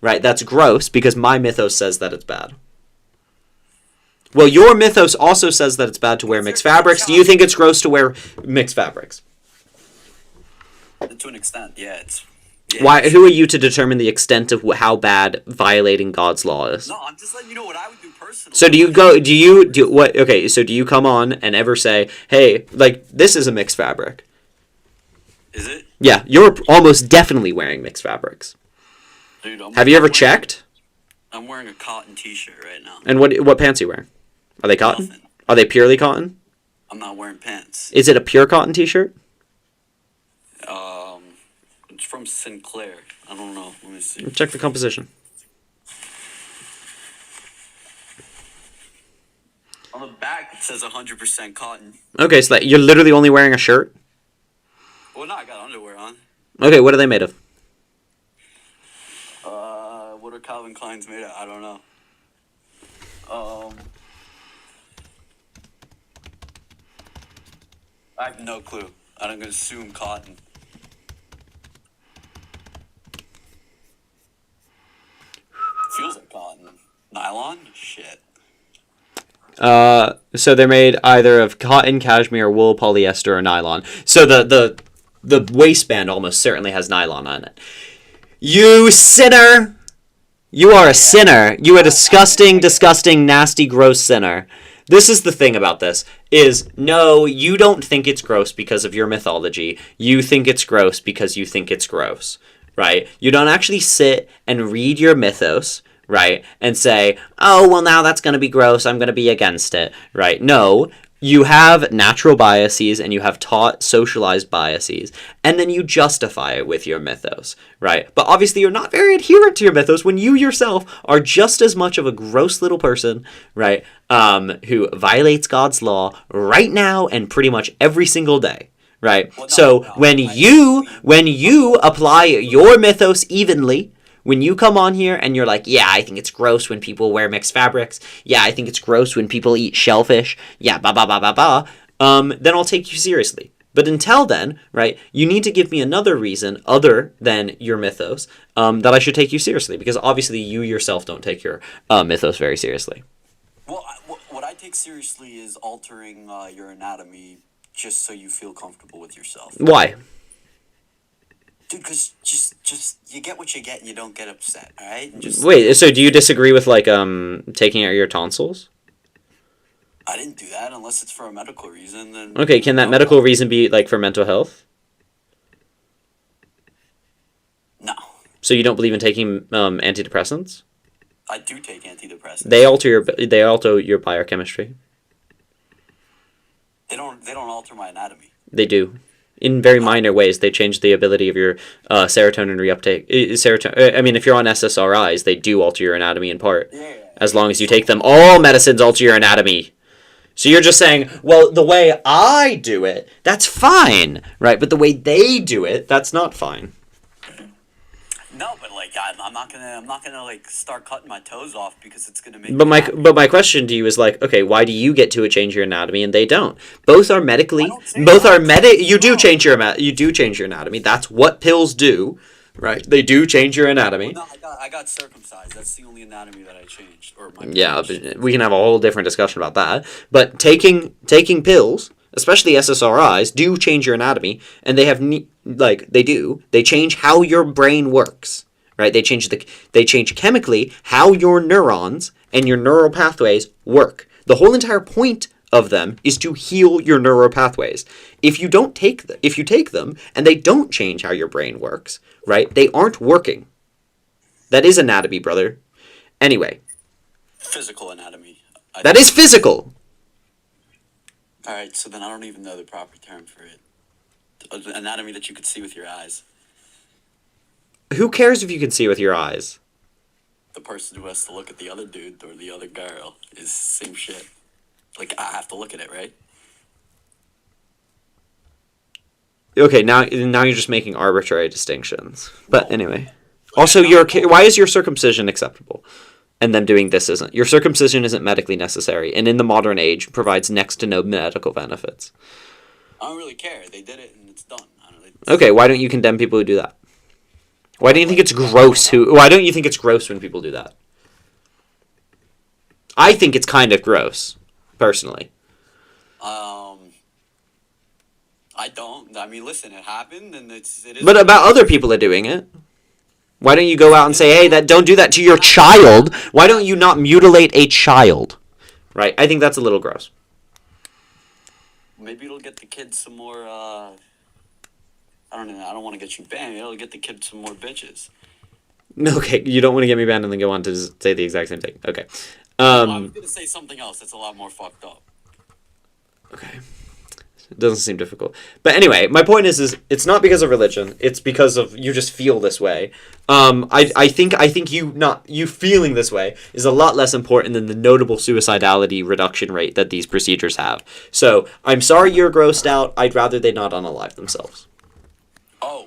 right? That's gross because my mythos says that it's bad. Well, your mythos also says that it's bad to wear mixed fabrics. Do you think it's gross to wear mixed fabrics? To an extent, yeah. Why? Who are you to determine the extent of how bad violating God's law is? No, I'm just letting you know what I would do personally. So do what? Okay, so do you come on and ever say, "Hey, like this is a mixed fabric"? Is it? Yeah, you're almost definitely wearing mixed fabrics. Dude, have you ever checked? I'm wearing a cotton T-shirt right now. And what pants are you wearing? Are they cotton? Nothing. Are they purely cotton? I'm not wearing pants. Is it a pure cotton T-shirt? It's from Sinclair. I don't know. Let me see. Check the composition. On the back, it says 100% cotton. Okay, so you're literally only wearing a shirt? Well, no, I got underwear on. Okay, what are they made of? What are Calvin Klein's made of? I don't know. I have no clue. I'm gonna assume cotton. Feels like cotton. Nylon? Shit. So they're made either of cotton, cashmere, wool, polyester, or nylon. So the waistband almost certainly has nylon on it. You sinner! You are a sinner. You are a disgusting, nasty, gross sinner. This is the thing about this, is no, you don't think it's gross because of your mythology. You think it's gross because you think it's gross, right? You don't actually sit and read your mythos, right, and say, oh, well, now that's going to be gross, I'm going to be against it, right? No, You have natural biases and you have taught socialized biases, and then you justify it with your mythos, right? But obviously you're not very adherent to your mythos when you yourself are just as much of a gross little person, right? Who violates God's law right now and pretty much every single day, right? When you apply your mythos evenly, when you come on here and you're like, yeah, I think it's gross when people wear mixed fabrics. Yeah, I think it's gross when people eat shellfish. Yeah, then I'll take you seriously. But until then, right, you need to give me another reason other than your mythos that I should take you seriously. Because obviously you yourself don't take your mythos very seriously. Well, what I take seriously is altering your anatomy just so you feel comfortable with yourself. Why? Dude, because just you get what you get and you don't get upset, all right? Wait, so do you disagree with, like, taking out your tonsils? I didn't do that unless it's for a medical reason. Then Okay, can that medical reason be, like, for mental health? No. So you don't believe in taking antidepressants? I do take antidepressants. They alter your biochemistry. They don't alter my anatomy. They do. In very minor ways, they change the ability of your serotonin reuptake. I mean, if you're on SSRIs, they do alter your anatomy in part. As long as you take them. All medicines alter your anatomy. So you're just saying, well, the way I do it, that's fine, right? But the way they do it, that's not fine. No, but like I'm not gonna like start cutting my toes off because it's gonna make. But my question to you is like, okay, why do you get to change your anatomy and they don't? Both are medically. You do change your anatomy. That's what pills do, right? They do change your anatomy. Well, no, I got circumcised. That's the only anatomy that I changed. Yeah, we can have a whole different discussion about that. But taking pills, especially SSRIs, do change your anatomy, and they change how your brain works, right? They change chemically how your neurons and your neural pathways work. The whole entire point of them is to heal your neural pathways. If you take them and they don't change how your brain works, right? They aren't working. That is anatomy, brother. Anyway. Physical anatomy. That is physical. All right, so then I don't even know the proper term for it. Anatomy that you could see with your eyes. Who cares if you can see with your eyes? The person who has to look at the other dude or the other girl is same shit. Like, I have to look at it, right? Okay, now you're just making arbitrary distinctions. But anyway. Also, why is your circumcision acceptable? And them doing this isn't. Your circumcision isn't medically necessary, and in the modern age provides next to no medical benefits. I don't really care. They did it, and it's done. Okay, why don't you condemn people who do that? Why do you think it's gross? Why don't you think it's gross when people do that? I think it's kind of gross, personally. I don't. I mean, listen, it happened, and it is. But about other people are doing it. Why don't you go out and say, hey, don't do that to your child? Why don't you not mutilate a child? Right? I think that's a little gross. Maybe it'll get the kids some more, I don't know, I don't want to get you banned. It'll get the kids some more bitches. Okay, you don't want to get me banned and then go on to say the exact same thing. Okay. I was going to say something else that's a lot more fucked up. Okay. It doesn't seem difficult. But anyway, my point is it's not because of religion. It's because of you just feel this way. I think you feeling this way is a lot less important than the notable suicidality reduction rate that these procedures have. So I'm sorry you're grossed out. I'd rather they not unalive themselves. Oh,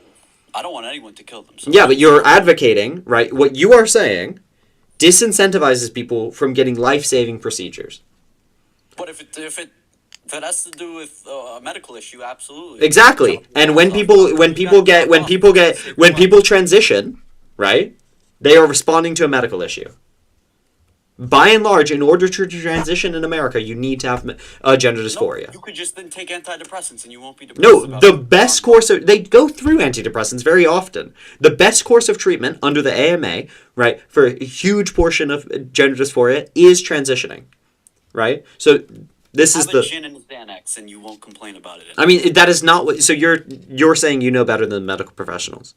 I don't want anyone to kill themselves. Yeah, but you're advocating, right? What you are saying disincentivizes people from getting life-saving procedures. But if that has to do with a medical issue, absolutely. Exactly. And when people transition, right? They are responding to a medical issue. By and large, in order to transition in America, you need to have gender dysphoria. No, you could just then take antidepressants and you won't be depressed. No, the best course of... They go through antidepressants very often. The best course of treatment under the AMA, right, for a huge portion of gender dysphoria is transitioning, right? So... This is the gin and a Xanax, and you won't complain about it. I mean, that is not what. So you're saying you know better than medical professionals.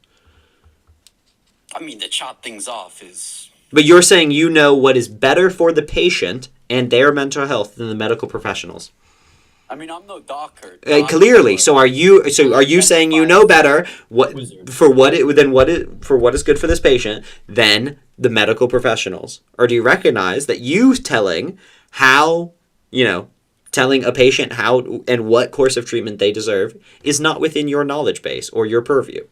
I mean, to chop things off is. But you're saying you know what is better for the patient and their mental health than the medical professionals. I mean, I'm no doctor. Clearly. So are you saying you know better for what is good for this patient than the medical professionals? Or do you recognize that you telling a patient how and what course of treatment they deserve is not within your knowledge base or your purview?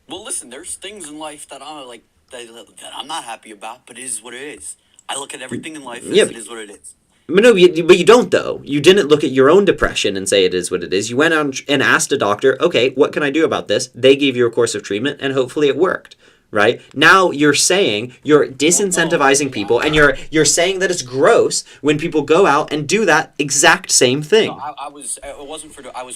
Well, listen, there's things in life that I'm not happy about, but it is what it is. I look at everything in life as it is what it is. But no, but you don't, though. You didn't look at your own depression and say it is what it is. You went out and asked a doctor, okay, what can I do about this? They gave you a course of treatment, and hopefully it worked, right? Now you're saying you're disincentivizing people, and you're saying that it's gross when people go out and do that exact same thing. No, I was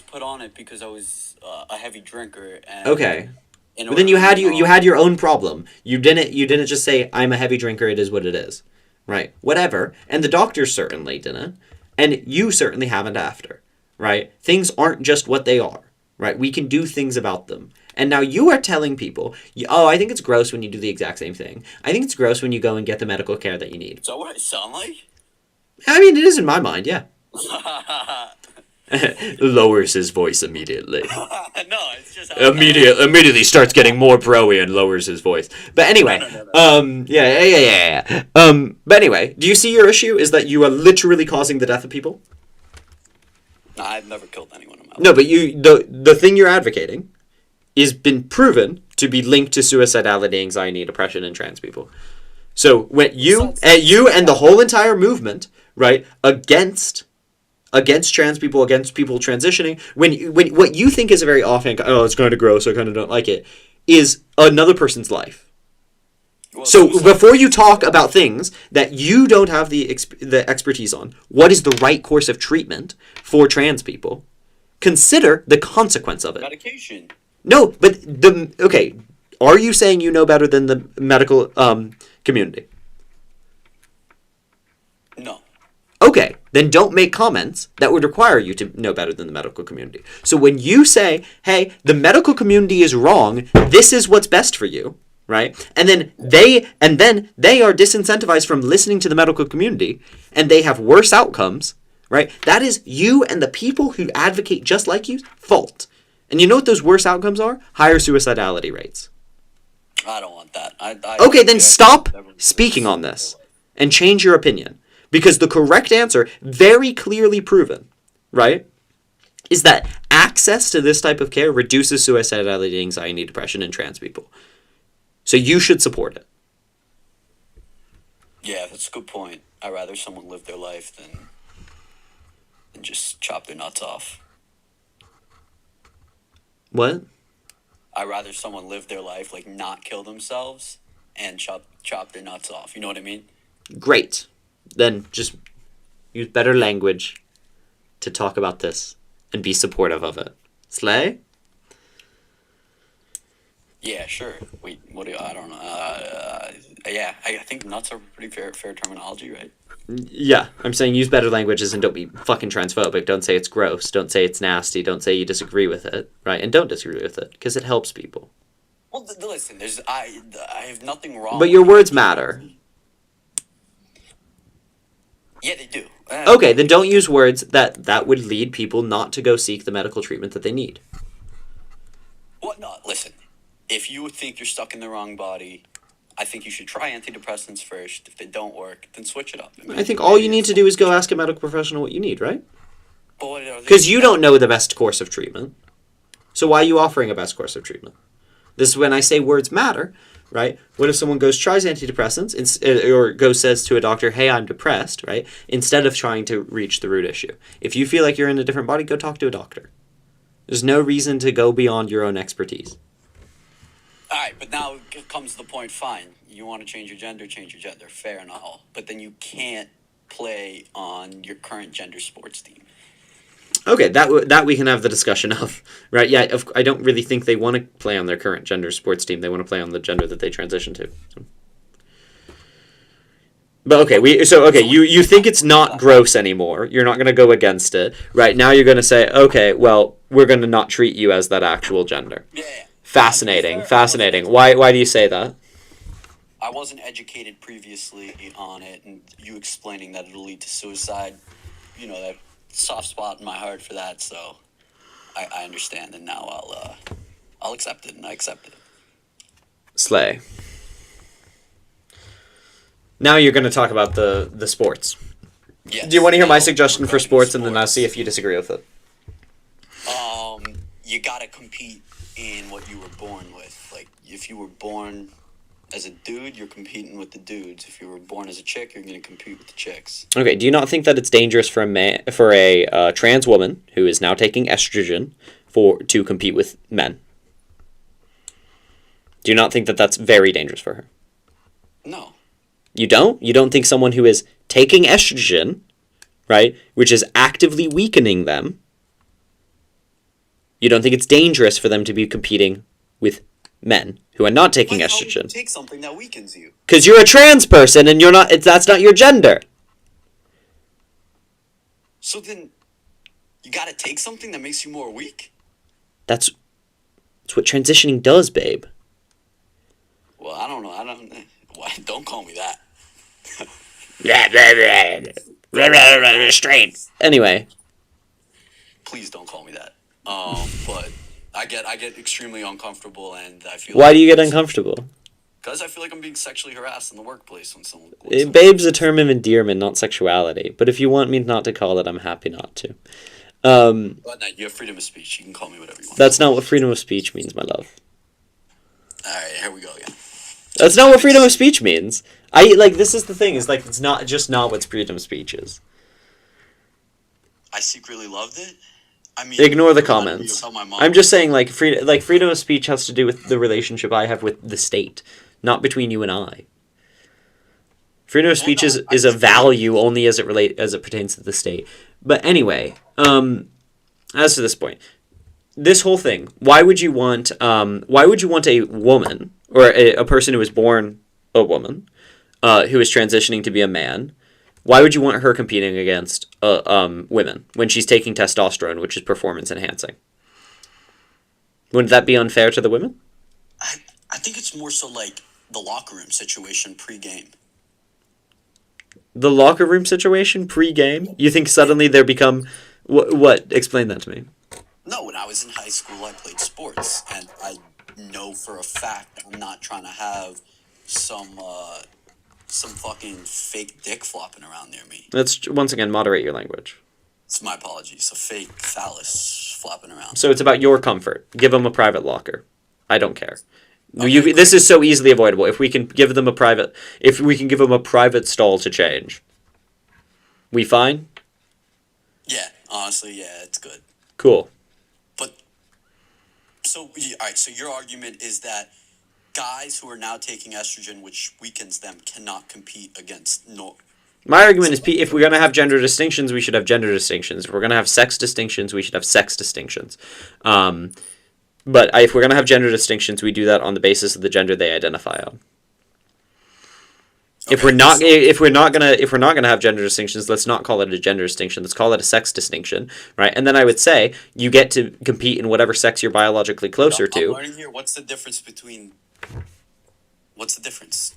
put on it because I was a heavy drinker. And okay. But then you had your own problem. You didn't just say, I'm a heavy drinker, it is what it is. Right, whatever. And the doctors certainly didn't. And you certainly haven't after. Right? Things aren't just what they are. Right? We can do things about them. And now you are telling people, oh, I think it's gross when you do the exact same thing. I think it's gross when you go and get the medical care that you need. Is that what I sound like? I mean, it is in my mind, yeah. Lowers his voice immediately. No, it's just immediately starts getting more pro-y and lowers his voice. But anyway, yeah. But anyway, do you see your issue is that you are literally causing the death of people? No, I've never killed anyone in my life. No, but the thing you're advocating is been proven to be linked to suicidality, anxiety, depression, and trans people. So when you and the whole entire movement, right, against trans people, against people transitioning, when what you think is a very offhand, oh, it's kind of gross, I kind of don't like it, is another person's life. Well, so before you talk about things that you don't have the expertise on, what is the right course of treatment for trans people? Consider the consequence of it. Medication. No, but are you saying you know better than the medical community? No. Okay, then don't make comments that would require you to know better than the medical community. So when you say, hey, the medical community is wrong, this is what's best for you, right? And then they are disincentivized from listening to the medical community, and they have worse outcomes, right? That is you and the people who advocate just like you's fault. And you know what those worse outcomes are? Higher suicidality rates. I don't want that. Okay, then stop speaking on this and change your opinion. Because the correct answer, very clearly proven, right, is that access to this type of care reduces suicidality, anxiety, depression in trans people. So you should support it. Yeah, that's a good point. I'd rather someone live their life than just chop their nuts off. What? I'd rather someone live their life, like not kill themselves and chop their nuts off. You know what I mean? Great. Then just use better language to talk about this and be supportive of it. Slay? Yeah, sure. Wait, I don't know. Yeah, I think nuts are pretty fair terminology, right? Yeah, I'm saying use better languages and don't be fucking transphobic. Don't say it's gross. Don't say it's nasty. Don't say you disagree with it, right? And don't disagree with it, because it helps people. Well, listen, I have nothing wrong. But your words matter. Yeah, they do. Okay, then don't use words that would lead people not to go seek the medical treatment that they need. Well, no, listen. If you think you're stuck in the wrong body, I think you should try antidepressants first. If they don't work, then switch it up. I think all you need to do is go ask a medical professional what you need, right? Because you don't know the best course of treatment. So why are you offering a best course of treatment? This is when I say words matter, right? What if someone tries antidepressants, or says to a doctor, hey, I'm depressed, right? Instead of trying to reach the root issue. If you feel like you're in a different body, go talk to a doctor. There's no reason to go beyond your own expertise. All right, but now comes the point, fine. You want to change your gender, fair and all. But then you can't play on your current gender sports team. Okay, that we can have the discussion of, right? Yeah, I don't really think they want to play on their current gender sports team. They want to play on the gender that they transition to. But okay, you think it's not gross anymore. You're not going to go against it, right? Now you're going to say, okay, well, we're going to not treat you as that actual gender. Yeah. Fascinating. Why do you say that? I wasn't educated previously on it, and you explaining that it'll lead to suicide, that soft spot in my heart for that, so I understand, and now I'll accept it, and I accept it. Slay. Now you're going to talk about the sports. Yes. Do you want to hear my suggestion for sports, and then I'll see if you disagree with it? You gotta compete in what you were born with. Like, if you were born as a dude, you're competing with the dudes. If you were born as a chick, you're gonna compete with the chicks. Okay. Do you not think that it's dangerous for a trans woman who is now taking estrogen to compete with men? Do you not think that that's very dangerous for her? No. You don't? You don't think someone who is taking estrogen, right, which is actively weakening them, you don't think it's dangerous for them to be competing with men who are not taking estrogen? How would you take something that weakens you? Because you're a trans person and that's not your gender. So then, you gotta take something that makes you more weak? That's what transitioning does, babe. Well, I don't know. Don't call me that. Straight. Anyway. Please don't call me that. But I get extremely uncomfortable, and I feel. Why do you get uncomfortable? Because I feel like I'm being sexually harassed in the workplace when someone. Babe's a term of endearment, not sexuality. But if you want me not to call it, I'm happy not to. But no, you have freedom of speech. You can call me whatever you want. That's not what freedom of speech means, my love. All right, here we go again. That's not what freedom of speech means. This is the thing, is like, it's not what freedom of speech is. I secretly loved it. I mean, ignore the comments. I'm just saying, freedom of speech has to do with the relationship I have with the state, not between you and I. Freedom of speech is a value only as it pertains to the state. But anyway, as to this point, this whole thing, why would you want a woman, or a person who was born a woman, who is transitioning to be a man? Why would you want her competing against women when she's taking testosterone, which is performance enhancing? Wouldn't that be unfair to the women? I think it's more so like the locker room situation pre-game. The locker room situation pre-game? You think suddenly there become... What? Explain that to me. No, when I was in high school, I played sports, and I know for a fact I'm not trying to have some fucking fake dick flopping around near me. Let's, once again, moderate your language. It's my apologies. A fake phallus flopping around. So it's about your comfort. Give them a private locker. I don't care. Okay, this is so easily avoidable. If we can give them a private stall to change, we fine? Yeah, honestly, yeah, it's good. Cool. But all right. So your argument is that guys who are now taking estrogen, which weakens them, cannot compete against My argument is, if we're going to have gender distinctions, we should have gender distinctions. If we're going to have sex distinctions, we should have sex distinctions. But if we're going to have gender distinctions, we do that on the basis of the gender they identify on. Okay, if we're not gonna have gender distinctions, let's not call it a gender distinction. Let's call it a sex distinction, right? And then I would say you get to compete in whatever sex you're biologically closer to. I'm learning here. What's the difference?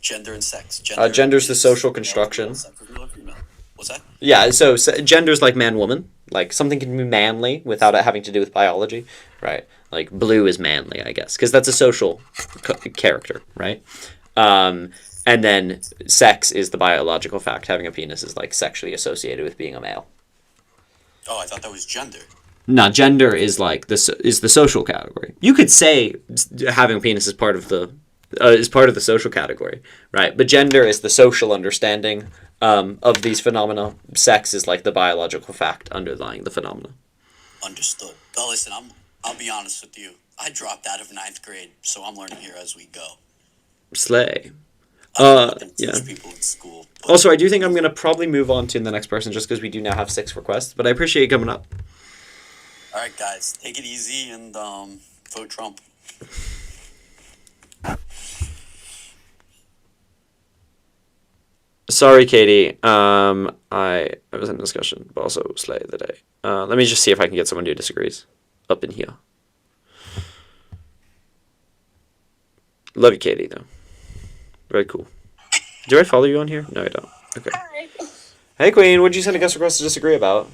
Gender and sex. Gender's the social construction. What's that? Yeah, so gender's like man, woman. Like, something can be manly without it having to do with biology, right? Like, blue is manly, I guess, because that's a social character, right? And then sex is the biological fact. Having a penis is, like, sexually associated with being a male. Oh, I thought that was gender. No, gender is like the social category. You could say having a penis is part of the social category, right? But gender is the social understanding of these phenomena. Sex is like the biological fact underlying the phenomena. Understood. Oh, listen, I'll be honest with you. I dropped out of 9th grade, so I'm learning here as we go. Slay. Yeah. People in school. Also, I do think I'm going to probably move on to the next person just because we do now have 6 requests, but I appreciate you coming up. All right, guys, take it easy and vote Trump. Sorry, Katie. I was in a discussion, but also slay the day. Let me just see if I can get someone who disagrees up in here. Love you, Katie, though. Very cool. Do I follow you on here? No, I don't. Okay. Hey, Queen. What'd you send a guest request to disagree about?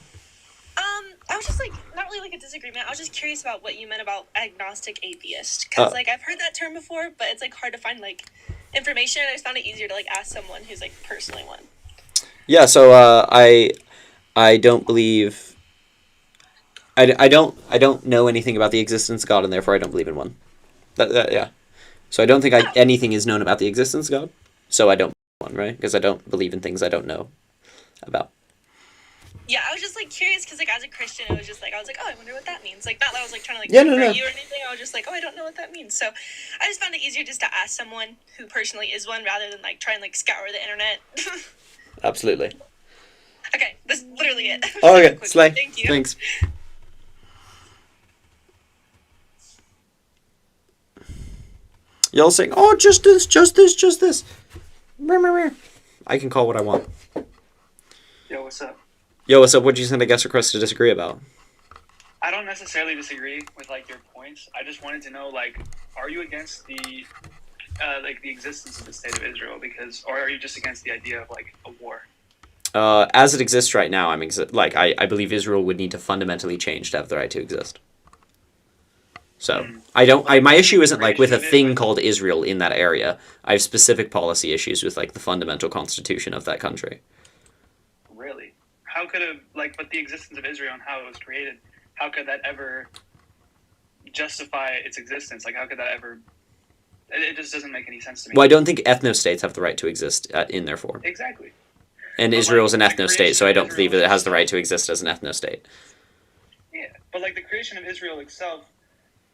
I was just like, not really like a disagreement. I was just curious about what you meant about agnostic atheist. Because, like, I've heard that term before, but it's, like, hard to find, like, information. And I just found it easier to, like, ask someone who's, like, personally one. Yeah, so I don't believe... I don't know anything about the existence of God, and therefore I don't believe in one. Yeah. So I don't think anything is known about the existence of God, so I don't believe in one, right? Because I don't believe in things I don't know about. Yeah, I was just, like, curious because, like, as a Christian, it was just, like, I was like, oh, I wonder what that means. Like, not that I was, like, trying to, like, convert you or anything. I was just like, oh, I don't know what that means. So I just found it easier just to ask someone who personally is one rather than, like, try and, like, scour the internet. Absolutely. Okay, that's literally it. Oh, okay, slay. Thank you. Thanks. Y'all saying, oh, just this. I can call what I want. Yo, what's up? Yo, what's up? What'd you send a guest request to disagree about? I don't necessarily disagree with like your points. I just wanted to know, like, are you against the the existence of the state of Israel, or are you just against the idea of like a war? As it exists right now, I believe Israel would need to fundamentally change to have the right to exist. So my issue isn't like with a thing called Israel in that area. I have specific policy issues with like the fundamental constitution of that country. Really? How could but the existence of Israel and how it was created, how could that ever justify its existence? Like, how could that ever? It just doesn't make any sense to me. Well, I don't think ethno-states have the right to exist in their form. Exactly. And Israel is an ethno-state, so I don't believe it has the right to exist as an ethno-state. Yeah, but like the creation of Israel itself,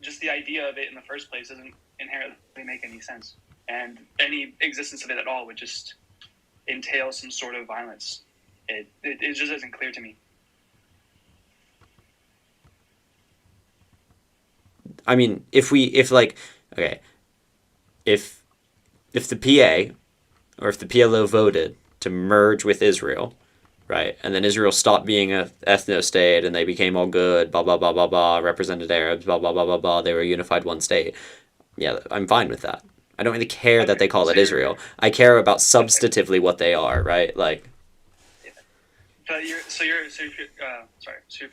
just the idea of it in the first place doesn't inherently make any sense. And any existence of it at all would just entail some sort of violence. It just isn't clear to me. I mean, if the PA or if the PLO voted to merge with Israel, right, and then Israel stopped being a ethno-state and they became all good, blah, blah, blah, blah, blah, represented Arabs, blah, blah, blah, blah, blah, they were a unified one state. Yeah, I'm fine with that. I don't really care that they call it Israel. I care about substantively what they are, right? Like. But so you're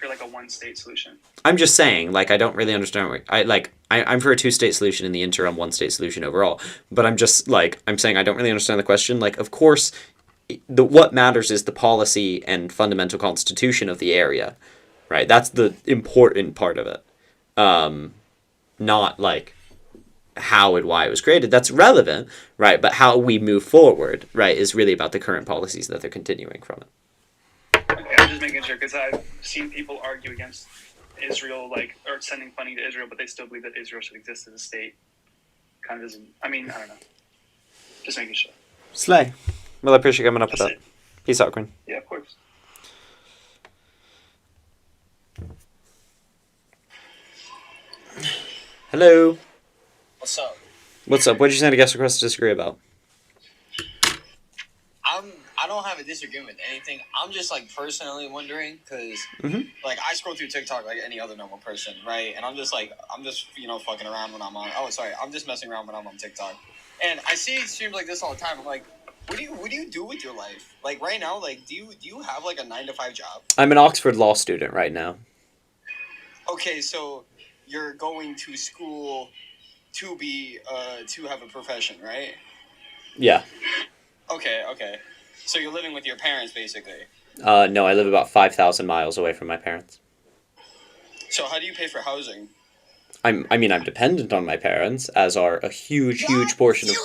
like a one-state solution. I'm just saying, like, I don't really understand. I'm for a two-state solution in the interim, one-state solution overall. But I'm just like, I'm saying I don't really understand the question. Like, of course, what matters is the policy and fundamental constitution of the area, right? That's the important part of it. Not like how and why it was created. That's relevant, right? But how we move forward, right, is really about the current policies that they're continuing from it. Okay, I'm just making sure because I've seen people argue against Israel, or sending funding to Israel, but they still believe that Israel should exist as a state. Kind of doesn't. I mean, I don't know. Just making sure. Slay. Well, I appreciate you coming up with that. Peace out, Quinn. Yeah, of course. Hello. What's up? What's up? What'd you send a guest request to disagree about? I don't have a disagreement with anything. I'm just like personally wondering because like I scroll through TikTok like any other normal person, right? And I'm just fucking around when I'm on. Oh, sorry, I'm just messing around when I'm on TikTok, and I see streams like this all the time. I'm like, what do you do with your life? Like right now, like do you have like a 9-to-5 job? I'm an Oxford law student right now. Okay, so you're going to school to be to have a profession, right? Yeah. Okay. So you're living with your parents, basically? No, I live about 5,000 miles away from my parents. So how do you pay for housing? I'm dependent on my parents, as are a huge portion of...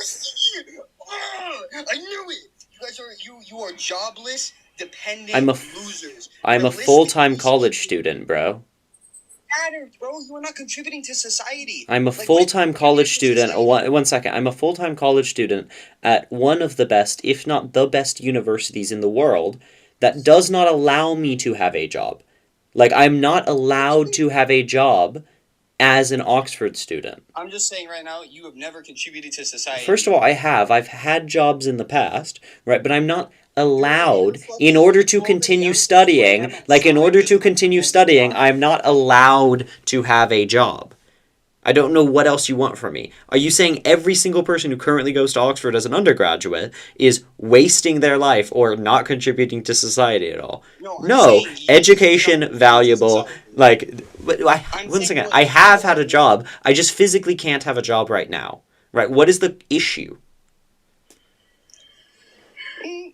I knew it! You guys are jobless, dependent losers. I'm a full-time college student, bro. Matters, bro. You are not contributing to society. I'm a full-time college student. One second. I'm a full-time college student at one of the best, if not the best universities in the world that does not allow me to have a job. Like, I'm not allowed to have a job as an Oxford student. I'm just saying right now, you have never contributed to society. First of all, I have. I've had jobs in the past, right? But I'm not allowed in order to continue studying. I'm not allowed to have a job. I don't know what else you want from me. Are you saying every single person who currently goes to Oxford as an undergraduate is wasting their life or not contributing to society at all? No, education, valuable. Like, once again, I have had a job. I just physically can't have a job right now. Right? What is the issue?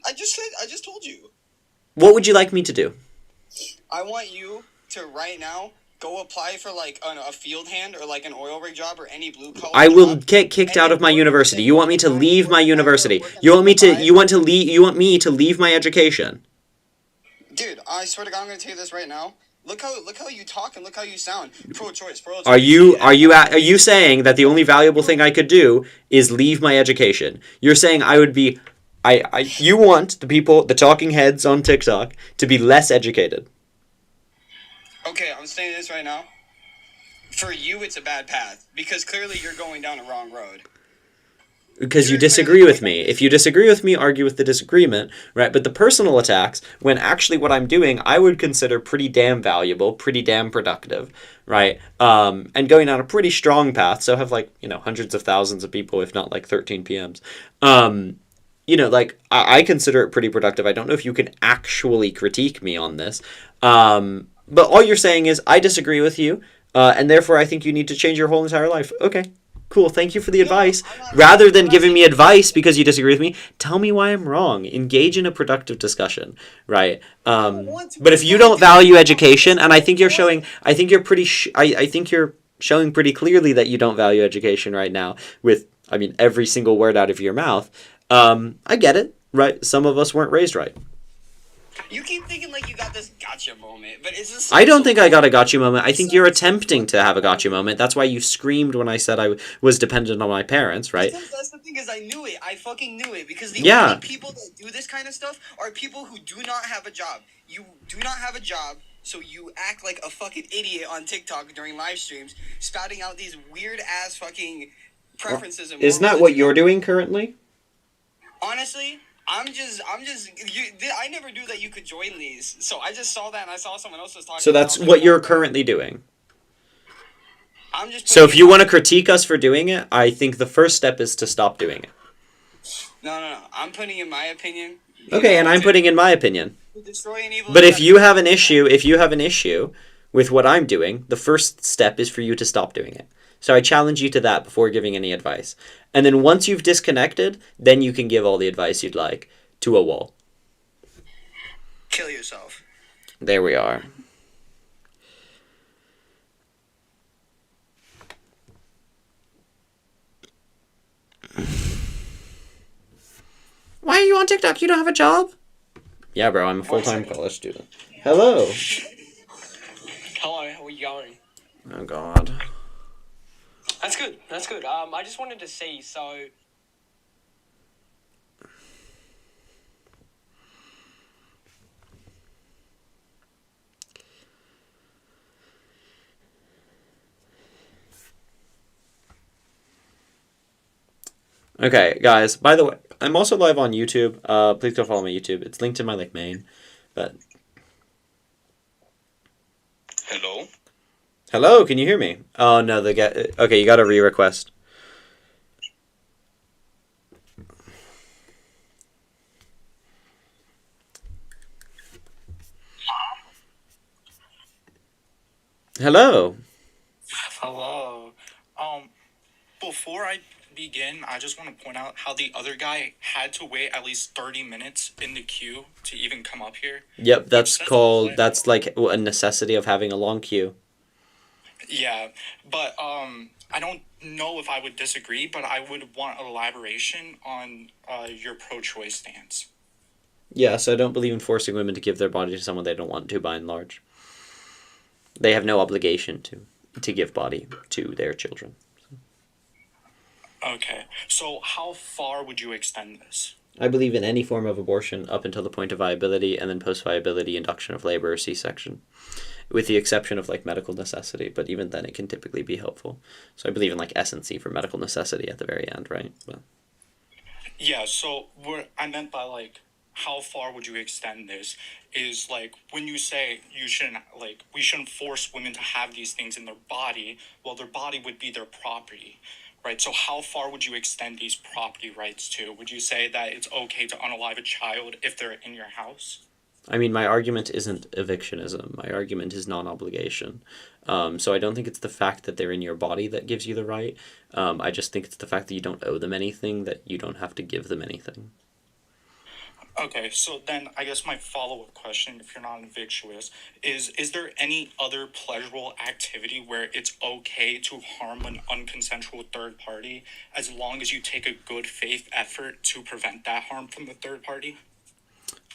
I just told you. What would you like me to do? I want you to right now go apply for like a field hand or like an oil rig job or any blue collar. I will get kicked out of my university. You want me to leave my university? You want me to leave my education? Dude, I swear to God, I'm gonna tell you this right now. Look how you talk and look how you sound. Pro-choice. Are you saying that the only valuable thing I could do is leave my education? You're saying I would be, you want the talking heads on TikTok to be less educated. Okay, I'm saying this right now. For you, it's a bad path because clearly you're going down a wrong road. Because you disagree with me. If you disagree with me, argue with the disagreement, right? But the personal attacks, when actually what I'm doing, I would consider pretty damn valuable, pretty damn productive, right? And going down a pretty strong path. So have hundreds of thousands of people, if not like 13 PMs. I consider it pretty productive. I don't know if you can actually critique me on this. But all you're saying is, I disagree with you, and therefore I think you need to change your whole entire life. Okay, cool, thank you for the advice. Rather than giving me advice because you disagree with me, tell me why I'm wrong. Engage in a productive discussion, right? But if you don't value education, and I think you're showing pretty clearly that you don't value education right now with, every single word out of your mouth. I get it, right? Some of us weren't raised right. You keep thinking like you got this gotcha moment, but it's just... I don't think I got a gotcha moment. I think you're attempting to have a gotcha moment. That's why you screamed when I said I was dependent on my parents, right? That's the thing is I knew it. I fucking knew it. Because the only people that do this kind of stuff are people who do not have a job. You do not have a job, so you act like a fucking idiot on TikTok during live streams, spouting out these weird-ass fucking preferences. And isn't that what you're doing currently? Honestly... I never knew that you could join these. So I just saw that and I saw someone else was talking. So that's what you're currently doing. I'm just. So if you want to critique us for doing it, I think the first step is to stop doing it. No. I'm putting in my opinion. Okay, and I'm putting in my opinion. But if you have an issue with what I'm doing, the first step is for you to stop doing it. So I challenge you to that before giving any advice. And then once you've disconnected, then you can give all the advice you'd like to a wall. Kill yourself. There we are. Why are you on TikTok? You don't have a job? Yeah, bro, I'm a full-time college student. Hello. Hello, how are you going? Oh, God. That's good. I just wanted to see, so... Okay, guys, by the way, I'm also live on YouTube. Please go follow my YouTube. It's linked in my, main, but... Hello? Hello, can you hear me? Oh, no, okay, you got a re-request. Hello. Hello. Before I begin, I just want to point out how the other guy had to wait at least 30 minutes in the queue to even come up here. Yep, that's like a necessity of having a long queue. Yeah, but I don't know if I would disagree, but I would want elaboration on your pro-choice stance. Yeah, so I don't believe in forcing women to give their body to someone they don't want to, by and large. They have no obligation to give body to their children. Okay, so how far would you extend this? I believe in any form of abortion up until the point of viability, and then post-viability, induction of labor, or C-section. With the exception of medical necessity, but even then it can typically be helpful. So I believe in S&C for medical necessity at the very end, right? But... Yeah, so what I meant by how far would you extend this? Is like when you say you shouldn't, like, we shouldn't force women to have these things in their body, well, their body would be their property, right? So how far would you extend these property rights to? Would you say that it's okay to unalive a child if they're in your house? I mean, my argument isn't evictionism. My argument is non-obligation. So I don't think it's the fact that they're in your body that gives you the right. I just think it's the fact that you don't owe them anything, that you don't have to give them anything. Okay, so then I guess my follow-up question, if you're not invictuous, is there any other pleasurable activity where it's okay to harm an unconsensual third party as long as you take a good faith effort to prevent that harm from the third party?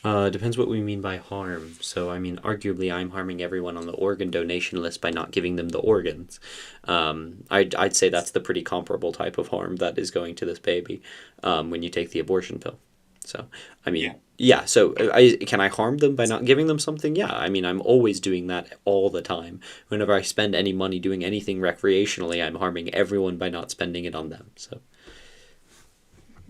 Depends what we mean by harm. So, I mean, arguably, I'm harming everyone on the organ donation list by not giving them the organs. I'd say that's the pretty comparable type of harm that is going to this baby when you take the abortion pill. So, I mean, yeah, so can I harm them by not giving them something? Yeah, I mean, I'm always doing that all the time. Whenever I spend any money doing anything recreationally, I'm harming everyone by not spending it on them, so.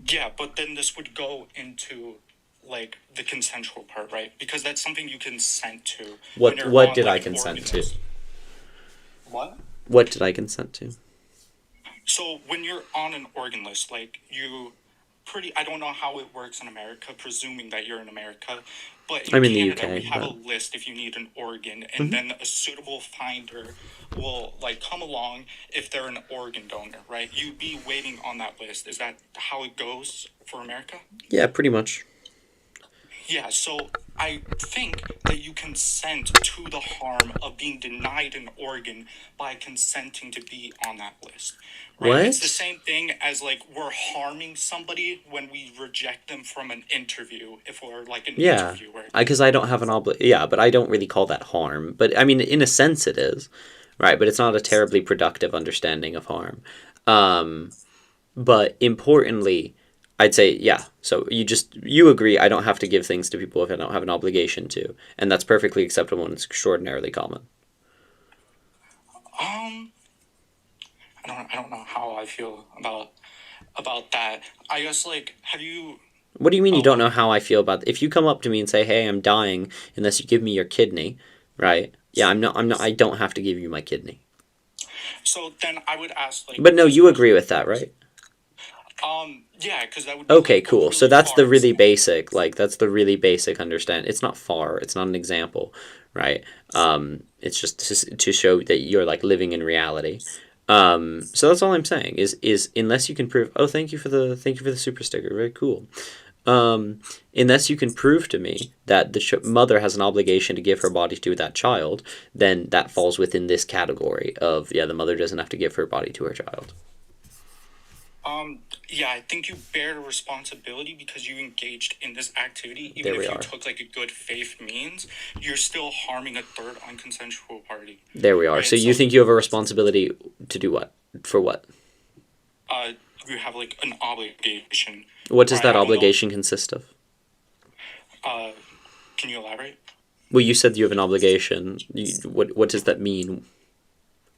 Yeah, but then this would go into, like, the consensual part, right? Because that's something you consent to. What did I consent to? What? What did I consent to? So when you're on an organ list, like, I don't know how it works in America, presuming that you're in America, but I'm in Canada, the UK, we have but... a list if you need an organ, and then a suitable finder will, like, come along if they're an organ donor, right? You'd be waiting on that list. Is that how it goes for America? Yeah, pretty much. Yeah, so I think that you consent to the harm of being denied an organ by consenting to be on that list. Right? What? It's the same thing as, like, we're harming somebody when we reject them from an interview, if we're, like, an interviewer. Because I don't have an but I don't really call that harm. But, I mean, in a sense it is, right? But it's not a terribly productive understanding of harm. But importantly... I'd say, yeah, so you agree I don't have to give things to people if I don't have an obligation to, and that's perfectly acceptable and it's extraordinarily common. I don't know how I feel about that. I guess, like, have you... What do you mean you don't know how I feel about... If you come up to me and say, hey, I'm dying unless you give me your kidney, right? Yeah, I don't have to give you my kidney. So then I would ask, like... But no, you agree with that, right? Yeah, because that would be... Okay, cool. So that's the really basic, understand. It's not far. It's not an example, right? It's just to show that you're, like, living in reality. So that's all I'm saying is unless you can prove... Oh, thank you for the super sticker. Very cool. Unless you can prove to me that the mother has an obligation to give her body to that child, then that falls within this category of, yeah, the mother doesn't have to give her body to her child. Yeah, I think you bear the responsibility because you engaged in this activity. Even if you took, like, a good faith means, you're still harming a third unconsensual party. There we are. Right? So you think you have a responsibility to do what? For what? You have, like, an obligation. What does that obligation consist of? Can you elaborate? Well, you said you have an obligation. What does that mean?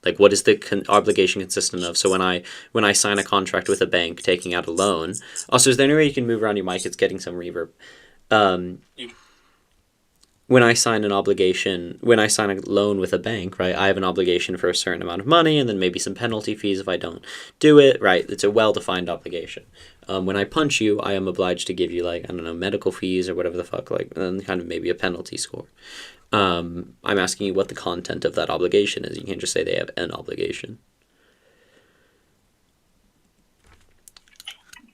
Like, what is the obligation consistent of? So when I sign a contract with a bank taking out a loan... Also, is there any way you can move around your mic? It's getting some reverb. When I sign a loan with a bank, right, I have an obligation for a certain amount of money and then maybe some penalty fees if I don't do it, right? It's a well-defined obligation. When I punch you, I am obliged to give you, like, I don't know, medical fees or whatever the fuck, like, and then kind of maybe a penalty score. I'm asking you what the content of that obligation is. You can't just say they have an obligation.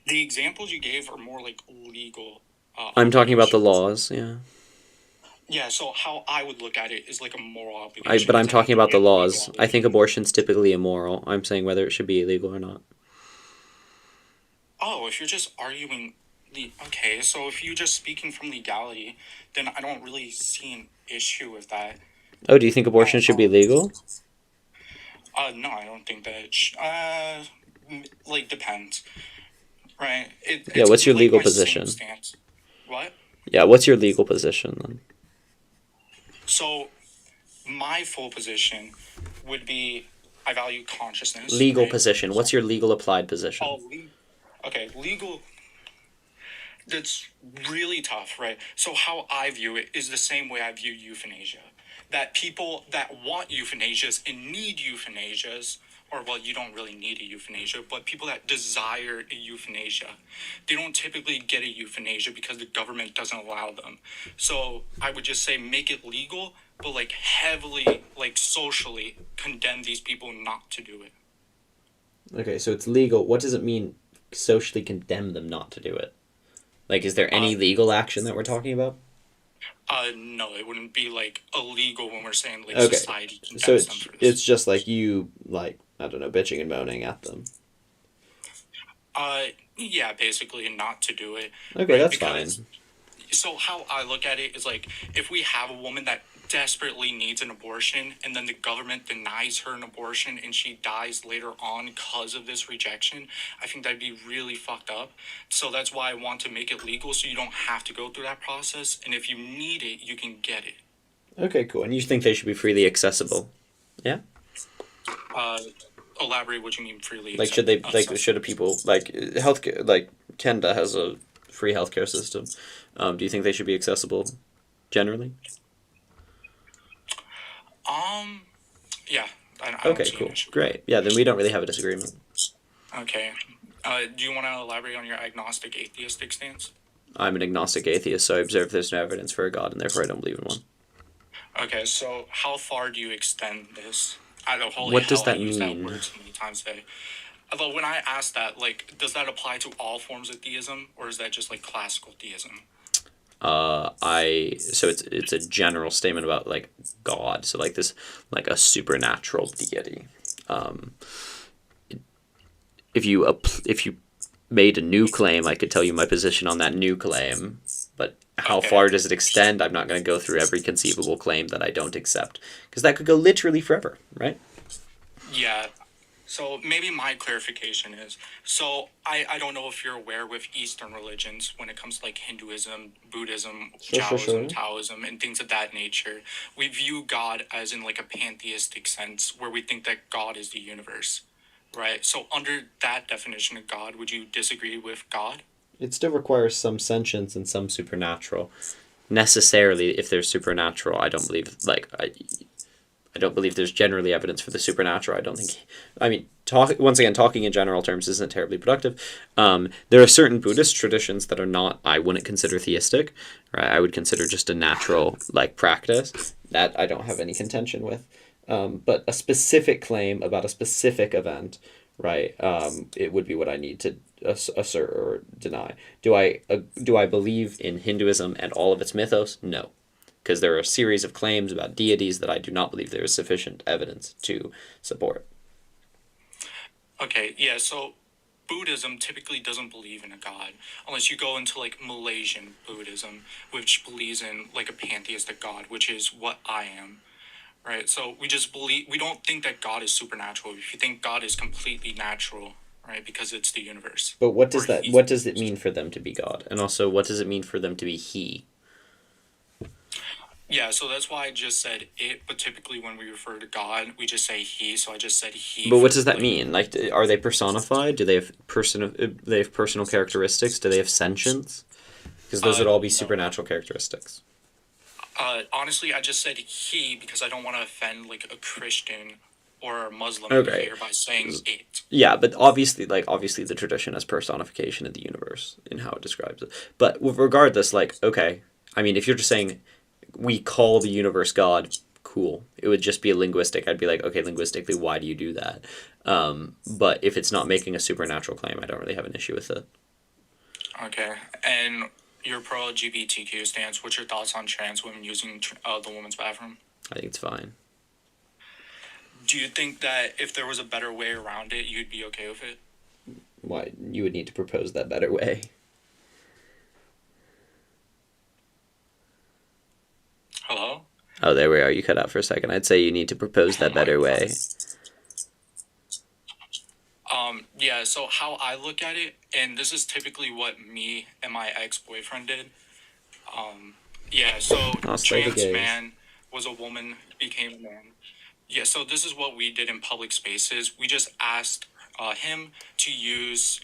The examples you gave are more, like, legal. I'm talking about the laws, yeah. Yeah, so how I would look at it is like a moral obligation. But I'm talking about the laws. I think abortion's typically immoral. I'm saying whether it should be illegal or not. Oh, if you're just arguing... Okay, so if you're just speaking from legality, then I don't really see an issue with that. Oh, do you think abortion should be legal? No, I don't think that. Like, depends, right? Yeah, what's your legal position? What? Yeah, what's your legal position then? So, my full position would be I value consciousness. Legal position. What's your legal applied position? Okay, legal. that's really tough, right? So how I view it is the same way I view euthanasia. That people that want euthanasias and need euthanasias, or well, you don't really need a euthanasia, but people that desire a euthanasia, they don't typically get a euthanasia because the government doesn't allow them. So I would just say make it legal, but like heavily, like socially condemn these people not to do it. Okay, so it's legal. What does it mean socially condemn them not to do it? Like, is there any legal action that we're talking about? No, it wouldn't be like illegal when we're saying like Okay, society so condemns them for this. it's just like you, like, I don't know, bitching and moaning at them. Yeah, basically not to do it. Okay, right? that's Because, fine. So how I look at it is like if we have a woman that desperately needs an abortion and then the government denies her an abortion and she dies later on because of this rejection, I think that'd be really fucked up. So that's why I want to make it legal so you don't have to go through that process, and if you need it, you can get it. Okay, cool. And you think they should be freely accessible? Yeah? Elaborate what you mean freely. Like, should they, like, should people, like, healthcare, like, Canada has a free healthcare system. Do you think they should be accessible generally? Yeah. I don't Okay, see an cool. issue. Great. Yeah, then we don't really have a disagreement. Okay. Do you want to elaborate on your agnostic atheistic stance? I'm an agnostic atheist, so I observe there's no evidence for a god, and therefore I don't believe in one. Okay, so how far do you extend this? I don't holy What does hell, that I use that mean? word so many times today. Although when I ask that, like, does that apply to all forms of theism, or is that just like classical theism? So it's a general statement about like God, so like this, like a supernatural deity. If you made a new claim, I could tell you my position on that new claim, but how far does it extend? I'm not going to go through every conceivable claim that I don't accept, because that could go literally forever, right? Yeah. So maybe my clarification is, so I don't know if you're aware with Eastern religions when it comes to like Hinduism, Buddhism, Taoism, Taoism, and things of that nature, we view God as in like a pantheistic sense where we think that God is the universe, right? So under that definition of God, would you disagree with God? It still requires some sentience and some supernatural. Necessarily, if there's supernatural, I don't believe, like, I don't believe there's generally evidence for the supernatural. I don't think, I mean, once again, talking in general terms isn't terribly productive. There are certain Buddhist traditions that are not, I wouldn't consider theistic, right? I would consider just a natural, like, practice. That I don't have any contention with. But a specific claim about a specific event, right, it would be what I need to assert or deny. Do I believe in Hinduism and all of its mythos? No. Because there are a series of claims about deities that I do not believe there is sufficient evidence to support. Okay, yeah, so Buddhism typically doesn't believe in a god, unless you go into like Malaysian Buddhism, which believes in like a pantheistic god, which is what I am, right? So we don't think that God is supernatural. We think God is completely natural, right? Because it's the universe. But what does it mean for them to be God? And also, what does it mean for them to be He? Yeah, so that's why I just said it, but typically when we refer to God, we just say He, so I just said He. But what does that mean? Like, are they personified? Do they have personal characteristics? Do they have sentience? Because those would all be supernatural characteristics. Honestly, I just said He because I don't want to offend, like, a Christian or a Muslim here by saying it. Yeah, but obviously the tradition has personification of the universe in how it describes it. But regardless, like, okay, I mean, if you're just saying we call the universe God, cool. It would just be a linguistic. I'd be like, okay, linguistically, why do you do that? But if it's not making a supernatural claim, I don't really have an issue with it. Okay, and your pro-LGBTQ stance, what's your thoughts on trans women using the women's bathroom? I think it's fine. Do you think that if there was a better way around it, you'd be okay with it? Why? You would need to propose that better way. Hello? Oh, there we are. You cut out for a second. I'd say you need to propose that better way. Yeah, so how I look at it, and this is typically what me and my ex-boyfriend did. Yeah, so trans man was a woman, became a man. Yeah, so this is what we did in public spaces. We just asked him to use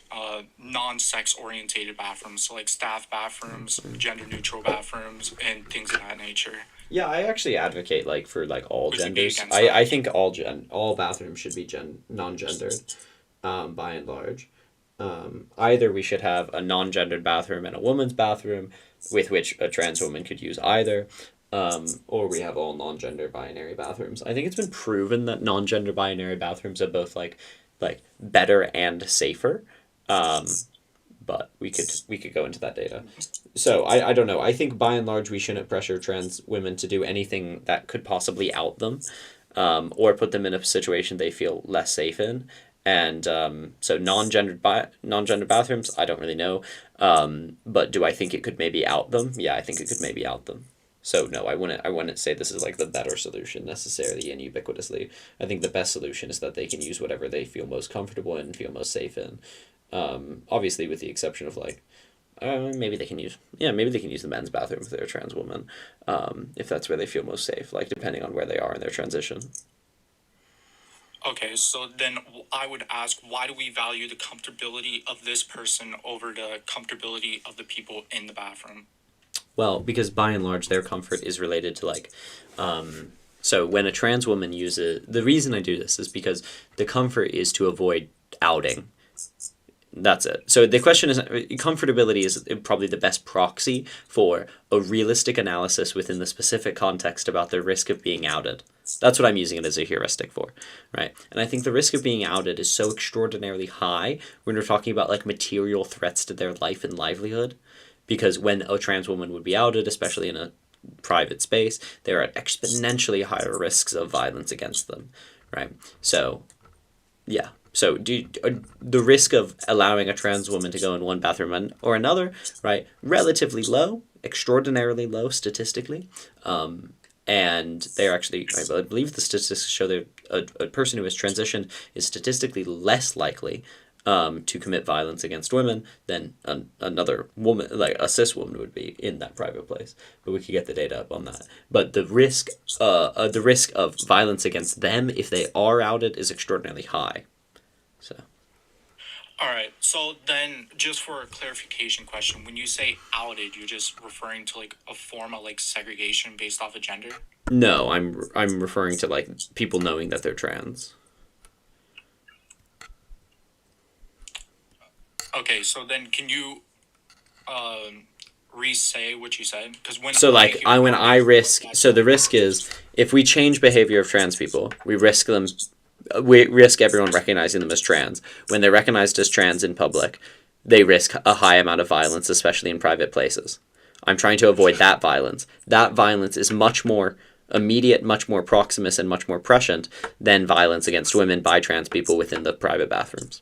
non-sex orientated bathrooms, so like staff bathrooms, gender neutral bathrooms, and things of that nature. Yeah, I actually advocate like for like all Would you be genders. against that? I think all bathrooms should be non-gendered, by and large. Either we should have a non-gendered bathroom and a woman's bathroom, with which a trans woman could use either, or we have all non-gender binary bathrooms. I think it's been proven that non-gender binary bathrooms are both like better and safer. But we could go into that data. So I don't know. I think by and large we shouldn't pressure trans women to do anything that could possibly out them, or put them in a situation they feel less safe in. And so non-gendered bathrooms, I don't really know. But do I think it could maybe out them? Yeah, I think it could maybe out them. So no, I wouldn't say this is like the better solution necessarily and ubiquitously. I think the best solution is that they can use whatever they feel most comfortable in and feel most safe in. Obviously with the exception of like, maybe they can use the men's bathroom if they're a trans woman, if that's where they feel most safe, like depending on where they are in their transition. Okay, so then I would ask, why do we value the comfortability of this person over the comfortability of the people in the bathroom? Well, because by and large their comfort is related to like, so when a trans woman uses, the reason I do this is because the comfort is to avoid outing. That's it. So the question is, comfortability is probably the best proxy for a realistic analysis within the specific context about the risk of being outed. That's what I'm using it as a heuristic for, right? And I think the risk of being outed is so extraordinarily high when we're talking about like material threats to their life and livelihood, because when a trans woman would be outed, especially in a private space, they're at exponentially higher risks of violence against them, right? So, yeah. So the risk of allowing a trans woman to go in one bathroom or another, right, relatively low, extraordinarily low statistically. And they're actually, I believe the statistics show that a person who has transitioned is statistically less likely to commit violence against women than another woman, like a cis woman would be in that private place. But we could get the data up on that. But the risk of violence against them if they are outed is extraordinarily high. So. All right. So then, just for a clarification question, when you say outed, you're just referring to like a form of like segregation based off of gender? No, I'm referring to like people knowing that they're trans. Okay. So then, can you re-say what you said? Because when the risk is if we change behavior of trans people, we risk everyone recognizing them as trans. When they're recognized as trans in public, they risk a high amount of violence, especially in private places. I'm trying to avoid that violence. That violence is much more immediate, much more proximus, and much more prescient than violence against women by trans people within the private bathrooms.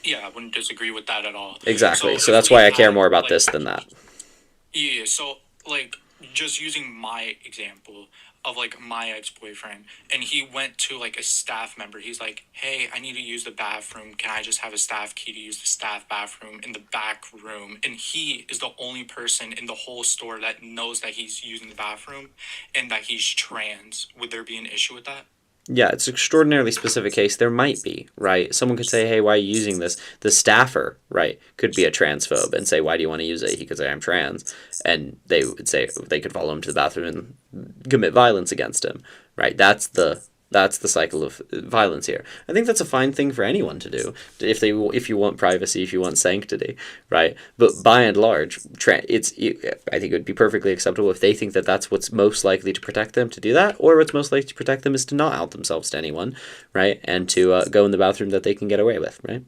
Yeah, I wouldn't disagree with that at all. Exactly. So that's why I care more about this than that. Yeah, so like just using my example of like my ex-boyfriend, and he went to like a staff member. He's like, hey, I need to use the bathroom. Can I just have a staff key to use the staff bathroom in the back room? And he is the only person in the whole store that knows that he's using the bathroom and that he's trans. Would there be an issue with that? Yeah, it's an extraordinarily specific case. There might be, right? Someone could say, hey, why are you using this? The staffer, right, could be a transphobe and say, why do you want to use it? He could say, I'm trans. And they would say they could follow him to the bathroom and commit violence against him, right? That's the cycle of violence here. I think that's a fine thing for anyone to do if you want privacy, if you want sanctity, right? But by and large, I think it would be perfectly acceptable if they think that that's what's most likely to protect them to do that, or what's most likely to protect them is to not out themselves to anyone, right? And to go in the bathroom that they can get away with, right?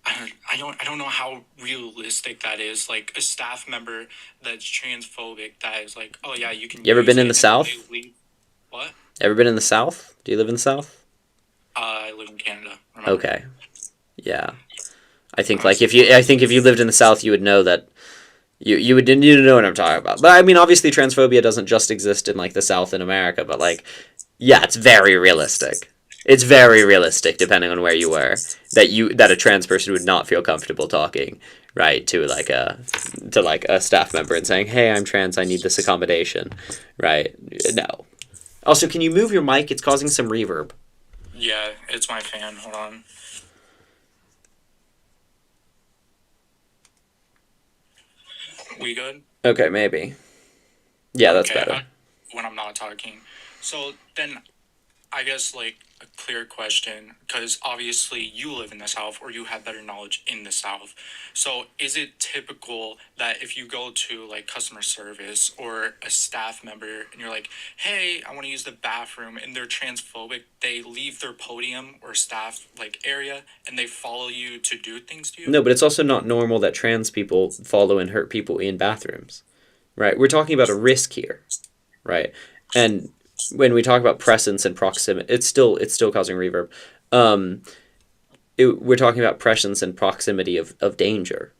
I don't know how realistic that is. Like a staff member that's transphobic that is like, oh yeah, you can. You ever been in the South? What? Ever been in the South? Do you live in the South? I live in Canada. Remember? Okay. Yeah. I think if you lived in the South, you would know that you would know what I'm talking about. But I mean, obviously, transphobia doesn't just exist in like the South in America, but like, yeah, it's very realistic. It's very realistic, depending on where you were, that a trans person would not feel comfortable talking, right, to a staff member and saying, "Hey, I'm trans. I need this accommodation," right? No. Also, can you move your mic? It's causing some reverb. Yeah, it's my fan. Hold on. We good? Okay, maybe. Yeah, that's Okay, better. when I'm not talking. So then I guess like a clear question, because obviously you live in the South or you have better knowledge in the South. So is it typical that if you go to like customer service or a staff member and you're like, hey, I want to use the bathroom, and they're transphobic, they leave their podium or staff like area and they follow you to do things to you? No, but it's also not normal that trans people follow and hurt people in bathrooms, right? We're talking about a risk here, right? And when we talk about presence and proximity, it's still causing reverb. We're talking about presence and proximity of danger.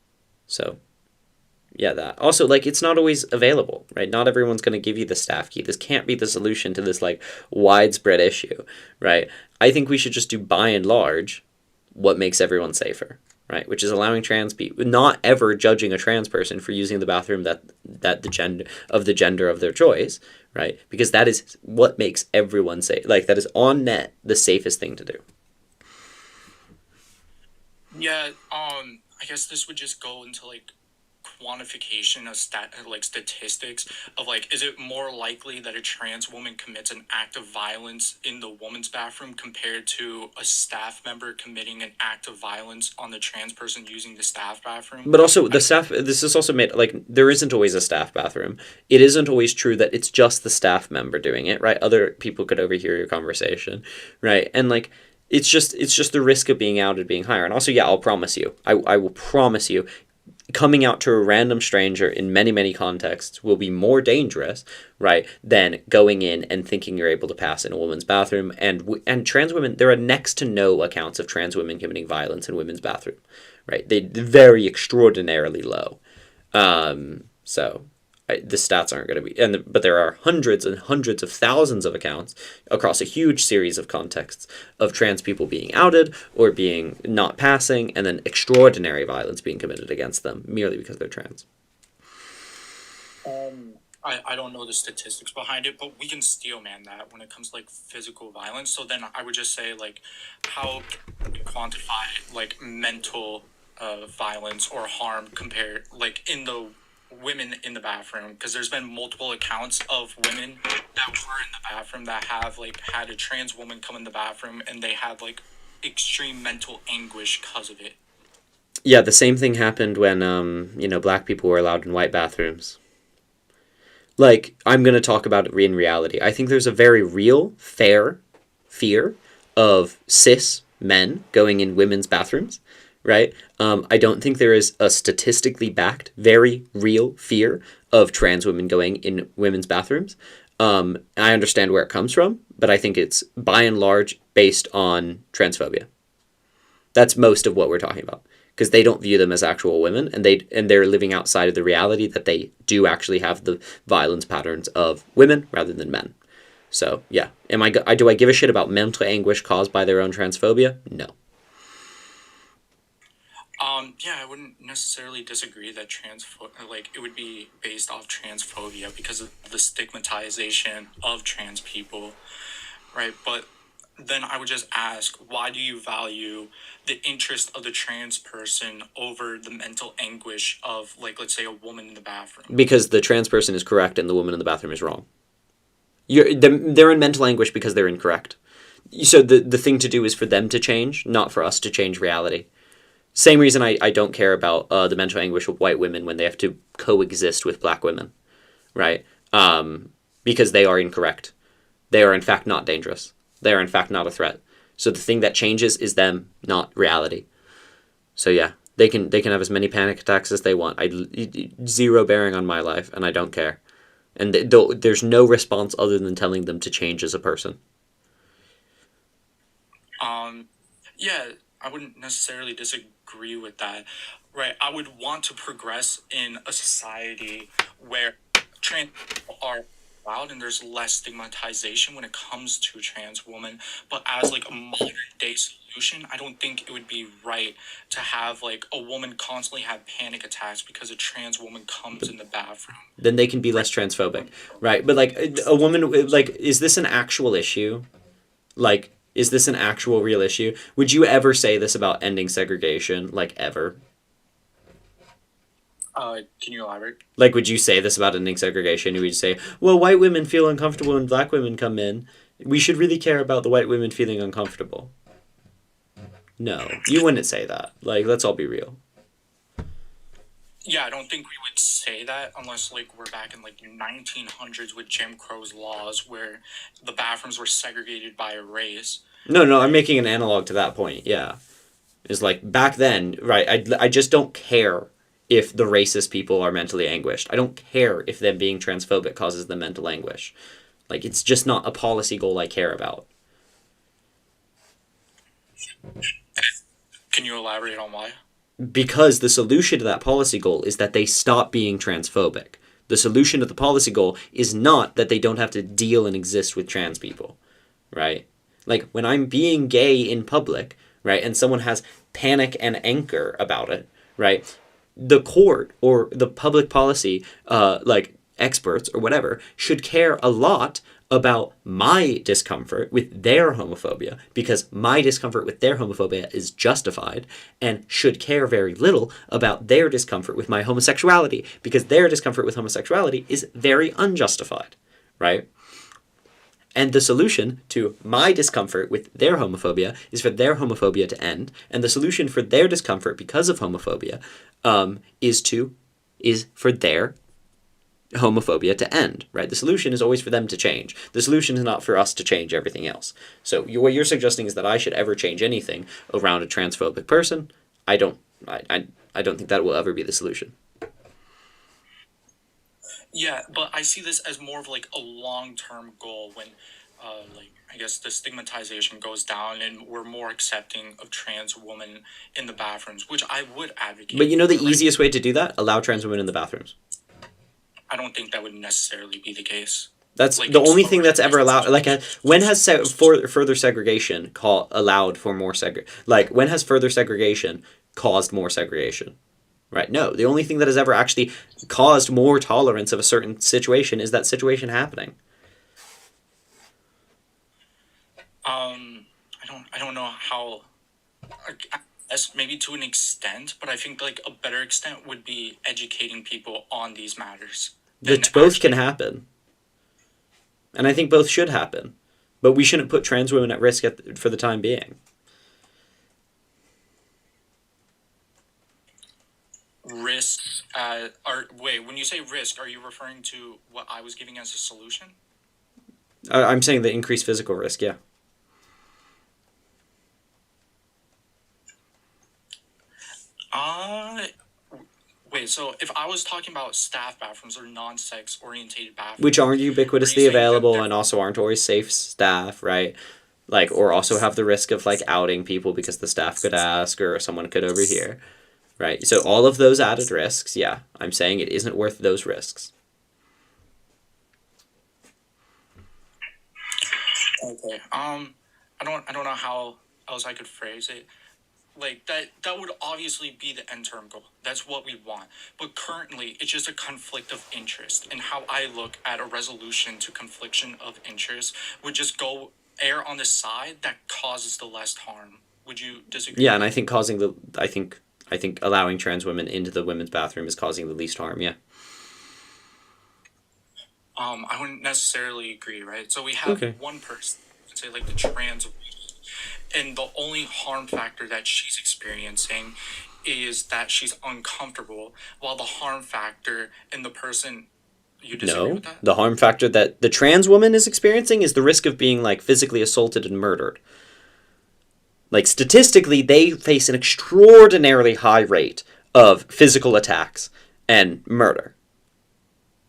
So, yeah, that. Also, like, it's not always available, right? Not everyone's going to give you the staff key. This can't be the solution to this, like, widespread issue, right? I think we should just do, by and large, what makes everyone safer, right? Which is allowing trans people, not ever judging a trans person for using the bathroom that the gender of their choice, right? Because that is what makes everyone safe. Like, that is on net the safest thing to do. Yeah, I guess this would just go into like quantification of statistics of like, is it more likely that a trans woman commits an act of violence in the woman's bathroom compared to a staff member committing an act of violence on the trans person using the staff bathroom? But also the staff, this is also made, like, there isn't always a staff bathroom. It isn't always true that it's just the staff member doing it, right? Other people could overhear your conversation, right? And like, it's just the risk of being outed being higher. And also, yeah, I'll promise you, I will promise you, coming out to a random stranger in many, many contexts will be more dangerous, right, than going in and thinking you're able to pass in a woman's bathroom. And trans women, there are next to no accounts of trans women committing violence in women's bathroom, right? They're very extraordinarily low. The stats aren't going to be, but there are hundreds and hundreds of thousands of accounts across a huge series of contexts of trans people being outed or being not passing, and then extraordinary violence being committed against them merely because they're trans. I don't know the statistics behind it, but we can steel man that when it comes to like physical violence. So then I would just say like, how can we quantify like mental violence or harm compared like in the women in the bathroom, because there's been multiple accounts of women that were in the bathroom that have like had a trans woman come in the bathroom and they had like extreme mental anguish because of it. Yeah, the same thing happened when black people were allowed in white bathrooms. Like, I'm going to talk about it in reality. I think there's a very real, fair fear of cis men going in women's bathrooms, right? I don't think there is a statistically backed, very real fear of trans women going in women's bathrooms. I understand where it comes from, but I think it's by and large based on transphobia. That's most of what we're talking about, because they don't view them as actual women, and they're living outside of the reality that they do actually have the violence patterns of women rather than men. So yeah, do I give a shit about mental anguish caused by their own transphobia? No. Yeah, I wouldn't necessarily disagree that it would be based off transphobia because of the stigmatization of trans people, right? But then I would just ask, why do you value the interest of the trans person over the mental anguish of, like, let's say a woman in the bathroom? Because the trans person is correct and the woman in the bathroom is wrong. They're in mental anguish because they're incorrect. So the thing to do is for them to change, not for us to change reality. Same reason I don't care about the mental anguish of white women when they have to coexist with black women, right? Because they are incorrect. They are in fact not dangerous. They are in fact not a threat. So the thing that changes is them, not reality. So yeah, they can have as many panic attacks as they want. Zero bearing on my life, and I don't care. And there's no response other than telling them to change as a person. Yeah, I wouldn't necessarily disagree with that, right? I would want to progress in a society where trans people are allowed and there's less stigmatization when it comes to trans women. But as like a modern day solution, I don't think it would be right to have like a woman constantly have panic attacks because a trans woman comes in the bathroom. Then they can be less transphobic, right? But like a woman, like, is this an actual issue? Like, Is this an actual real issue? Would you ever say this about ending segregation, like ever? Can you elaborate? Like, would you say this about ending segregation? Would you say, well, white women feel uncomfortable when black women come in. We should really care about the white women feeling uncomfortable. No, you wouldn't say that. Like, let's all be real. Yeah, I don't think we would say that unless, like, we're back in, like, 1900s with Jim Crow's laws where the bathrooms were segregated by race. No, I'm making an analog to that point, yeah. It's like, back then, right, I just don't care if the racist people are mentally anguished. I don't care if them being transphobic causes them mental anguish. Like, it's just not a policy goal I care about. Can you elaborate on why? Because the solution to that policy goal is that they stop being transphobic. The solution to the policy goal is not that they don't have to deal and exist with trans people, right? Like, when I'm being gay in public, right, and someone has panic and anger about it, right, the court or the public policy, like experts or whatever, should care a lot about my discomfort with their homophobia, because my discomfort with their homophobia is justified, and should care very little about their discomfort with my homosexuality, because their discomfort with homosexuality is very unjustified, right? And the solution to my discomfort with their homophobia is for their homophobia to end, and the solution for their discomfort because of homophobia is for their homophobia to end, right? The solution is always for them to change. The solution is not for us to change everything else. So what you're suggesting is that I should ever change anything around a transphobic person. I don't think that will ever be the solution. Yeah, but I see this as more of like a long-term goal when, like, I guess the stigmatization goes down and we're more accepting of trans women in the bathrooms, which I would advocate. But you know the easiest way to do that? Allow trans women in the bathrooms. I don't think that would necessarily be the case. That's like, the only thing that's ever allowed. Like, when has further segregation allowed for more when has further segregation caused more segregation? Right? No, the only thing that has ever actually caused more tolerance of a certain situation is that situation happening. I don't know how. I guess maybe to an extent, but I think like a better extent would be educating people on these matters. Both can happen, and I think both should happen, but we shouldn't put trans women at risk for the time being. Risk, when you say risk, are you referring to what I was giving as a solution? I'm saying the increased physical risk, yeah. Wait, so if I was talking about staff bathrooms or non-sex orientated bathrooms, which aren't ubiquitously available and also aren't always safe staff, right? Like, or also have the risk of like outing people because the staff could ask or someone could overhear, right? So all of those added risks, yeah, I'm saying it isn't worth those risks. Okay. I don't know how else I could phrase it. Like that would obviously be the end term goal. That's what we want. But currently, it's just a conflict of interest. And how I look at a resolution to confliction of interest would just go err on the side that causes the less harm. Would you disagree? Yeah, and I think I think allowing trans women into the women's bathroom is causing the least harm. Yeah. I wouldn't necessarily agree, right? So we have one person, say like the trans woman, and the only harm factor that she's experiencing is that she's uncomfortable, while the harm factor in the person, you disagree with that? The harm factor that the trans woman is experiencing is the risk of being like physically assaulted and murdered. Like, statistically, they face an extraordinarily high rate of physical attacks and murder.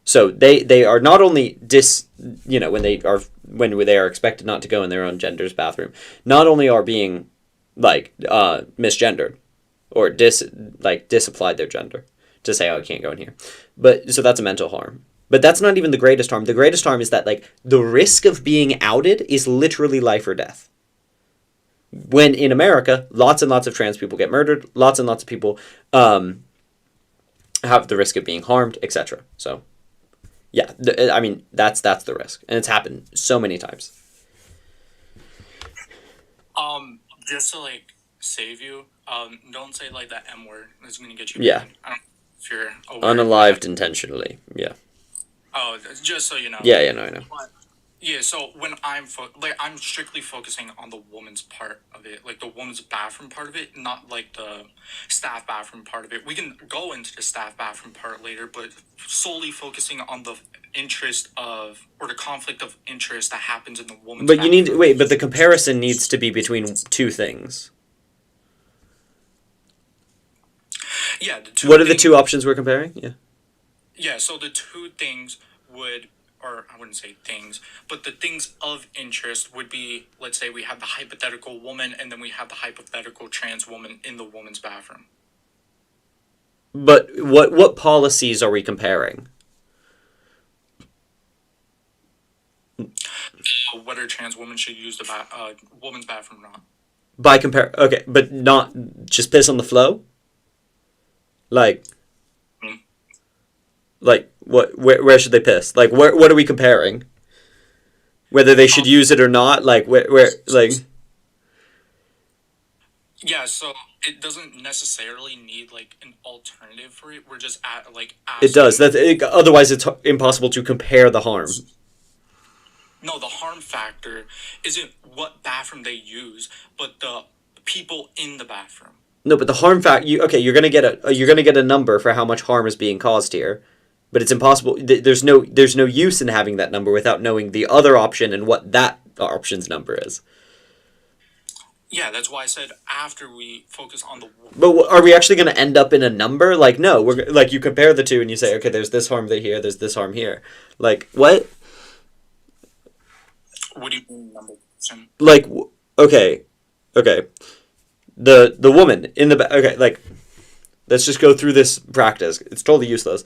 So they are not only when they are expected not to go in their own gender's bathroom, not only are being like misgendered or disapplied their gender to say, oh, I can't go in here. But so that's a mental harm. But that's not even the greatest harm. The greatest harm is that like the risk of being outed is literally life or death. When in America, lots and lots of trans people get murdered, lots and lots of people have the risk of being harmed, etc. So yeah, I mean, that's the risk. And it's happened so many times. Just to like save you, don't say like that M word. It's gonna get you. Yeah. Banned. I don't know if you're aware Unalived intentionally. Yeah. Oh, just so you know. Yeah, no, I know. But, yeah, so when I'm I'm strictly focusing on the woman's part of it, like the woman's bathroom part of it, not like the staff bathroom part of it. We can go into the staff bathroom part later, but solely focusing on the interest of or the conflict of interest that happens in the woman's But you need bathroom. wait, but the comparison needs to be between two things. Yeah, the two What are the things, two options we're comparing? Yeah. Yeah, so the two things would, or I wouldn't say things, but the things of interest would be, let's say we have the hypothetical woman and then we have the hypothetical trans woman in the woman's bathroom. But what policies are we comparing? Whether trans women should use the woman's bathroom or not. By okay, but not just piss on the flow? Like what? Where should they piss? Like what are we comparing? Whether they should use it or not? Like where like? Yeah, so it doesn't necessarily need like an alternative for it. We're just asking. It does. Otherwise, it's impossible to compare the harm. No, the harm factor isn't what bathroom they use, but the people in the bathroom. No, but the harm factor. You're gonna get a number for how much harm is being caused here, but it's impossible. There's no use in having that number without knowing the other option and what that option's number is. Yeah, that's why I said after we focus on the. But are we actually going to end up in a number? Like, no, we're like you compare the two and you say, okay, there's this harm here, there's this harm here. Like what? What do you mean number? Like okay. The woman in the okay, like let's just go through this practice. It's totally useless.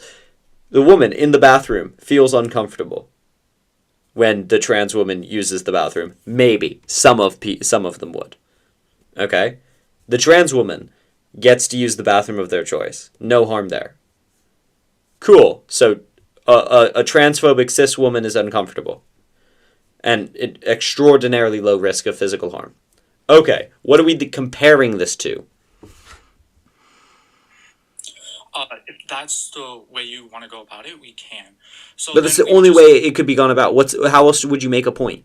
The woman in the bathroom feels uncomfortable when the trans woman uses the bathroom. Maybe some of them would. Okay? The trans woman gets to use the bathroom of their choice. No harm there. Cool. So a transphobic cis woman is uncomfortable. And extraordinarily low risk of physical harm. Okay, what are we comparing this to? If that's the way you want to go about it, we can. So but that's the only way it could be gone about. How else would you make a point?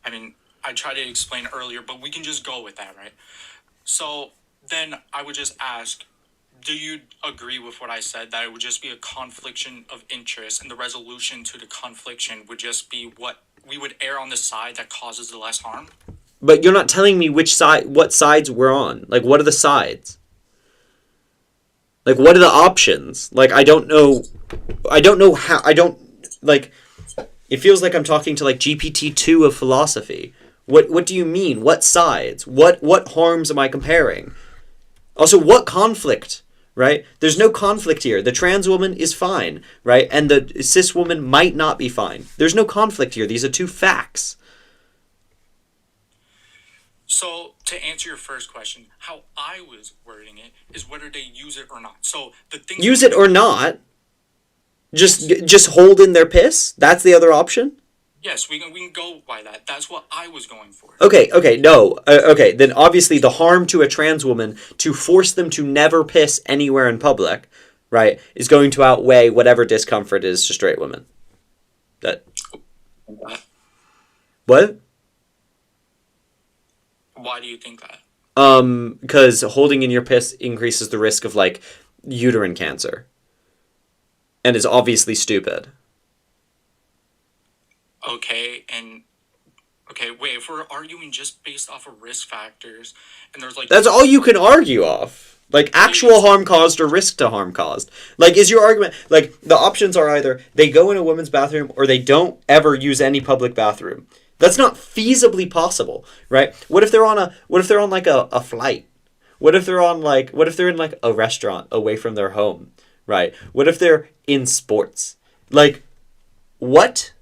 I mean, I tried to explain earlier, but we can just go with that, right? So then I would just ask, do you agree with what I said, that it would just be a confliction of interest, and the resolution to the confliction would just be what we would err on the side that causes the less harm? But you're not telling me what sides we're on. Like, what are the sides? Like, what are the options? Like, I don't know how, like, it feels like I'm talking to, like, GPT-2 of philosophy. What do you mean? What sides? What harms am I comparing? Also, what conflict, right? There's no conflict here. The trans woman is fine, right? And the cis woman might not be fine. There's no conflict here. These are two facts. So, to answer your first question, how I was wording it is whether they use it or not. So, the thing... Use it or not? Just hold in their piss? That's the other option? Yes, we can go by that. That's what I was going for. Okay, no. Okay, then obviously the harm to a trans woman to force them to never piss anywhere in public, right, is going to outweigh whatever discomfort is to straight women. What? Why do you think that? Because holding in your piss increases the risk of, like, uterine cancer. And is obviously stupid. Okay, wait, if we're arguing just based off of risk factors, and there's, like... That's all you can argue off. Like, actual harm caused or risk to harm caused. Like, is your argument... Like, the options are either they go in a women's bathroom or they don't ever use any public bathroom. That's not feasibly possible, right? What if they're on like a flight? What if they're in like a restaurant away from their home, right? What if they're in sports? Like, what?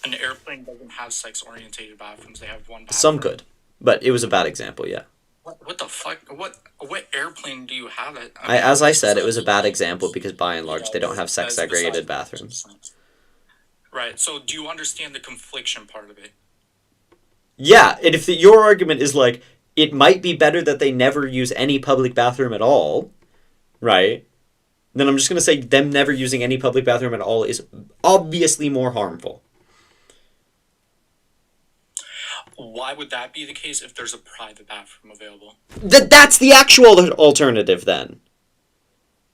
An airplane doesn't have sex-orientated bathrooms. They have one bathroom. Some could, but it was a bad example, yeah. What the fuck? What airplane do you have? As I said, it was a bad example because by and large they don't have sex-segregated bathrooms. Right, so do you understand the confliction part of it? Yeah, and if your argument is like, it might be better that they never use any public bathroom at all, right? Then I'm just going to say them never using any public bathroom at all is obviously more harmful. Why would that be the case if there's a private bathroom available? That's the actual alternative then.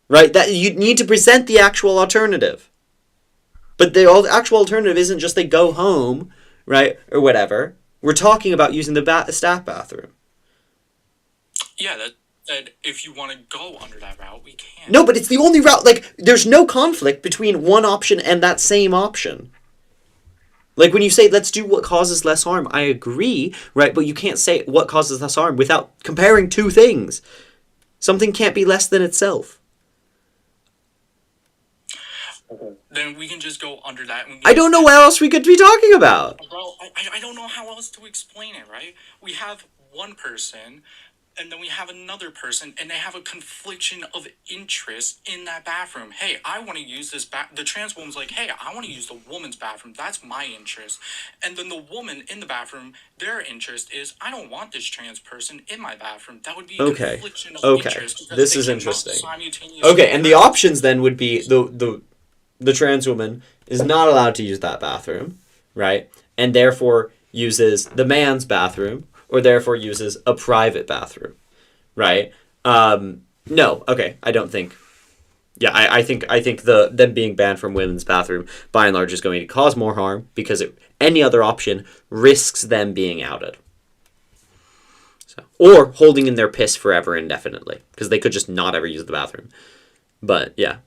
Right? That you need to present the actual alternative. But the actual alternative isn't just they go home, right, or whatever. We're talking about using the staff bathroom. Yeah, that if you want to go under that route, we can. No, but it's the only route. Like, there's no conflict between one option and that same option. Like, when you say, let's do what causes less harm, I agree, right? But you can't say what causes less harm without comparing two things. Something can't be less than itself. Then we can just go under that. I don't know what else we could be talking about. Bro, I don't know how else to explain it, right? We have one person, and then we have another person, and they have a confliction of interest in that bathroom. Hey, I want to use this the trans woman's like, hey, I want to use the woman's bathroom. That's my interest. And then the woman in the bathroom, their interest is, I don't want this trans person in my bathroom. That would be a confliction of interest. This is interesting. Okay, and the options then would be the trans woman is not allowed to use that bathroom, right? And therefore uses the man's bathroom, or therefore uses a private bathroom, right? No, okay, I don't think. Yeah, I think them being banned from women's bathroom by and large is going to cause more harm because any other option risks them being outed. So, or holding in their piss forever indefinitely because they could just not ever use the bathroom. But yeah,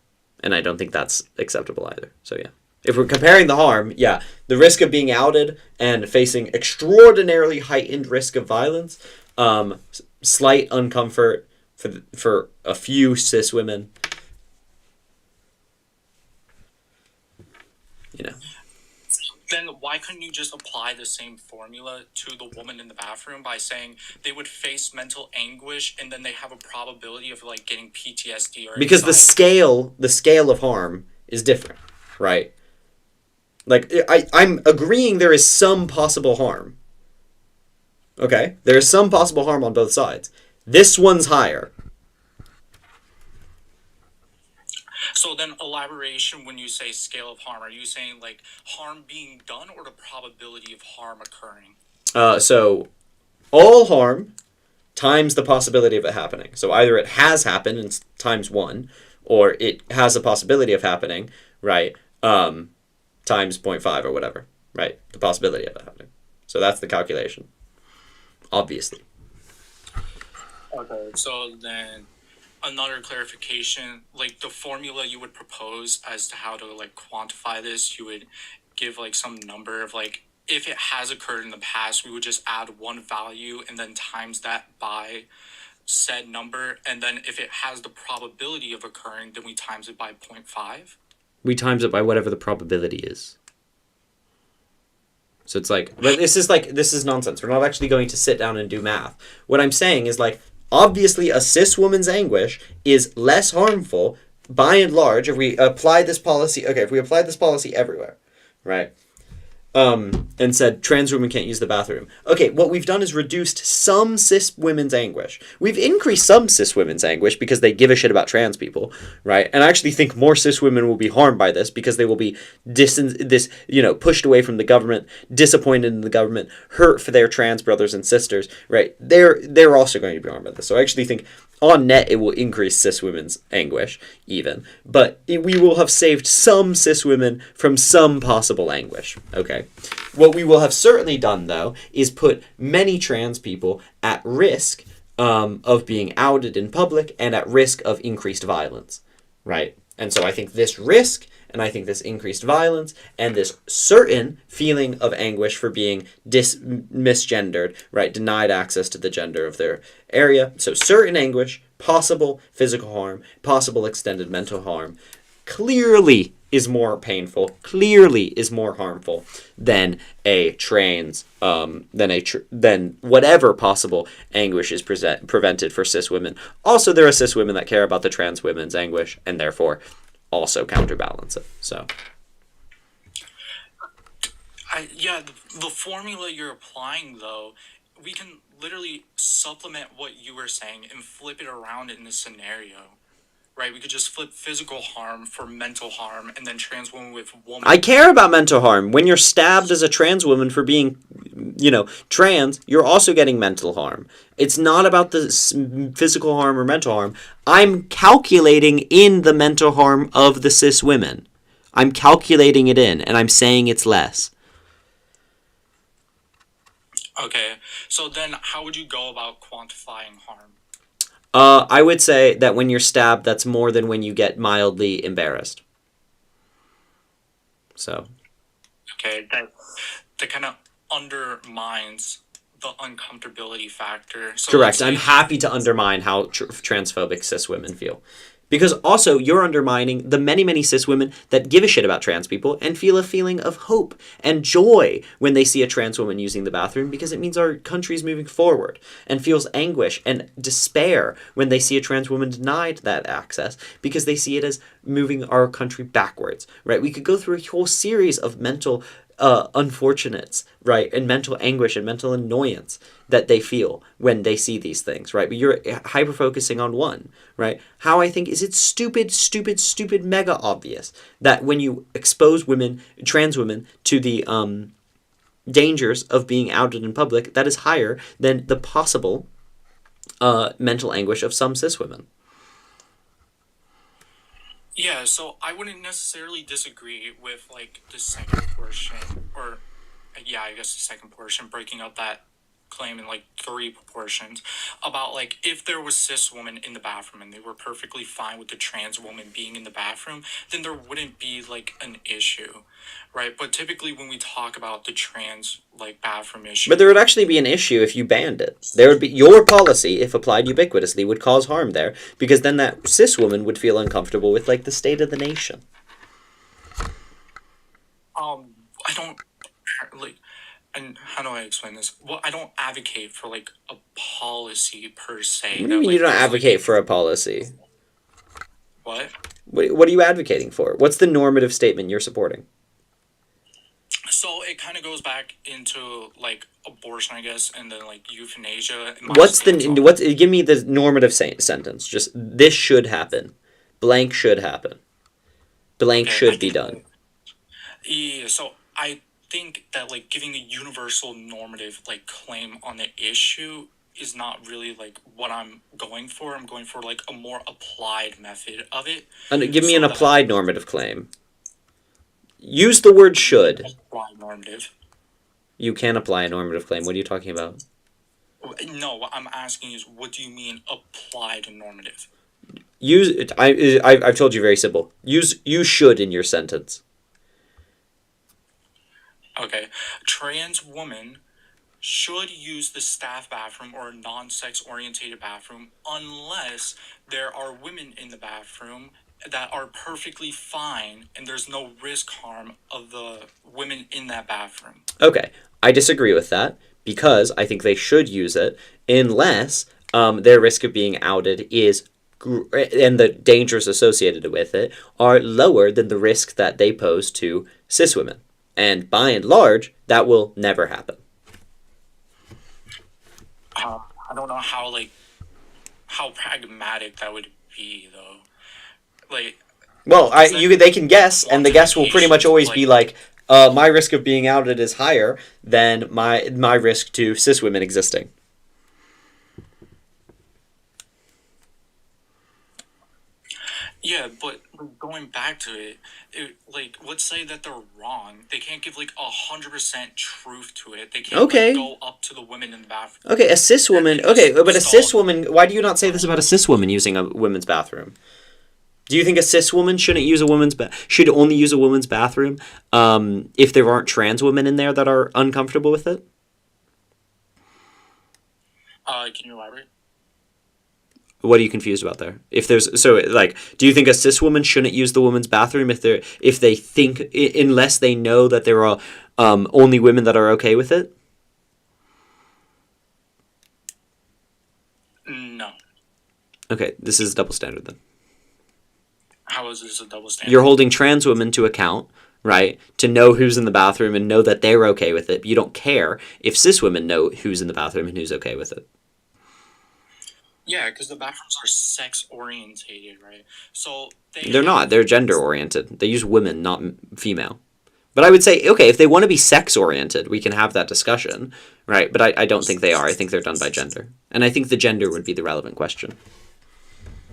and I don't think that's acceptable either. So yeah. If we're comparing the harm, yeah, the risk of being outed and facing extraordinarily heightened risk of violence, slight uncomfort for a few cis women, you know. Then why couldn't you just apply the same formula to the woman in the bathroom by saying they would face mental anguish and then they have a probability of like getting PTSD or because the scale of harm is different, right? Like, I'm agreeing there is some possible harm. Okay? There is some possible harm on both sides. This one's higher. So then elaboration when you say scale of harm, are you saying like harm being done or the probability of harm occurring? So all harm times the possibility of it happening. So either it has happened and times 1, or it has a possibility of happening, right? Times 0.5 or whatever, right? The possibility of it happening. So that's the calculation. Obviously. Okay. So then another clarification, like the formula you would propose as to how to like quantify this, you would give like some number of like, if it has occurred in the past, we would just add one value and then times that by said number. And then if it has the probability of occurring, then we times it by 0.5. We times it by whatever the probability is. So it's like, this is nonsense. We're not actually going to sit down and do math. What I'm saying is like, obviously a cis woman's anguish is less harmful by and large if we apply this policy. Okay, if we applied this policy everywhere, right? And said trans women can't use the bathroom. Okay, what we've done is reduced some cis women's anguish. We've increased some cis women's anguish because they give a shit about trans people, right? And I actually think more cis women will be harmed by this because they will be pushed away from the government, disappointed in the government, hurt for their trans brothers and sisters, right? They're also going to be harmed by this. So I actually think on net it will increase cis women's anguish even, but we will have saved some cis women from some possible anguish, okay? What we will have certainly done, though, is put many trans people at risk of being outed in public and at risk of increased violence, right? And so I think this risk, and I think this increased violence, and this certain feeling of anguish for being misgendered, right, denied access to the gender of their area, so certain anguish, possible physical harm, possible extended mental harm, clearly is more painful, clearly is more harmful than a trans, than whatever possible anguish is prevented for cis women. Also, there are cis women that care about the trans women's anguish and therefore also counterbalance it. So The formula you're applying, though, we can literally supplement what you were saying and flip it around in this scenario, right? We could just flip physical harm for mental harm, and then trans women with woman. I care about mental harm. When you're stabbed as a trans woman for being, trans, you're also getting mental harm. It's not about the physical harm or mental harm. I'm calculating in the mental harm of the cis women. I'm calculating it in, and I'm saying it's less. Okay, so then how would you go about quantifying harm? I would say that when you're stabbed, that's more than when you get mildly embarrassed. So. Okay, that kind of undermines the uncomfortability factor. So correct. I'm happy to undermine how transphobic cis women feel. Because also, you're undermining the many, many cis women that give a shit about trans people and feel a feeling of hope and joy when they see a trans woman using the bathroom, because it means our country's moving forward, and feels anguish and despair when they see a trans woman denied that access because they see it as moving our country backwards, right? We could go through a whole series of mental unfortunates, right, and mental anguish and mental annoyance that they feel when they see these things, right? But you're hyper focusing on one, right? How I think is it stupid, mega obvious that when you expose women, trans women, to the dangers of being outed in public, that is higher than the possible mental anguish of some cis women. Yeah, so I wouldn't necessarily disagree with like the second portion, or I guess the second portion, breaking up that claim in like 3 proportions, about like if there was cis women in the bathroom and they were perfectly fine with the trans woman being in the bathroom, then there wouldn't be like an issue, right? But typically when we talk about the trans like bathroom issue, but there would actually be an issue if you banned it. There would be, your policy, if applied ubiquitously, would cause harm there, because then that cis woman would feel uncomfortable with like the state of the nation. I don't like. And how do I explain this? Well, I don't advocate for like a policy per se. What do you mean you don't advocate for a policy? What? What are you advocating for? What's the normative statement you're supporting? So it kind of goes back into like abortion, I guess, and then like euthanasia. Give me the normative sentence. Just this should happen. Blank should happen. Blank should be done. Yeah, so I think that like giving a universal normative like claim on the issue is not really like what I'm going for. I'm going for like a more applied method of it. And give me an applied normative claim. Use the word should. Applied normative. You can apply a normative claim. What are you talking about? No, what I'm asking is, what do you mean applied normative? I've told you very simple. Use you should in your sentence. Okay, trans woman should use the staff bathroom or a non-sex orientated bathroom unless there are women in the bathroom that are perfectly fine and there's no risk harm of the women in that bathroom. Okay, I disagree with that because I think they should use it unless their risk of being outed is and the dangers associated with it are lower than the risk that they pose to cis women. And by and large, that will never happen. I don't know how pragmatic that would be, though. Like, well, they can guess, and the guess will pretty much always be like, my risk of being outed is higher than my risk to cis women existing. Yeah, but going back to it, like, let's say that they're wrong. They can't give, like, 100% truth to it. They can't go up to the women in the bathroom. Okay, a cis woman... Okay, but a cis woman... Why do you not say this about a cis woman using a women's bathroom? Do you think a cis woman shouldn't use should only use a woman's bathroom if there aren't trans women in there that are uncomfortable with it? Can you elaborate? What are you confused about there? Do you think a cis woman shouldn't use the woman's bathroom if they think, unless they know that there are only women that are okay with it? No. Okay, this is a double standard then. How is this a double standard? You're holding trans women to account right? To know who's in the bathroom and know that they're okay with it. But you don't care if cis women know who's in the bathroom and who's okay with it. Yeah, because the bathrooms are sex orientated, right? So They're not. They're gender oriented. They use women, not female. But I would say, okay, if they want to be sex oriented, we can have that discussion, right? But I don't think they are. I think they're done by gender. And I think the gender would be the relevant question.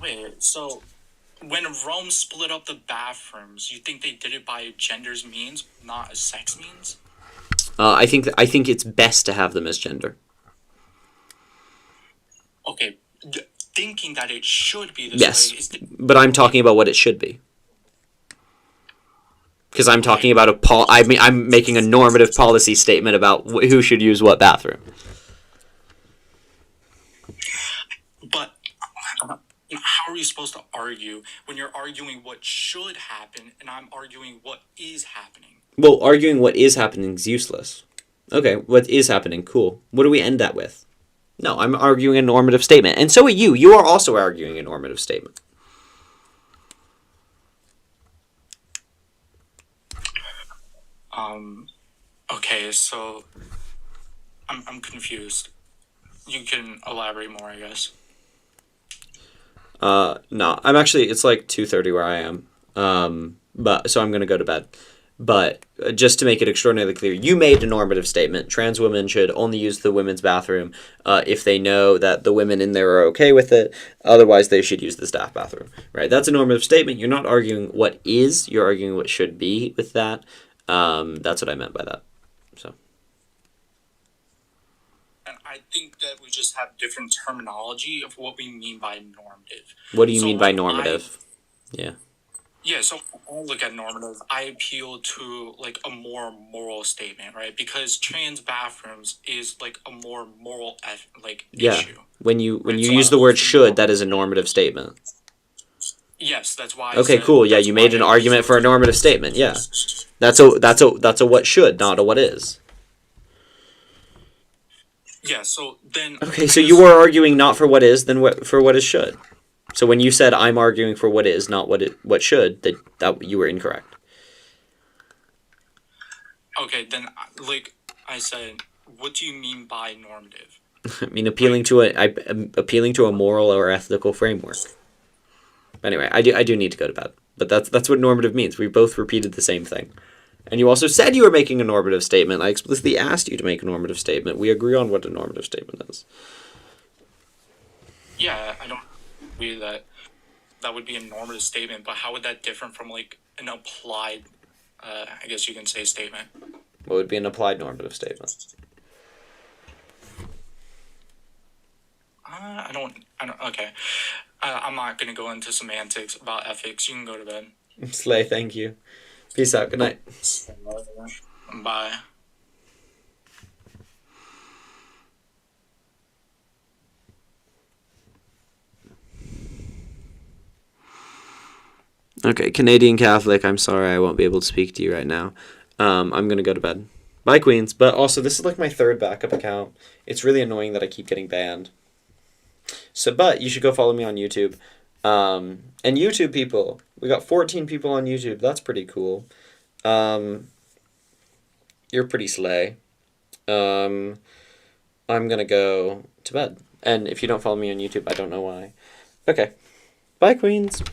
Wait, so when Rome split up the bathrooms, you think they did it by gender's means, not as sex means? I think it's best to have them as gender. Okay, thinking that it should be this Yes, way is but I'm talking about what it should be. Because I'm talking about I'm making a normative policy statement about who should use what bathroom. But how are you supposed to argue when you're arguing what should happen and I'm arguing what is happening? Well, arguing what is happening is useless. Okay, what is happening? Cool. What do we end that with? No, I'm arguing a normative statement. And so are you. You are also arguing a normative statement. Okay, so I'm confused. You can elaborate more, I guess. No, I'm actually, it's like 2:30 where I am. But so I'm going to go to bed. But just to make it extraordinarily clear, you made a normative statement. Trans women should only use the women's bathroom if they know that the women in there are okay with it. Otherwise, they should use the staff bathroom. Right? That's a normative statement. You're not arguing what is. You're arguing what should be with that. That's what I meant by that. So. And I think that we just have different terminology of what we mean by normative. What do you mean by normative? Yeah. Yeah, so when I look at normative, I appeal to like a more moral statement, right? Because trans bathrooms is like a more moral issue. When you use the word should, that is a normative statement. Yes, that's why. Okay, cool. Yeah, you made an argument for a normative statement. Yeah, that's a what should, not a what is. Yeah. So then. Okay, so you were arguing not for what is, then for what is should. So when you said I'm arguing for what is, not what should, that you were incorrect. Okay, then like I said, what do you mean by normative? I mean appealing to a moral or ethical framework. Anyway, I do need to go to bed. But that's what normative means. We both repeated the same thing. And you also said you were making a normative statement. I explicitly asked you to make a normative statement. We agree on what a normative statement is. Yeah, I don't agree that would be a normative statement, but how would that differ from like an applied, I guess you can say, statement? What would be an applied normative statement? I don't, okay. I'm not going to go into semantics about ethics. You can go to bed. Slay, thank you. Peace out. Good night. Bye. Okay, Canadian Catholic, I'm sorry I won't be able to speak to you right now. I'm going to go to bed. Bye, Queens. But also, this is like my third backup account. It's really annoying that I keep getting banned. So, but you should go follow me on YouTube. And YouTube people, we got 14 people on YouTube. That's pretty cool. You're pretty slay. I'm going to go to bed. And if you don't follow me on YouTube, I don't know why. Okay. Bye, Queens.